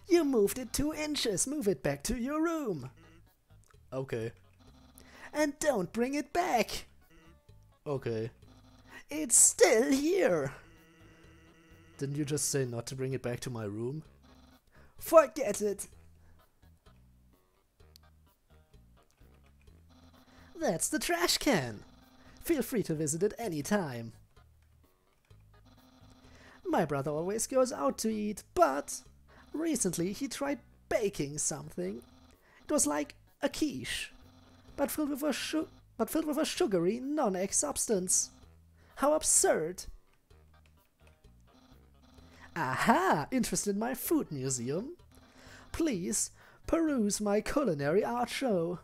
Speaker 1: You moved it 2 inches, move it back to your room. Okay. And don't bring it back. Okay. It's still here. Didn't you just say not to bring it back to my room? Forget it. That's the trash can. Feel free to visit it any time. My brother always goes out to eat, but recently he tried baking something. It was like a quiche, but filled with a sugary non-egg substance. How absurd! Aha! Interested in my food museum? Please peruse my culinary art show.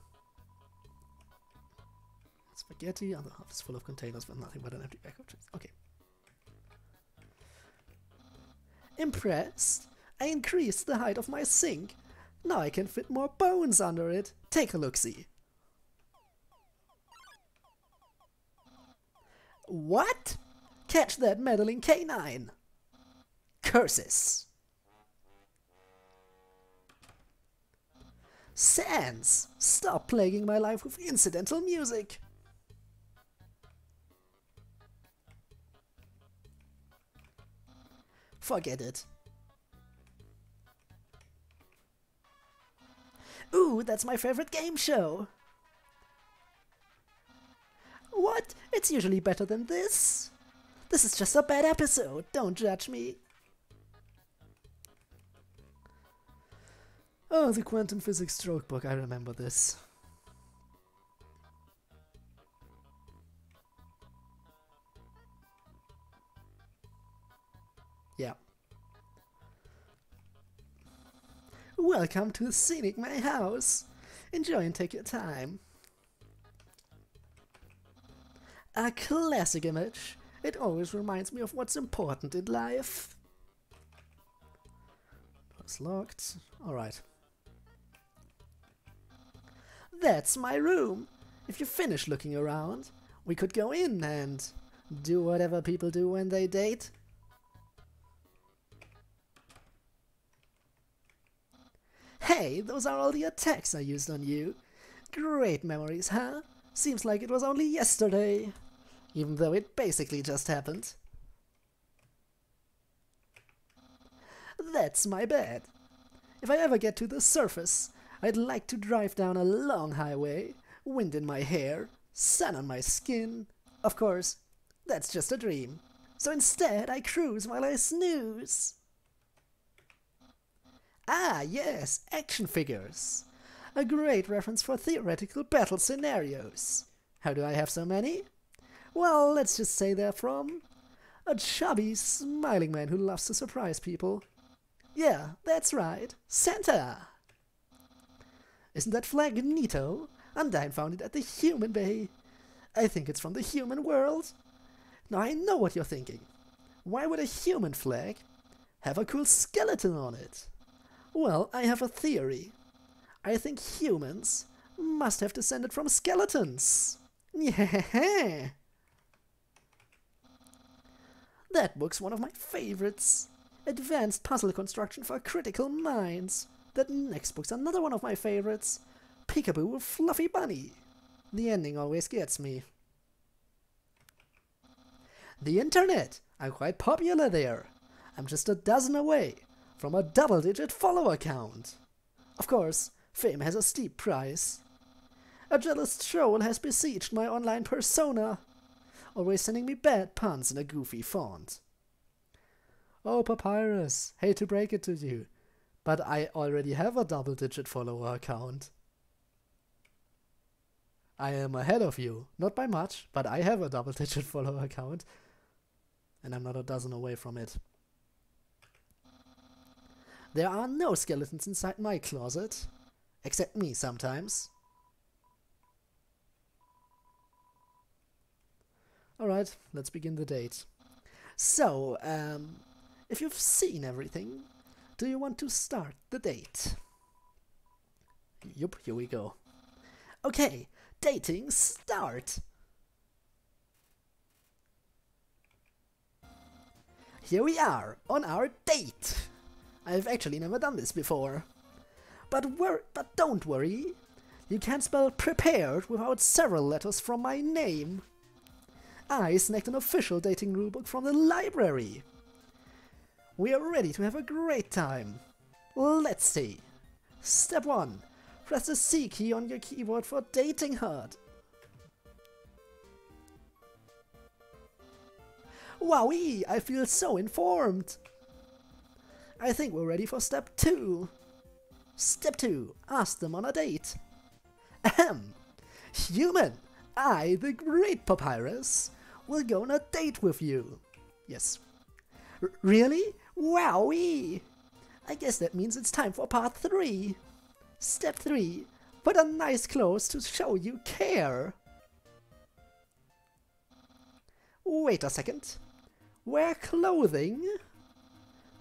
Speaker 1: Spaghetti, other half is full of containers with nothing but an empty bag of chips. Okay. Impressed? I increased the height of my sink. Now I can fit more bones under it. Take a look-see. What? Catch that meddling canine! Curses! Sans! Stop plaguing my life with incidental music! Forget it. Ooh, that's my favorite game show! What? It's usually better than this. This is just a bad episode, don't judge me. Oh, the quantum physics stroke book, I remember this. Yeah. Welcome to scenic my house. Enjoy and take your time. A classic image. It always reminds me of what's important in life. It's locked. Alright. That's my room. If you finish looking around, we could go in and do whatever people do when they date. Hey, those are all the attacks I used on you. Great memories, huh? Seems like it was only yesterday. Even though it basically just happened. That's my bed. If I ever get to the surface, I'd like to drive down a long highway, wind in my hair, sun on my skin. Of course, that's just a dream. So instead I cruise while I snooze. Ah, yes, action figures. A great reference for theoretical battle scenarios. How do I have so many? Well, let's just say they're from a chubby, smiling man who loves to surprise people. Yeah, that's right, Santa! Isn't that flag neato? Undyne found it at the Human Bay. I think it's from the human world. Now I know what you're thinking. Why would a human flag have a cool skeleton on it? Well, I have a theory. I think humans must have descended from skeletons. Yeah. That book's one of my favorites. Advanced puzzle construction for critical minds. That next book's another one of my favorites. Peekaboo with Fluffy Bunny. The ending always gets me. The internet. I'm quite popular there. I'm just a dozen away from a double-digit follower count. Of course, fame has a steep price. A jealous troll has besieged my online persona, always sending me bad puns in a goofy font. Oh, Papyrus, hate to break it to you, but I already have a double-digit follower account. I am ahead of you, not by much, but I have a double-digit follower account, and I'm not a dozen away from it. There are no skeletons inside my closet, except me sometimes. Alright, let's begin the date. So, if you've seen everything, do you want to start the date? Yup, here we go. Okay, dating start! Here we are, on our date! I've actually never done this before. But don't worry, you can't spell prepared without several letters from my name. I snagged an official dating rulebook from the library. We are ready to have a great time. Let's see. Step 1. Press the C key on your keyboard for dating hard. Wowee, I feel so informed. I think we're ready for step 2. Step 2. Ask them on a date. Ahem. Human, I, the great Papyrus, will go on a date with you. Yes. Really? Wowee! I guess that means it's time for part 3. Step 3. Put on nice clothes to show you care. Wait a second. Wear clothing?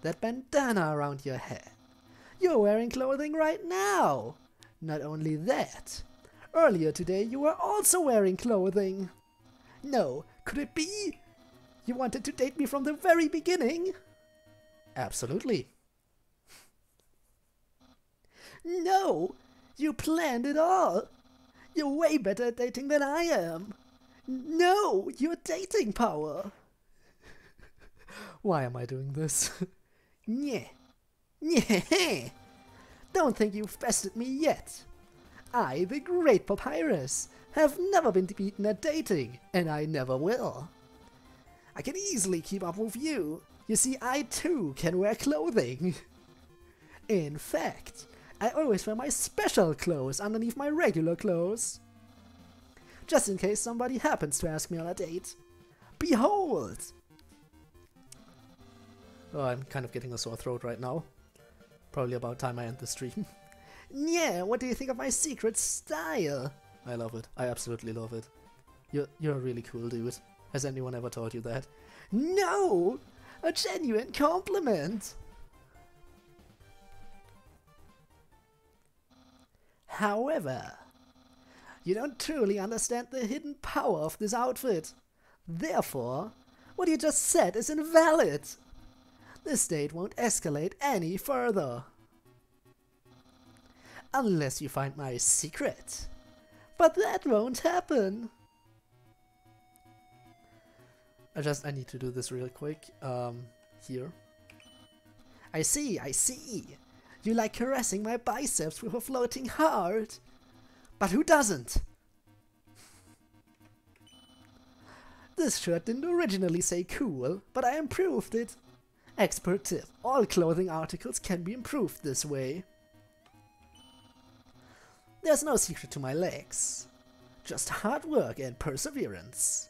Speaker 1: That bandana around your head. You're wearing clothing right now. Not only that, earlier today you were also wearing clothing. No, could it be? You wanted to date me from the very beginning? Absolutely. No, you planned it all. You're way better at dating than I am. No, you're dating power. Why am I doing this? Nyeh. Nyeh. Don't think you've bested me yet. I, the great Papyrus, have never been beaten at dating, and I never will. I can easily keep up with you. You see, I too can wear clothing. In fact, I always wear my special clothes underneath my regular clothes. Just in case somebody happens to ask me on a date. Behold! Oh, I'm kind of getting a sore throat right now. Probably about time I end the stream. Yeah, what do you think of my secret style? I love it. I absolutely love it. You're a really cool dude. Has anyone ever taught you that? No! A genuine compliment! However, you don't truly understand the hidden power of this outfit. Therefore, what you just said is invalid. This date won't escalate any further. Unless you find my secret. But that won't happen. I need to do this real quick. Here. I see. You like caressing my biceps with a floating heart. But who doesn't? This shirt didn't originally say cool, but I improved it. Expert tip, all clothing articles can be improved this way. There's no secret to my legs. Just hard work and perseverance.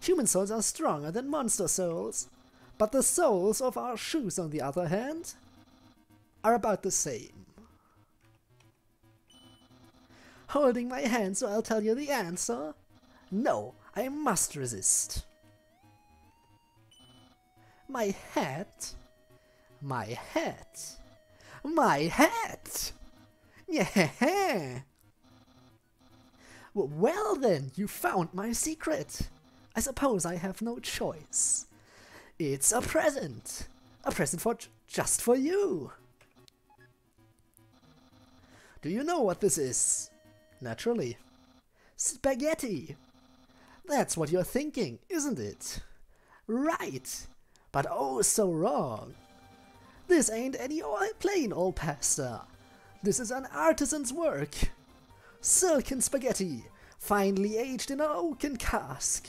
Speaker 1: Human souls are stronger than monster souls, but the souls of our shoes, on the other hand, are about the same. Holding my hand so I'll tell you the answer? No, I must resist. My hat? My hat? My hat! Yeah! Well then, you found my secret. I suppose I have no choice. It's a present. A present for just for you. Do you know what this is? Naturally. Spaghetti. That's what you're thinking, isn't it? Right. But oh so wrong. This ain't any plain old pasta. This is an artisan's work. Silken spaghetti, finely aged in an oaken cask.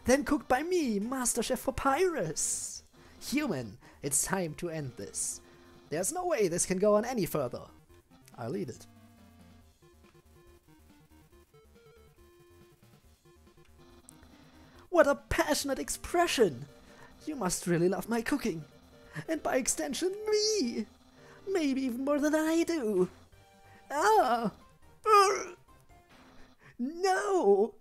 Speaker 1: Then cooked by me, Master Chef Papyrus. Human, it's time to end this. There's no way this can go on any further. I'll eat it. What a passionate expression! You must really love my cooking. And by extension, me! Maybe even more than I do. Ah! No!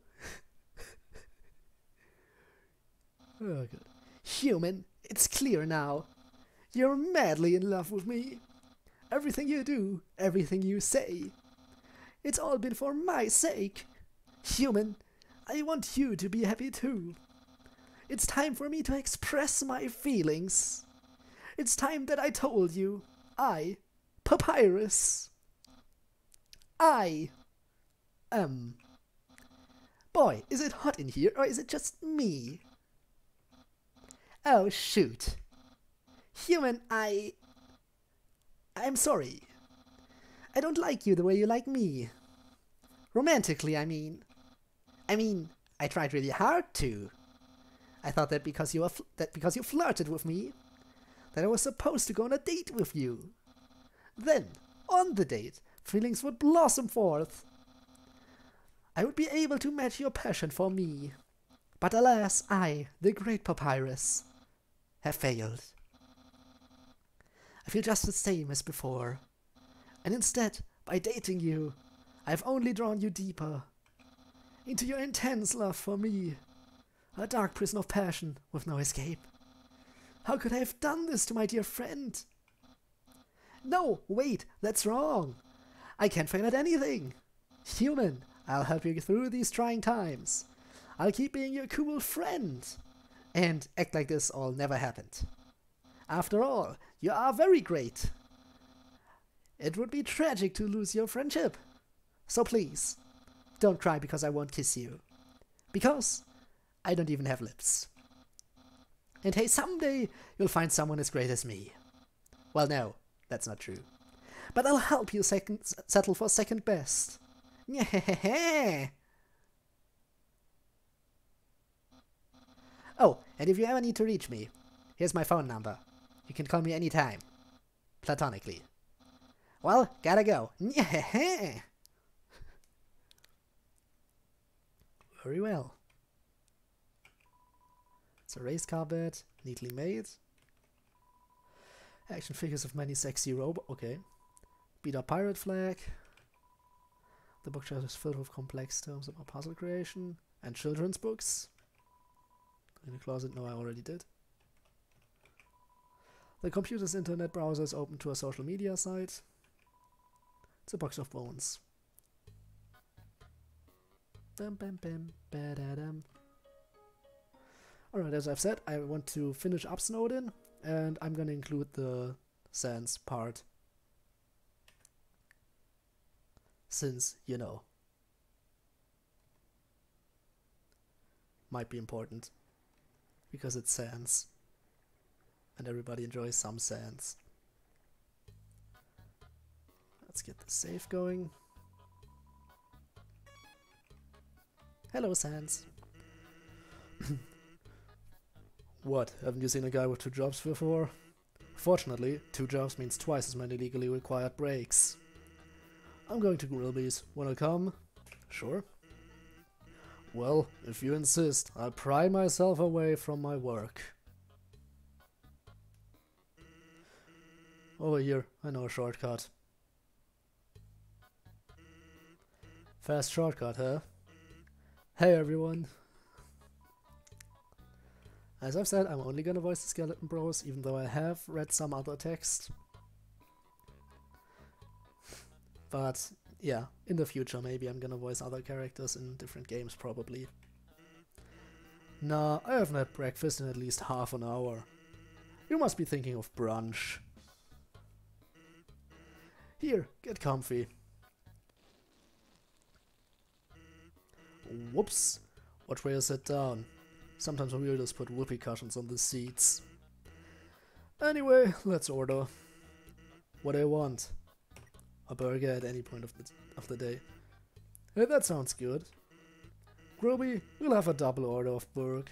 Speaker 1: Oh, good. Human, it's clear now. You're madly in love with me. Everything you do, everything you say. It's all been for my sake. Human, I want you to be happy too. It's time for me to express my feelings. It's time that I told you. I, Papyrus. I am. Boy, is it hot in here, or is it just me? Oh, shoot. Human, I'm sorry. I don't like you the way you like me. Romantically, I mean. I tried really hard to. I thought that because you flirted with me, that I was supposed to go on a date with you. Then, on the date, feelings would blossom forth. I would be able to match your passion for me. But alas, I, the great Papyrus, have failed. I feel just the same as before. And instead, by dating you, I've only drawn you deeper into your intense love for me. A dark prison of passion with no escape. How could I have done this to my dear friend? No, wait, that's wrong. I can't fail at anything. Human, I'll help you through these trying times. I'll keep being your cool friend. And act like this all never happened. After all, you are very great. It would be tragic to lose your friendship. So please, don't cry because I won't kiss you. Because I don't even have lips. And hey, someday you'll find someone as great as me. Well, no, that's not true. But I'll help you settle for second best. Oh, and if you ever need to reach me, here's my phone number. You can call me anytime. Platonically. Well, gotta go. Very well. It's a race car bed, neatly made. Action figures of many sexy robots. Okay. Beat up pirate flag. The bookshelf is filled with complex terms about puzzle creation and children's books. In the closet, no, I already did. The computer's internet browser is open to a social media site. It's a box of bones. Bam, bam, bam, ba-da-dam. Alright, as I've said, I want to finish up Snowdin, and I'm gonna include the Sans part. Since, you know, might be important. Because it's Sans. And everybody enjoys some Sans. Let's get the save going. Hello, Sans. What, haven't you seen a guy with 2 jobs before? Fortunately, 2 jobs means twice as many legally required breaks. I'm going to Grillby's. Wanna come? Sure. Well, if you insist, I'll pry myself away from my work. Over here, I know a shortcut. Fast shortcut, huh? Hey everyone! As I've said, I'm only gonna voice the Skeleton Bros, even though I have read some other text. But yeah, in the future maybe I'm gonna voice other characters in different games probably. Nah, I haven't had breakfast in at least half an hour. You must be thinking of brunch. Here, get comfy. Whoops! Watch where you sit down. Sometimes weirdos put whoopee cushions on the seats. Anyway, let's order. What do I want? A burger at any point of the day. Hey, that sounds good. Groby, we'll have a double order of burg.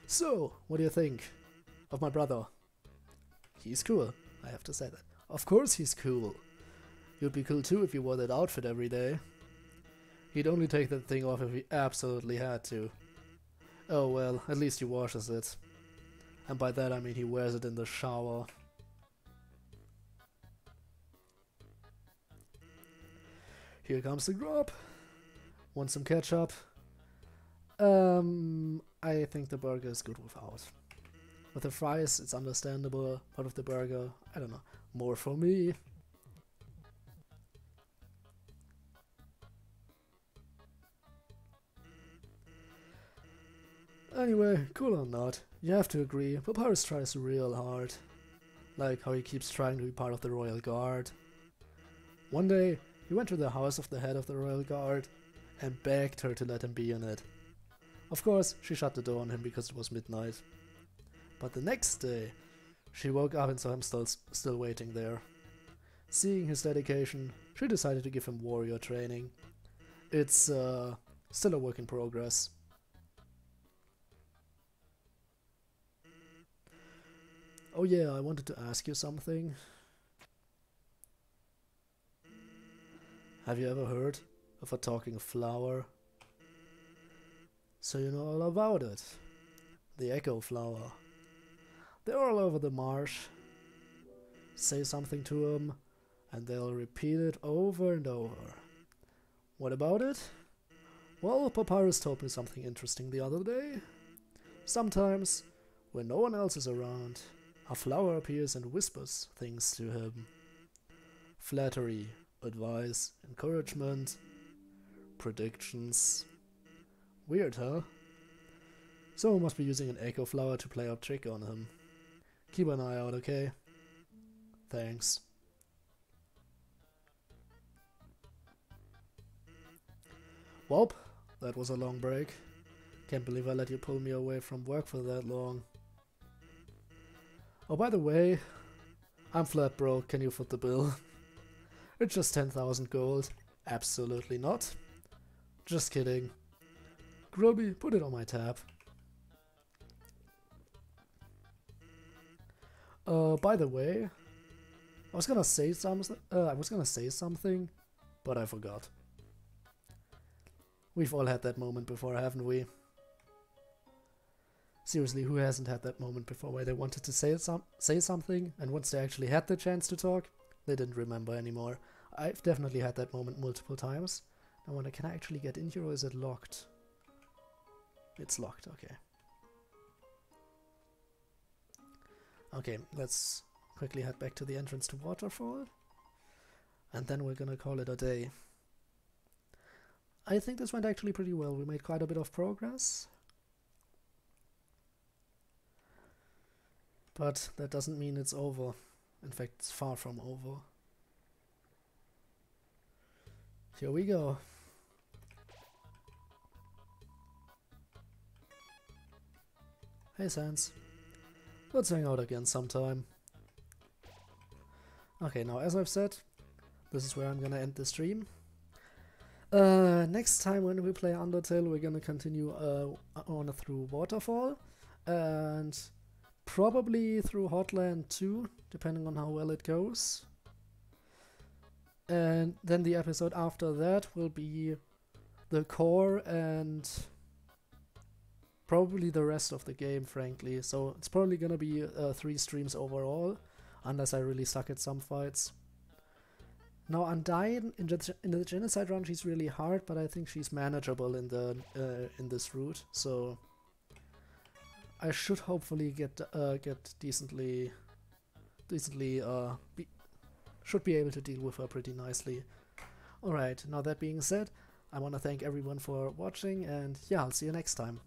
Speaker 1: So, what do you think of my brother? He's cool, I have to say that. Of course he's cool. You'd be cool too if you wore that outfit every day. He'd only take that thing off if he absolutely had to. Oh well, at least he washes it. And by that I mean he wears it in the shower. Here comes the grub. Want some ketchup? I think the burger is good without. With the fries, it's understandable, but with the burger, I don't know, more for me. Anyway, cool or not, you have to agree, Papyrus tries real hard. Like how he keeps trying to be part of the Royal Guard. One day, he went to the house of the head of the Royal Guard and begged her to let him be in it. Of course, she shut the door on him because it was midnight. But the next day, she woke up and saw him still waiting there. Seeing his dedication, she decided to give him warrior training. It's still a work in progress. Oh yeah, I wanted to ask you something. Have you ever heard of a talking flower? So you know all about it. The echo flower. They're all over the marsh. Say something to them, and they'll repeat it over and over. What about it? Well, Papyrus told me something interesting the other day. Sometimes, when no one else is around, a flower appears and whispers things to him. Flattery, advice, encouragement, predictions. Weird, huh? Someone must be using an echo flower to play a trick on him. Keep an eye out, okay? Thanks. Welp, that was a long break. Can't believe I let you pull me away from work for that long. Oh, by the way, I'm flat broke, can you foot the bill? It's just 10,000 gold. Absolutely not. Just kidding. Grubby, put it on my tab. By the way, I was gonna say something, but I forgot. We've all had that moment before, haven't we? Seriously, who hasn't had that moment before where they wanted to say something, and once they actually had the chance to talk, they didn't remember anymore. I've definitely had that moment multiple times. I wonder, can I actually get in here or is it locked? It's locked, okay. Okay, let's quickly head back to the entrance to Waterfall. And then we're gonna call it a day. I think this went actually pretty well. We made quite a bit of progress. But that doesn't mean it's over. In fact, it's far from over. Here we go. Hey Sans. Let's hang out again sometime. Okay, now as I've said, this is where I'm gonna end the stream. Next time when we play Undertale, we're gonna continue on through Waterfall, and probably through Hotland too, depending on how well it goes. And then the episode after that will be the core and probably the rest of the game, frankly. So it's probably gonna be 3 streams overall, unless I really suck at some fights. Now Undyne in the genocide run, she's really hard, but I think she's manageable in the in this route. So I should hopefully get decently should be able to deal with her pretty nicely. Alright, now that being said, I want to thank everyone for watching, and yeah, I'll see you next time.